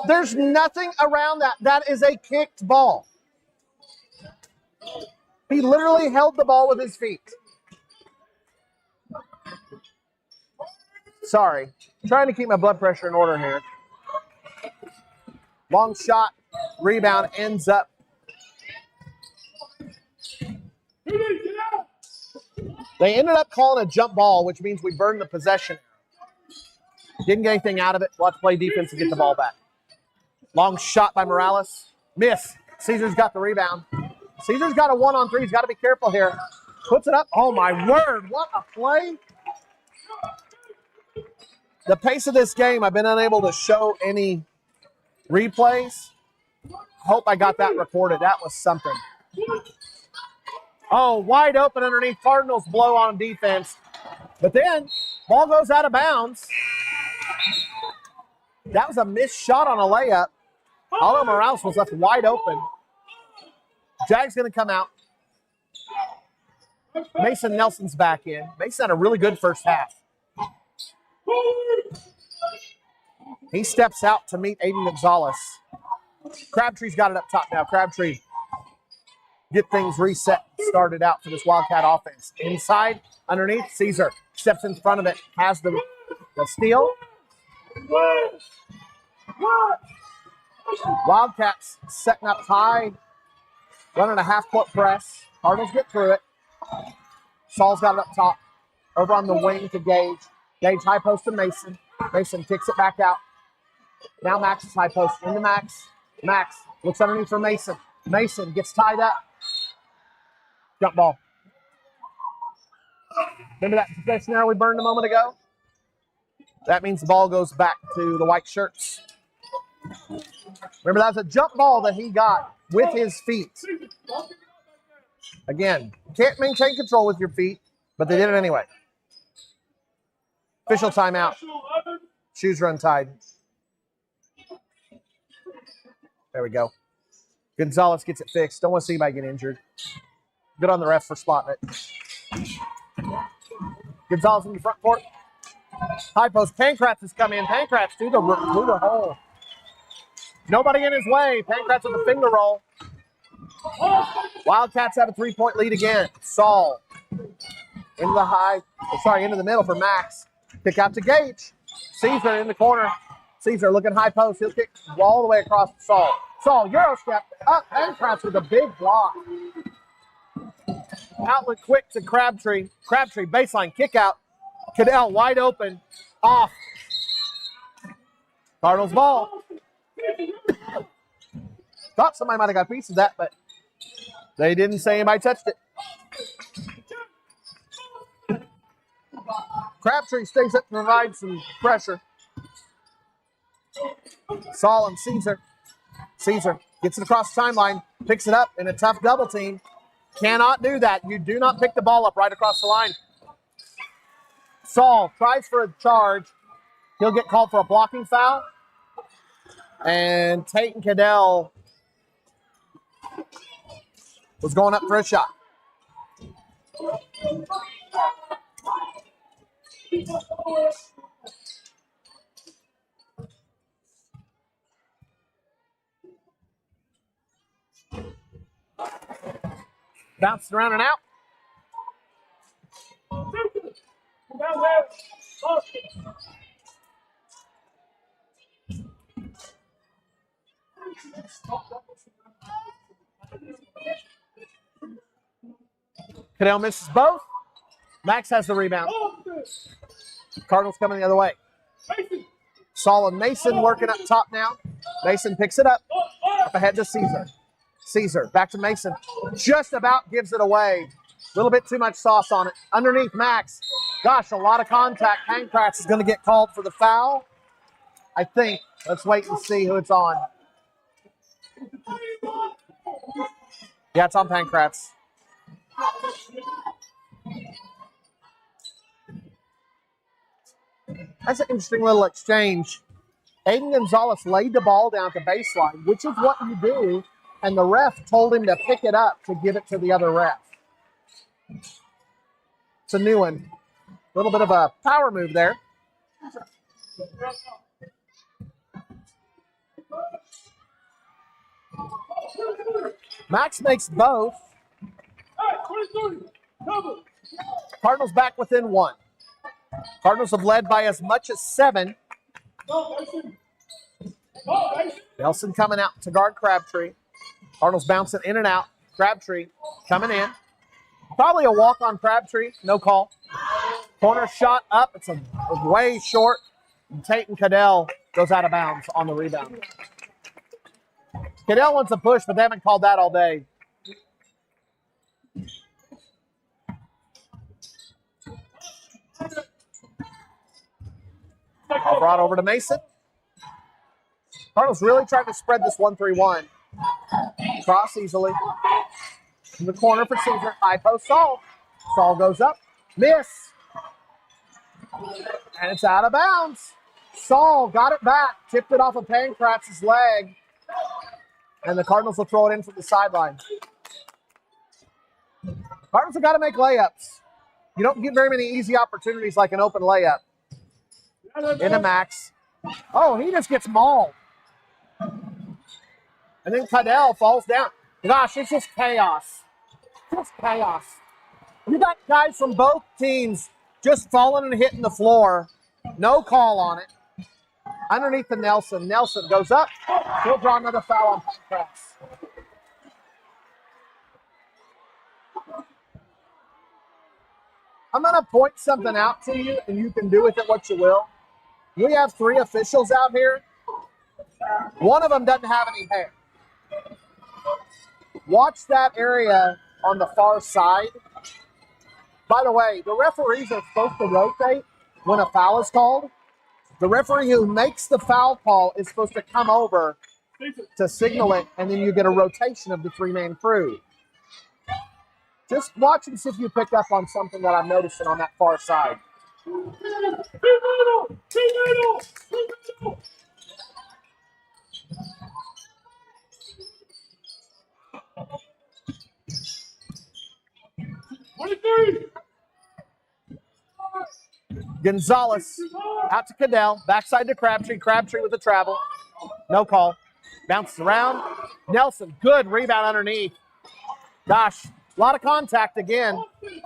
There's nothing around that. That is a kicked ball. He literally held the ball with his feet. Sorry. I'm trying to keep my blood pressure in order here. Long shot. Rebound ends up. They ended up calling a jump ball, which means we burned the possession. Didn't get anything out of it. We'll have to play defense to get the ball back. Long shot by Morales. Miss. Caesar's got the rebound. Caesar's got a 1-on-3. He's got to be careful here. Puts it up. Oh, my word. What a play. The pace of this game, I've been unable to show any replays. Hope I got that recorded. That was something. Oh, wide open underneath. Cardinals blow on defense. But then, ball goes out of bounds. That was a missed shot on a layup. Although Morales was left wide open. Jag's going to come out. Mason Nelson's back in. Mason had a really good first half. He steps out to meet Aiden Gonzalez. Crabtree's got it up top now. Crabtree get things reset, started out for this Wildcat offense. Inside, underneath, Caesar steps in front of it, has the steal. Wildcats setting up high, running a half-court press. Cardinals get through it. Saul's got it up top. Over on the wing to Gage. Gage high post to Mason. Mason kicks it back out. Now Max is high post into Max. Max looks underneath for Mason. Mason gets tied up. Jump ball. Remember that possession arrow we burned a moment ago? That means the ball goes back to the white shirts. Remember, that was a jump ball that he got with his feet. Again, can't maintain control with your feet, but they did it anyway. Official timeout. Shoes are untied. There we go. Gonzalez gets it fixed. Don't want to see anybody get injured. Good on the ref for spotting it. Gonzalez in the front court. High post. Pancratz has come in. Pancratz through the hole. Nobody in his way. Pancratz with a finger roll. Wildcats have a 3-point lead again. Saul into the middle for Max. Kick out to Gage. Caesar in the corner. Caesar looking high post. He'll kick all the way across to Saul. Saul, Euro step up. Pancratz with a big block. Outlet quick to Crabtree. Crabtree baseline kick out. Cadell wide open. Off. Cardinals ball. Thought somebody might have got a piece of that, but they didn't say anybody touched it. Crabtree stays up to provide some pressure. Saul and Caesar. Caesar gets it across the timeline, picks it up in a tough double team. Cannot do that. You do not pick the ball up right across the line. Saul tries for a charge. He'll get called for a blocking foul. And Tate and Cadell was going up for a shot. Bounced around and out. Cadell misses both. Max has the rebound. Cardinals coming the other way. Saul and Mason working up top now. Mason picks it up. Up ahead to Caesar. Caesar back to Mason. Just about gives it away. A little bit too much sauce on it. Underneath Max. Gosh, a lot of contact. Pancratz is going to get called for the foul. I think. Let's wait and see who it's on. Yeah, it's on Pancratz. That's an interesting little exchange. Aiden Gonzalez laid the ball down to baseline, which is what you do, and the ref told him to pick it up to give it to the other ref. It's a new one. A little bit of a power move there. Max makes both. Cardinals back within one. Cardinals have led by as much as 7. Nelson coming out to guard Crabtree. Cardinals bouncing in and out. Crabtree coming in. Probably a walk on Crabtree. No call. Corner shot up. It's a way short. And Tate and Cadell goes out of bounds on the rebound. Cadell wants a push, but they haven't called that all day. Ball brought over to Mason. Cardinals really trying to spread this 1-3-1. Cross easily. In the corner for Caesar. High post Saul. Saul goes up. Miss. And it's out of bounds. Saul got it back. Tipped it off of Pankratz's leg. And the Cardinals will throw it in from the sideline. Cardinals have got to make layups. You don't get very many easy opportunities like an open layup. Into Max. Oh, he just gets mauled. And then Cadell falls down. Gosh, it's just chaos. Just chaos. You got guys from both teams just falling and hitting the floor. No call on it. Underneath the Nelson. Nelson goes up. He'll draw another foul on Pankratz. I'm going to point something out to you, and you can do with it what you will. We have 3 officials out here. One of them doesn't have any hair. Watch that area on the far side. By the way, the referees are supposed to rotate when a foul is called. The referee who makes the foul call is supposed to come over to signal it, and then you get a rotation of the 3-man crew. Just watch and see if you pick up on something that I'm noticing on that far side. Gonzalez out to Cadell, backside to Crabtree. Crabtree with the travel. No call. Bounces around. Nelson, good rebound underneath. Gosh, a lot of contact again.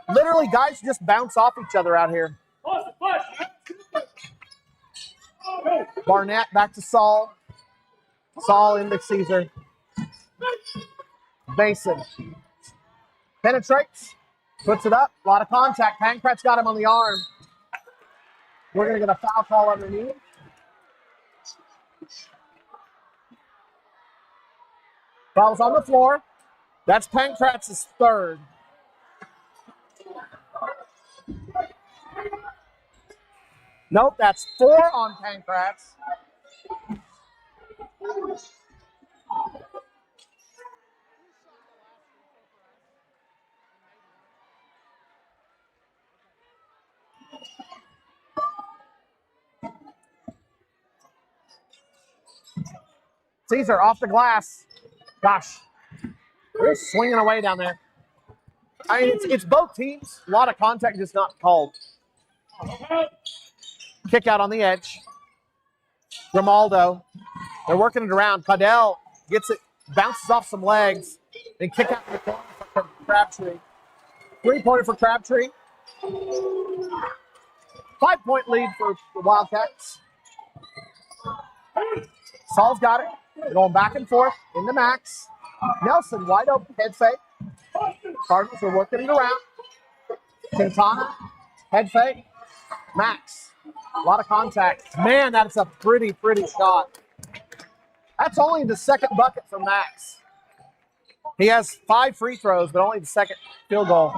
Literally, guys just bounce off each other out here. Barnett back to Saul. Saul into Caesar. Mason penetrates, puts it up. A lot of contact. Pankratz got him on the arm. We're going to get a foul call underneath. Foul's on the floor. That's Pankratz's 3rd. Nope, that's 4 on Pankratz. Caesar off the glass. Gosh, they're swinging away down there. I mean, it's both teams. A lot of contact, just not called. Kick out on the edge. Grimaldo. They're working it around. Cadell gets it, bounces off some legs, and kick out in the corner for Crabtree. 3-pointer for Crabtree. 5-point lead for the Wildcats. Saul's got it. They're going back and forth into Max. Nelson, wide open, head fake. Cardinals are working it around. Quintana, head fake. Max, a lot of contact. Man, that's a pretty shot. That's only the 2nd bucket for Max. He has 5 free throws, but only the 2nd field goal.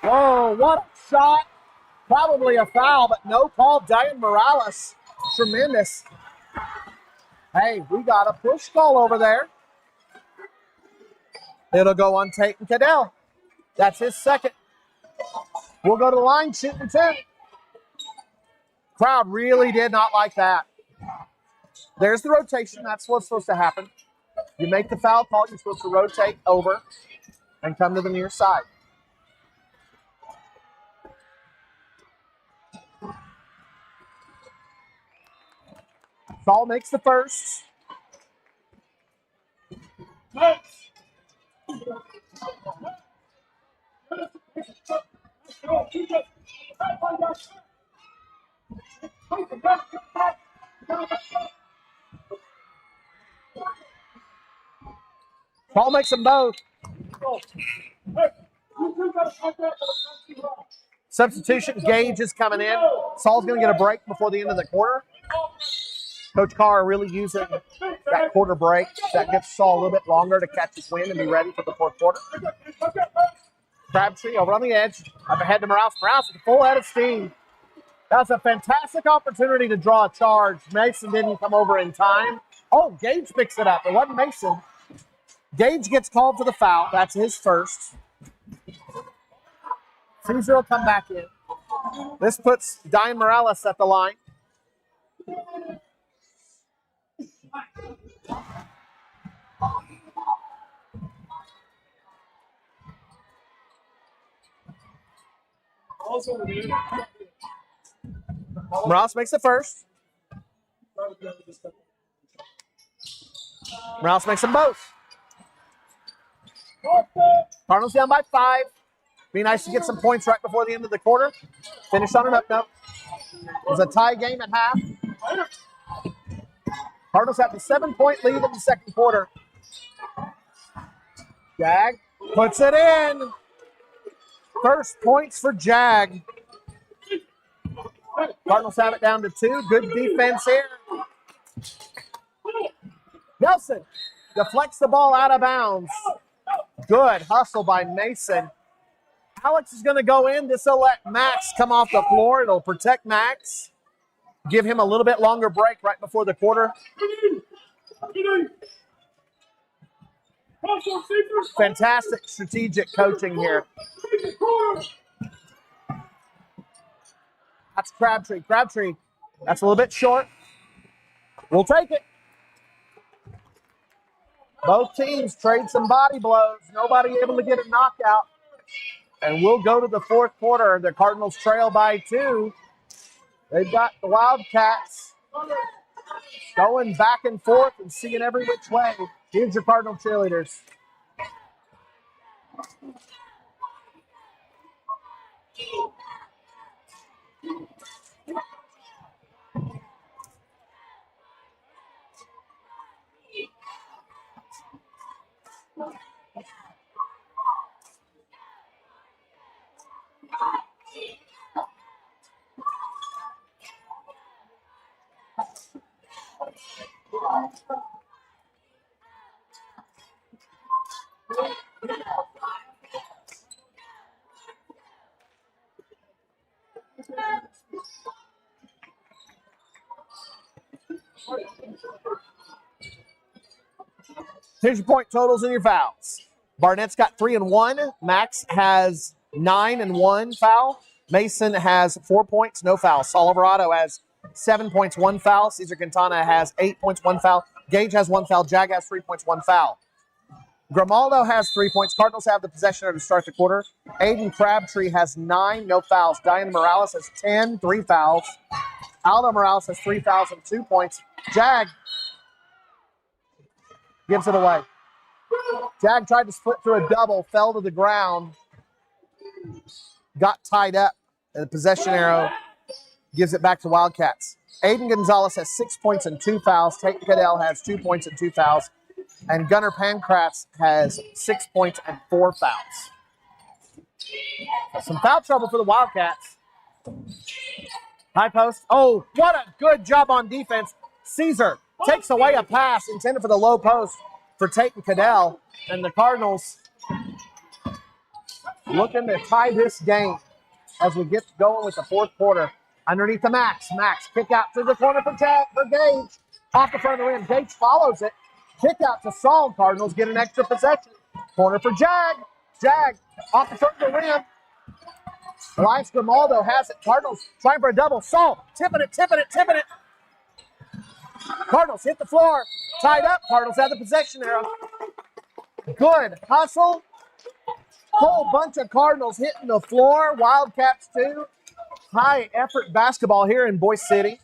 Whoa, what a shot. Probably a foul, but no call. Diane Morales, tremendous. Hey, we got a push call over there. It'll go on Tate and Cadell. That's his 2nd. We'll go to the line, shooting 10. Crowd really did not like that. There's the rotation. That's what's supposed to happen. You make the foul call, you're supposed to rotate over and come to the near side. Saul makes the first. Saul makes them both. Substitution, Gage is coming in. Saul's going to get a break before the end of the quarter. Coach Carr really using that quarter break. That gives Saul a little bit longer to catch his wind and be ready for the fourth quarter. Crabtree over on the edge. Up ahead to Morales. Morales with a full head of steam. That's a fantastic opportunity to draw a charge. Mason didn't come over in time. Oh, Gage picks it up. It wasn't Mason. Gage gets called for the foul. That's his first. Caesar will come back in. This puts Diane Morales at the line. Morales makes it first. Morales makes them both. Cardinals down by 5. Be nice to get some points right before the end of the quarter. Finish on an up note. It was a tie game at half. Cardinals have the 7-point lead in the second quarter. Jag puts it in. First points for Jag. Cardinals have it down to 2. Good defense here. Nelson deflects the ball out of bounds. Good hustle by Mason. Alex is going to go in. This will let Max come off the floor. It'll protect Max. Give him a little bit longer break right before the quarter. Fantastic strategic coaching here. That's Crabtree. Crabtree, that's a little bit short. We'll take it. Both teams trade some body blows. Nobody able to get a knockout. And we'll go to the fourth quarter. The Cardinals trail by 2. They've got the Wildcats going back and forth and seeing every which way. Here's your Cardinal cheerleaders. Here's your point totals and your fouls. Barnett's got 3 and 1. Max has 9 and 1 foul. Mason has 4 points, no foul. Saul Alvarado has 7 points, 1 foul. Cesar Quintana has 8 points, 1 foul. Gage has 1 foul. Jag has 3 points, 1 foul. Grimaldo has 3 points. Cardinals have the possession to start the quarter. Aiden Crabtree has 9, no fouls. Diana Morales has 10, 3 fouls. Aldo Morales has 3 fouls and 2 points. Jag gives it away. Jag tried to split through a double, fell to the ground, got tied up, and the possession arrow gives it back to Wildcats. Aiden Gonzalez has 6 points and 2 fouls. Tate Cadell has 2 points and 2 fouls. And Gunnar Pancratz has 6 points and 4 fouls. Some foul trouble for the Wildcats. High post. Oh, what a good job on defense. Caesar takes away a pass intended for the low post for Tate and Cadell. And the Cardinals looking to tie this game as we get going with the fourth quarter. Underneath the Max. Max, kick out through the corner for Gage. Off the front of the rim. Gage follows it. Kick out to Saul. Cardinals get an extra possession. Corner for Jag. Jag off the front of the rim. Elias Grimaldo has it. Cardinals trying for a double. Saul tipping it. Cardinals hit the floor. Tied up. Cardinals have the possession arrow. Good hustle. Whole bunch of Cardinals hitting the floor. Wildcats too. High effort basketball here in Boise City.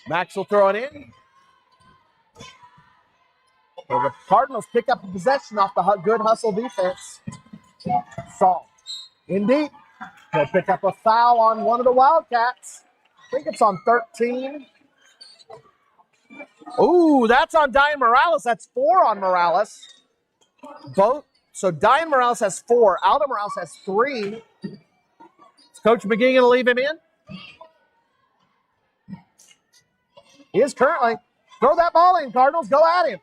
Max will throw it in. Well, the Cardinals pick up the possession off the good hustle defense. Saul in deep. They'll pick up a foul on one of the Wildcats. I think it's on 13. Ooh, that's on Diane Morales. That's 4 on Morales. So Diane Morales has 4. Aldo Morales has 3. Is Coach McGee going to leave him in? He is currently. Throw that ball in, Cardinals. Go at him.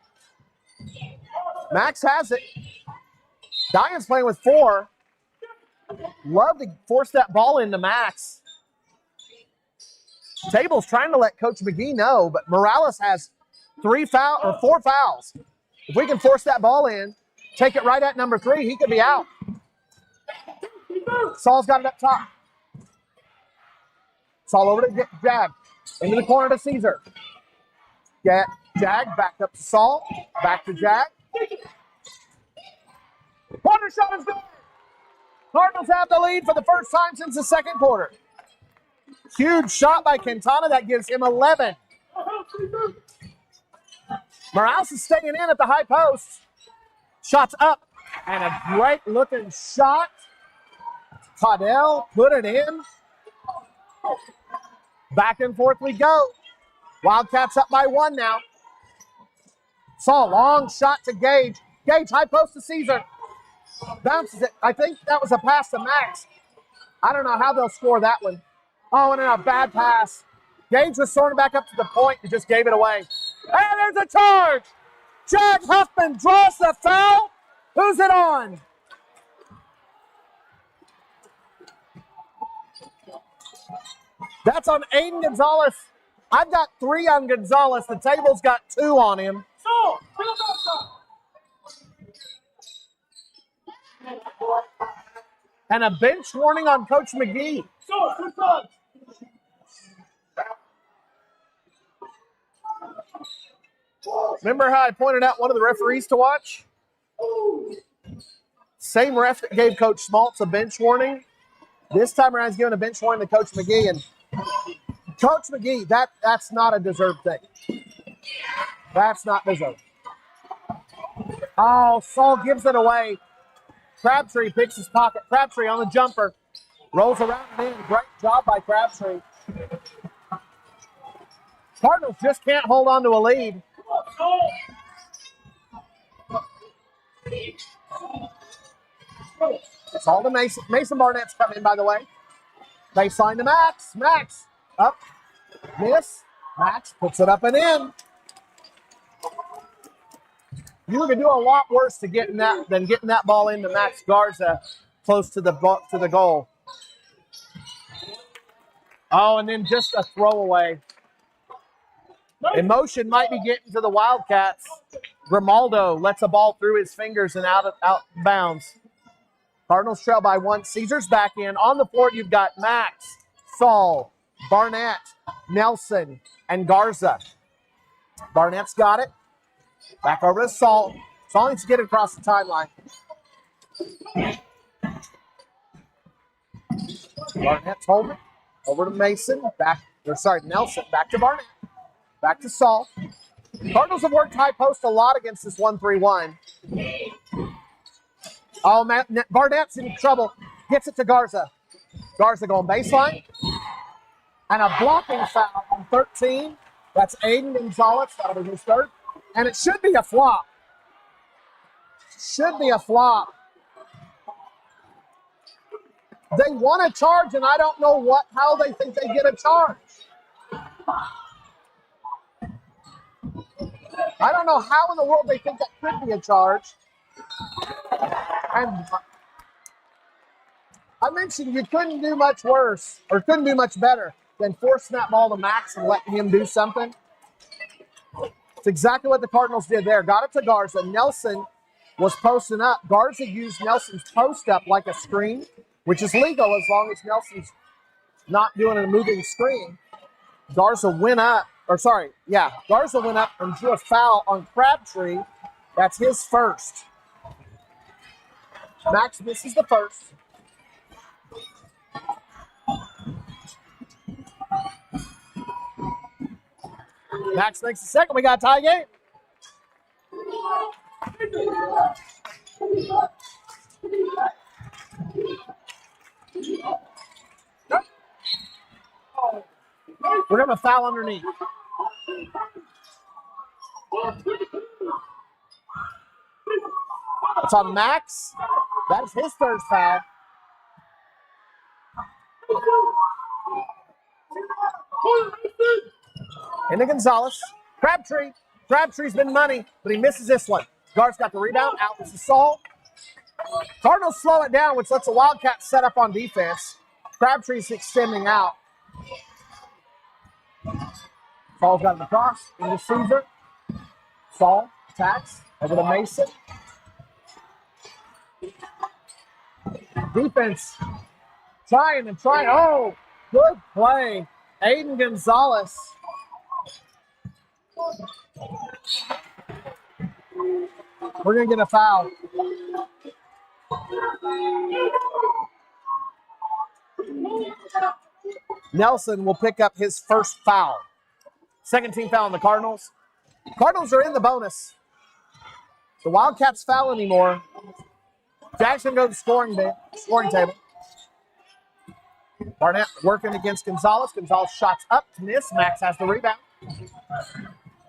Max has it. Diane's playing with 4. Love to force that ball into Max. Table's trying to let Coach McGee know, but Morales has 4 fouls. If we can force that ball in, take it right at number 3, he could be out. Saul's got it up top. Saul over to Jag. Into the corner to Caesar. Jag back up to Saul. Back to Jag. Corner shot is good. Cardinals have the lead for the first time since the second quarter. Huge shot by Quintana. That gives him 11. Morales is staying in at the high post. Shots up. And a great looking shot. Caudell put it in. Back and forth we go. Wildcats up by 1 now. Saw a long shot to Gage. Gage, high post to Caesar. Bounces it. I think that was a pass to Max. I don't know how they'll score that one. Oh, and then a bad pass. Gage was throwing it back up to the point and just gave it away. And there's a charge. Jag Huffman draws the foul. Who's it on? That's on Aiden Gonzalez. I've got 3 on Gonzalez. The table's got 2 on him. And a bench warning on Coach McGee. Remember how I pointed out one of the referees to watch? Same ref that gave Coach Schmaltz a bench warning. This time around, he's giving a bench warning to Coach McGee. And Coach McGee, that's not a deserved thing. That's not deserved. Oh, Saul gives it away. Crabtree picks his pocket. Crabtree on the jumper. Rolls around and in. Great job by Crabtree. Cardinals just can't hold on to a lead. It's all to Mason. Mason Barnett's come in, by the way. Baseline to Max. Max. Up. Miss. Max puts it up and in. You can do a lot worse than getting that ball into Max Garza close to the goal. Oh, and then just a throwaway. Emotion might be getting to the Wildcats. Grimaldo lets a ball through his fingers and out bounds. Cardinals trail by 1. Caesar's back in. On the floor, you've got Max, Saul, Barnett, Nelson, and Garza. Barnett's got it. Back over to Saul. Saul needs to get it across the timeline. Barnett's holding. Over to Mason. Nelson. Back to Barnett. Back to Saul. Cardinals have worked high post a lot against this 1-3-1. Oh, Barnett's in trouble. Gets it to Garza. Garza going baseline. And a blocking foul on 13. That's Aiden Gonzalez. That'll be his 3rd. And it should be a flop. Should be a flop. They want a charge, and I don't know how they think they get a charge. I don't know how in the world they think that could be a charge. And I mentioned you couldn't do much worse, or couldn't do much better than forcing that ball to Max and letting him do something. It's exactly what the Cardinals did there. Got it to Garza. Nelson was posting up. Garza used Nelson's post up like a screen, which is legal as long as Nelson's not doing a moving screen. Garza went up and drew a foul on Crabtree. That's his 1st. Max misses the 1st. Max makes the 2nd. We got a tie game. We're going to foul underneath. That's on Max. That's his first foul. Into Gonzalez. Crabtree. Crabtree's been money, but he misses this one. Guard's got the rebound. Out is the Saul. Cardinals slow it down, which lets the Wildcats set up on defense. Crabtree's extending out. Saul's got the cross into Caesar. Saul attacks over to Mason. Defense trying and trying. Oh, good play. Aiden Gonzalez. We're going to get a foul. Nelson will pick up his first foul. Second team foul on the Cardinals. Cardinals are in the bonus. The Wildcats foul anymore. Jackson goes to scoring table. Barnett working against Gonzalez. Gonzalez shots up to miss. Max has the rebound.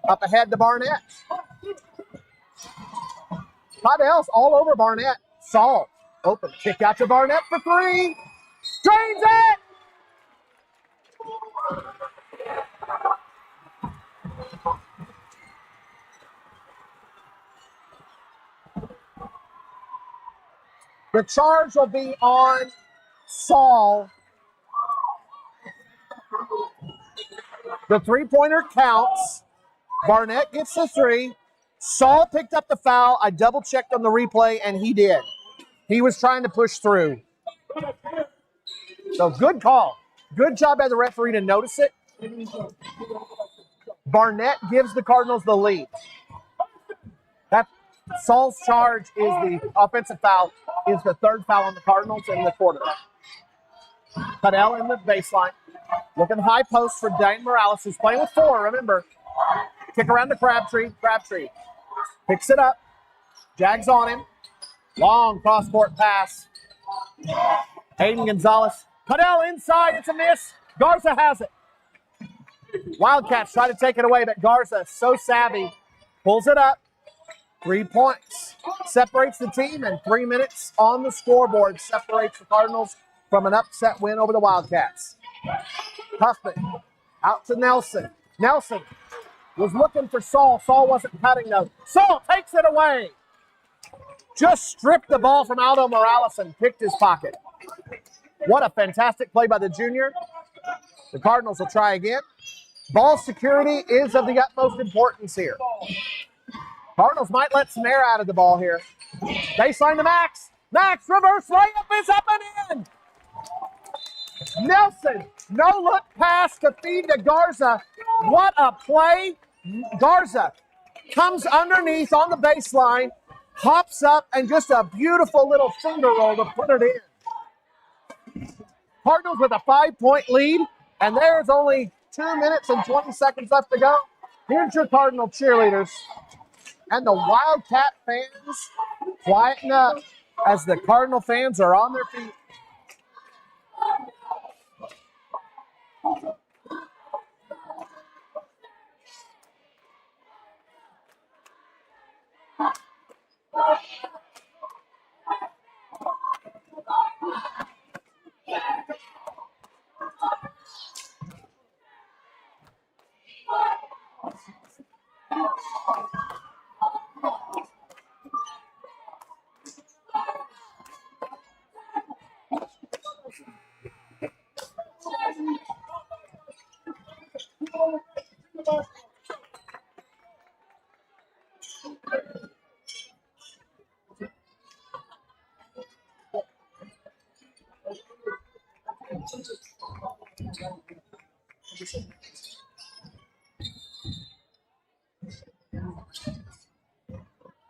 Up ahead to Barnett. Caudel's all over Barnett. Saul open. Kick out to Barnett for three. Drains it! The charge will be on Saul. The three-pointer counts. Barnett gets the three. Saul picked up the foul. I double-checked on the replay, and he did. He was trying to push through. So good call. Good job by the referee to notice it. Barnett gives the Cardinals the lead. That Saul's charge is the offensive foul, is the third foul on the Cardinals in the quarter. Cadell in the baseline. Looking high post for Dane Morales, who's playing with four, remember. Kick around to Crabtree. Crabtree picks it up. Jags on him. Long cross-court pass. Aiden Gonzalez. Cadell inside. It's a miss. Garza has it. Wildcats try to take it away, but Garza, so savvy, pulls it up. 3 points. Separates the team, and 3 minutes on the scoreboard separates the Cardinals from an upset win over the Wildcats. Huffman out to Nelson. Nelson was looking for Saul. Saul wasn't cutting though. Saul takes it away. Just stripped the ball from Aldo Morales and picked his pocket. What a fantastic play by the junior. The Cardinals will try again. Ball security is of the utmost importance here. Cardinals might let some air out of the ball here. Baseline to Max. Max, reverse layup is up and in. Nelson, no look pass to feed to Garza. What a play. Garza comes underneath on the baseline, hops up, and just a beautiful little finger roll to put it in. Cardinals with a 5-point lead, and there's only 2 minutes and 20 seconds left to go. Here's your Cardinal cheerleaders. And the Wildcat fans quieten up as the Cardinal fans are on their feet.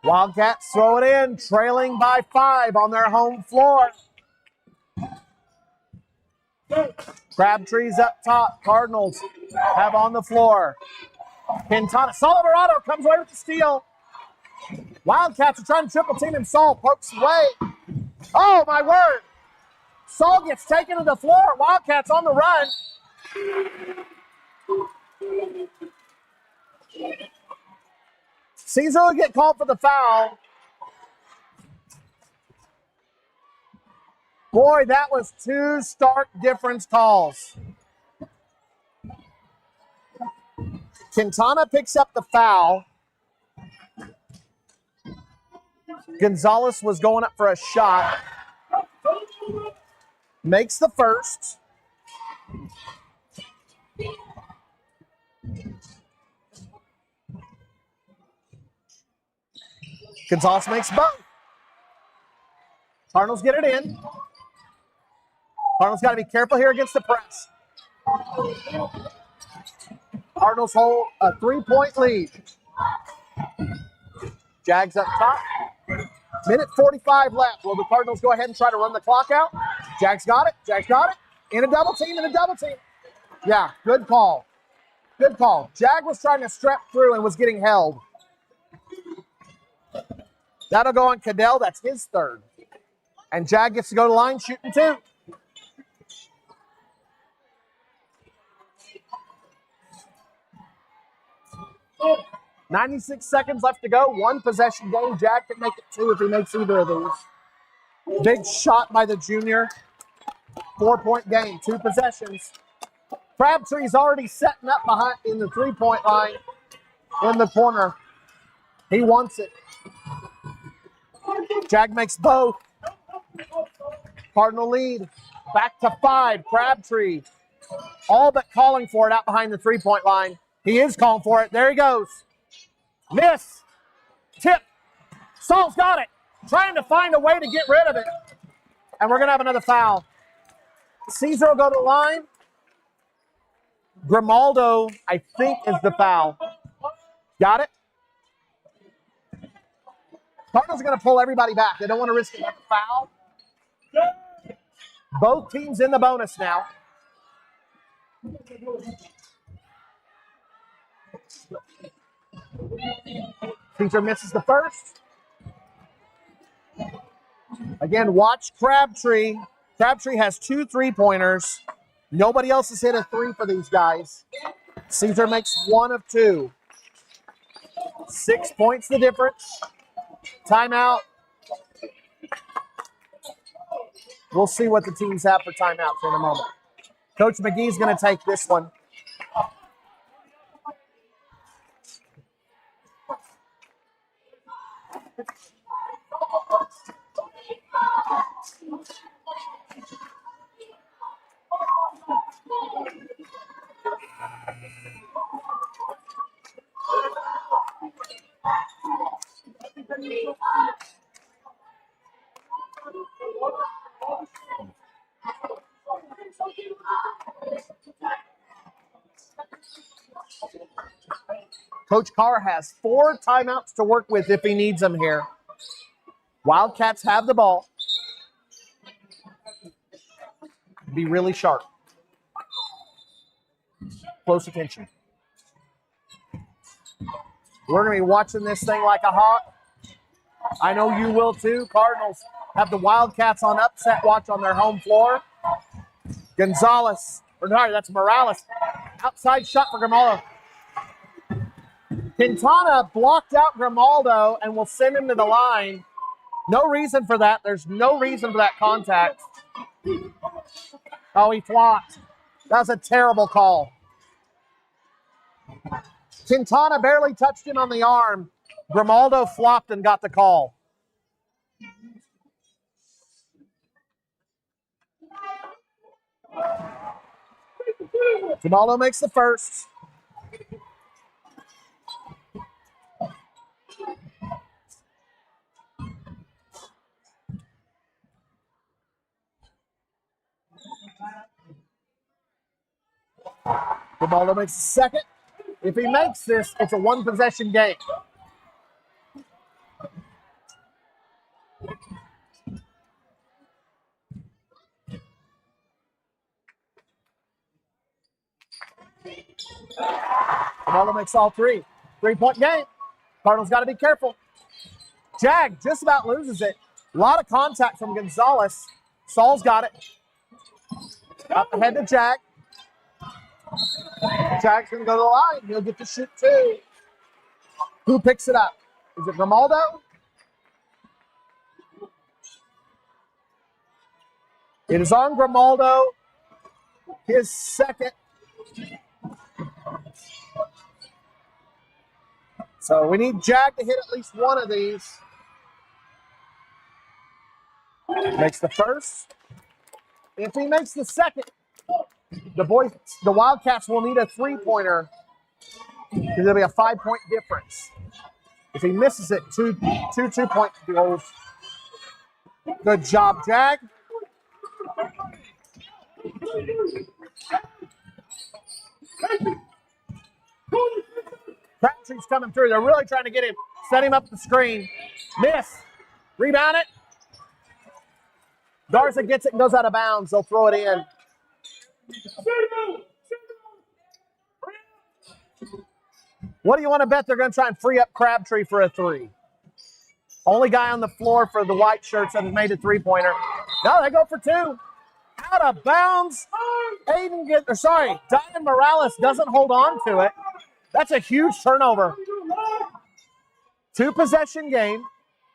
Wildcats throw it in, trailing by 5 on their home floor. Crabtree's up top. Cardinals have on the floor. Quintana. Alvarado comes away with the steal. Wildcats are trying to triple team him. Saul pokes away. Oh, my word. Saul gets taken to the floor. Wildcats on the run. Caesar will get called for the foul. Boy, that was two stark difference calls. Quintana picks up the foul. Gonzalez was going up for a shot. Makes the first. Gonzalez makes both. Cardinals get it in. Cardinals got to be careful here against the press. Cardinals hold a 3-point lead. Jags up top. Minute 45 left. Will the Cardinals go ahead and try to run the clock out? Jags got it. Jags got it. In a double team, Yeah, good call. Good call. Jag was trying to strap through and was getting held. That'll go on Cadell. That's his third. And Jag gets to go to the line shooting two. Oh, 96 seconds left to go. One possession game. Jag can make it two if he makes either of these. Big shot by the junior. 4-point game. Two possessions. Crabtree's already setting up behind in the 3-point line in the corner. He wants it. Jag makes both. Cardinal lead. Back to 5. Crabtree. All but calling for it out behind the 3-point line. He is calling for it. There he goes. Miss. Tip. Saul's got it. Trying to find a way to get rid of it. And we're going to have another foul. Caesar will go to the line. Grimaldo, I think, is the foul. Got it? Cardinals are going to pull everybody back. They don't want to risk another foul. Both teams in the bonus now. Caesar misses the first. Again, watch Crabtree. Crabtree has 2 3-pointers. Nobody else has hit a 3 for these guys. Caesar makes 1 of 2. 6 points the difference. Timeout. We'll see what the teams have for timeouts in a moment. Coach McGee's going to take this one. Coach Carr has 4 timeouts to work with if he needs them here. Wildcats have the ball. Be really sharp. Close attention. We're going to be watching this thing like a hawk. I know you will too. Cardinals have the Wildcats on upset watch on their home floor. Gonzalez, or no, that's Morales. Outside shot for Grimaldo. Quintana blocked out Grimaldo and will send him to the line. No reason for that. There's no reason for that contact. Oh, he flopped. That was a terrible call. Quintana barely touched him on the arm. Grimaldo flopped and got the call. Grimaldo makes the first. Grimaldo makes the second. If he makes this, it's a 1-possession game. Grimaldo makes all 3. 3-point game. Cardinals got to be careful. Jag just about loses it. A lot of contact from Gonzalez. Saul's got it. Up ahead to Jag. Jag's going to go to the line. He'll get to shoot 2. Who picks it up? Is it Grimaldo? It is on Grimaldo, his second. So we need Jag to hit at least one of these. Makes the first. If he makes the second, the Wildcats will need a three-pointer because it'll be a 5-point difference. If he misses it, two two-point goals. Good job, Jag. Crabtree's coming through. They're really trying to get him, set him up the screen. Miss. Rebound it. Garza gets it and goes out of bounds. They'll throw it in. What do you want to bet they're going to try and free up Crabtree for a three? Only guy on the floor for the white shirts that has made a three-pointer. No, they go for two. Out of bounds. Diamond Morales doesn't hold on to it. That's a huge turnover. 2-possession game.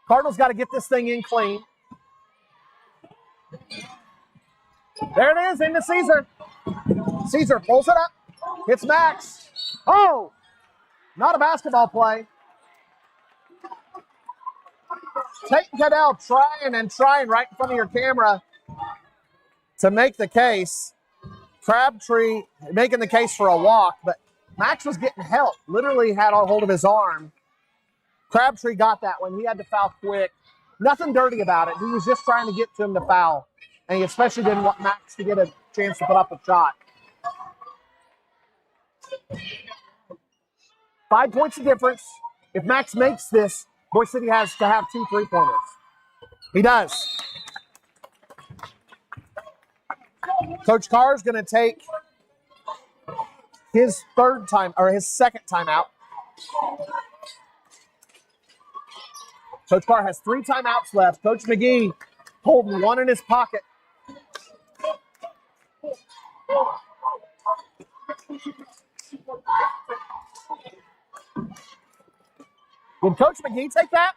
Cardinals got to get this thing in clean. There it is, into Caesar. Caesar pulls it up. Hits Max. Oh! Not a basketball play. Tate Goodell trying right in front of your camera to make the case. Crabtree making the case for a walk, but Max was getting help. Literally had a hold of his arm. Crabtree got that one. He had to foul quick. Nothing dirty about it. He was just trying to get to him to foul. And he especially didn't want Max to get a chance to put up a shot. 5 points of difference. If Max makes this, Boise City has to have 2 3-pointers. He does. Coach Carr is going to take his second timeout. Coach Carr has 3 timeouts left. Coach McGee holding one in his pocket. Did Coach McGee take that?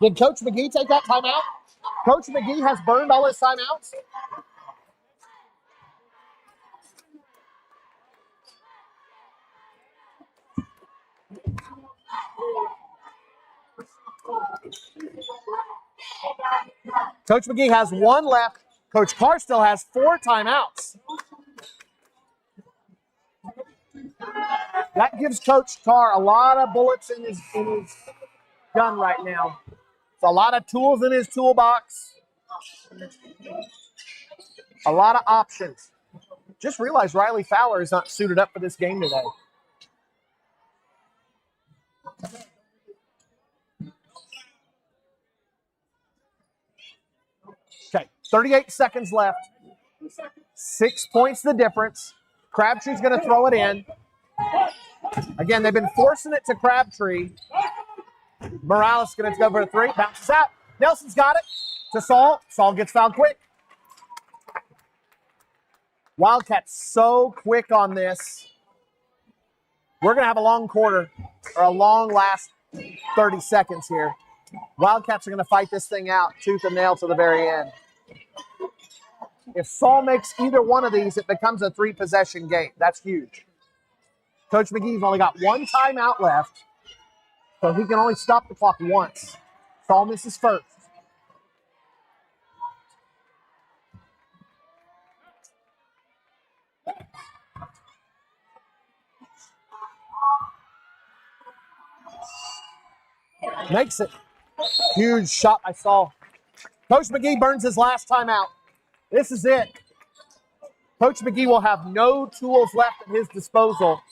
Did Coach McGee take that timeout? Coach McGee has burned all his timeouts. Coach McGee has 1 left. Coach Carr still has 4 timeouts. That gives Coach Carr a lot of bullets in his gun right now. It's a lot of tools in his toolbox. A lot of options. Just realized Riley Fowler is not suited up for this game today. Okay, 38 seconds left. 6 points the difference. Crabtree's going to throw it in. Again, they've been forcing it to Crabtree. Morales going to go for a 3. Bounces out. Nelson's got it to Saul. Saul gets fouled quick. Wildcats so quick on this. We're going to have a long quarter, or a long last 30 seconds here. Wildcats are going to fight this thing out tooth and nail to the very end. If Saul makes either one of these, it becomes a 3-possession game. That's huge. Coach McGee's only got 1 timeout left, so he can only stop the clock once. Saul misses first. Makes it. Huge shot by Saul. Coach McGee burns his last timeout. This is it. Coach McGee will have no tools left at his disposal.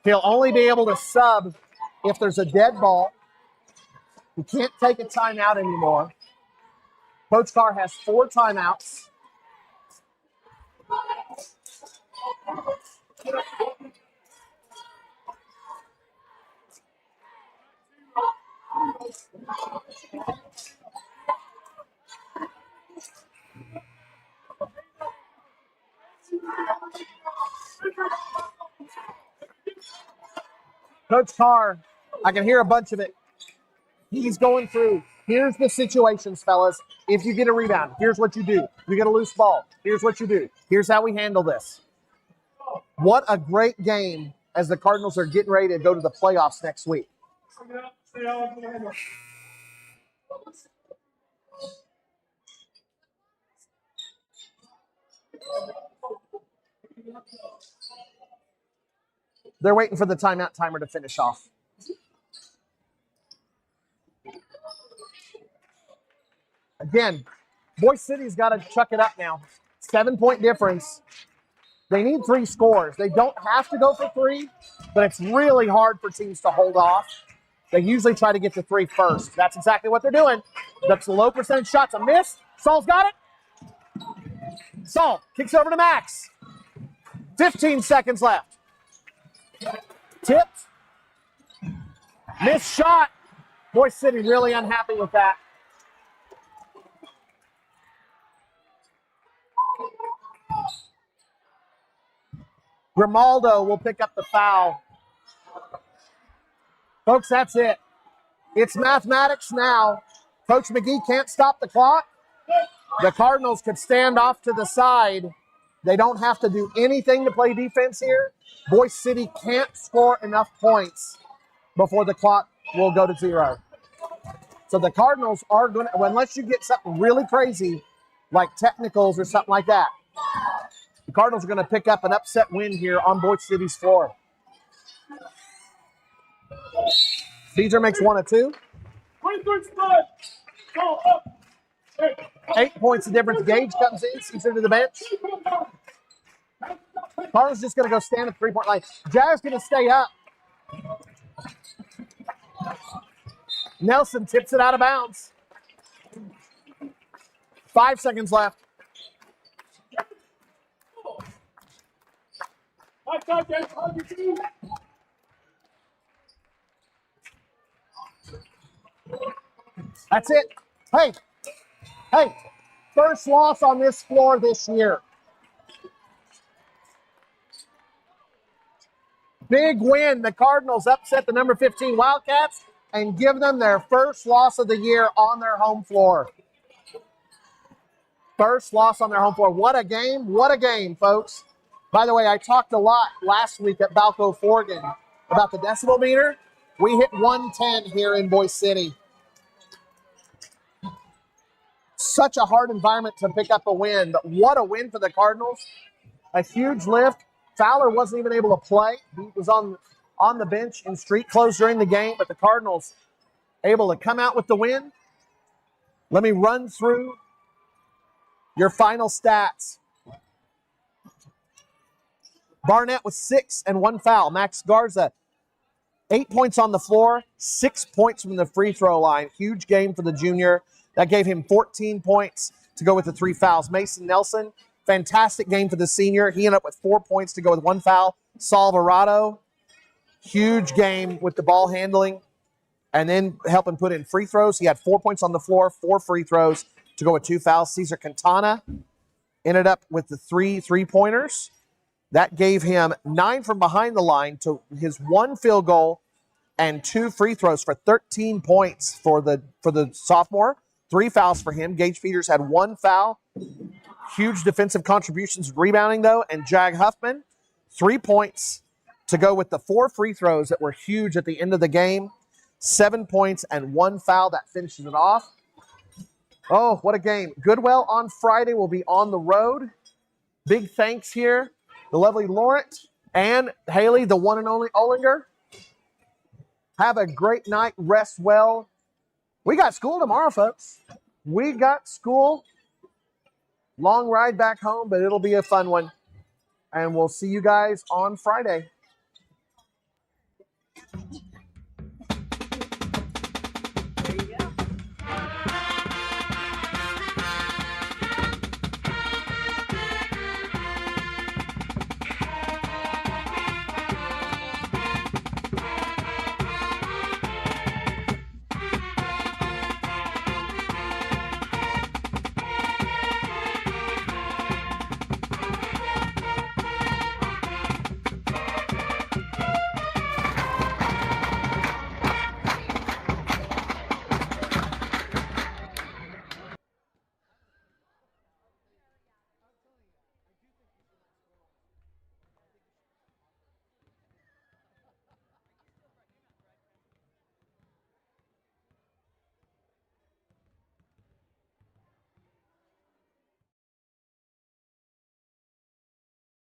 He'll only be able to sub if there's a dead ball. He can't take a timeout anymore. Coach Carr has 4 timeouts. Coach Carr, I can hear a bunch of it. He's going through. Here's the situations, fellas. If you get a rebound, here's what you do. You get a loose ball. Here's what you do. Here's how we handle this. What a great game as the Cardinals are getting ready to go to the playoffs next week. They're waiting for the timeout timer to finish off. Again, Boise City's got to chuck it up now. 7-point difference. They need 3 scores. They don't have to go for 3, but it's really hard for teams to hold off. They usually try to get to 3 first. That's exactly what they're doing. That's low percentage shots. A miss. Saul's got it. Saul kicks over to Max. 15 seconds left. Tipped. Missed shot. Boise City really unhappy with that. Grimaldo will pick up the foul. Folks, that's it. It's mathematics now. Coach McGee can't stop the clock. The Cardinals could stand off to the side. They don't have to do anything to play defense here. Boise City can't score enough points before the clock will go to 0. So the Cardinals are going to, unless you get something really crazy like technicals or something like that, the Cardinals are going to pick up an upset win here on Boise City's floor. Caesar makes 1 of 2. 8 points of difference. Gage comes in. Caesar to the bench. Cardinals just going to go stand at the 3-point line. Jazz going to stay up. Nelson tips it out of bounds. 5 seconds left. That's it. Hey, first loss on this floor this year. Big win. The Cardinals upset the number 15 Wildcats and give them their first loss of the year on their home floor. First loss on their home floor. What a game. What a game, folks. By the way, I talked a lot last week at Balco Forgan about the decibel meter. We hit 110 here in Boise City. Such a hard environment to pick up a win, but what a win for the Cardinals. A huge lift. Fowler wasn't even able to play. He was on the bench in street clothes during the game, but the Cardinals able to come out with the win. Let me run through your final stats. Barnett with 6 and 1 foul. Max Garza, 8 points on the floor, 6 points from the free throw line. Huge game for the junior. That gave him 14 points to go with the 3 fouls. Mason Nelson, fantastic game for the senior. He ended up with 4 points to go with 1 foul. Saul Verado, huge game with the ball handling and then helping put in free throws. He had 4 points on the floor, 4 free throws to go with 2 fouls. Cesar Quintana ended up with the 3 3-pointers. That gave him 9 from behind the line to his 1 field goal and 2 free throws for 13 points for the sophomore. 3 fouls for him. Gage Peters had 1 foul. Huge defensive contributions rebounding, though. And Jag Huffman, 3 points to go with the 4 free throws that were huge at the end of the game. 7 points and 1 foul. That finishes it off. Oh, what a game. Goodwell on Friday will be on the road. Big thanks here. The lovely Laurent and Haley, the one and only Olinger. Have a great night. Rest well. We got school tomorrow, folks. We got school. Long ride back home, but it'll be a fun one. And we'll see you guys on Friday.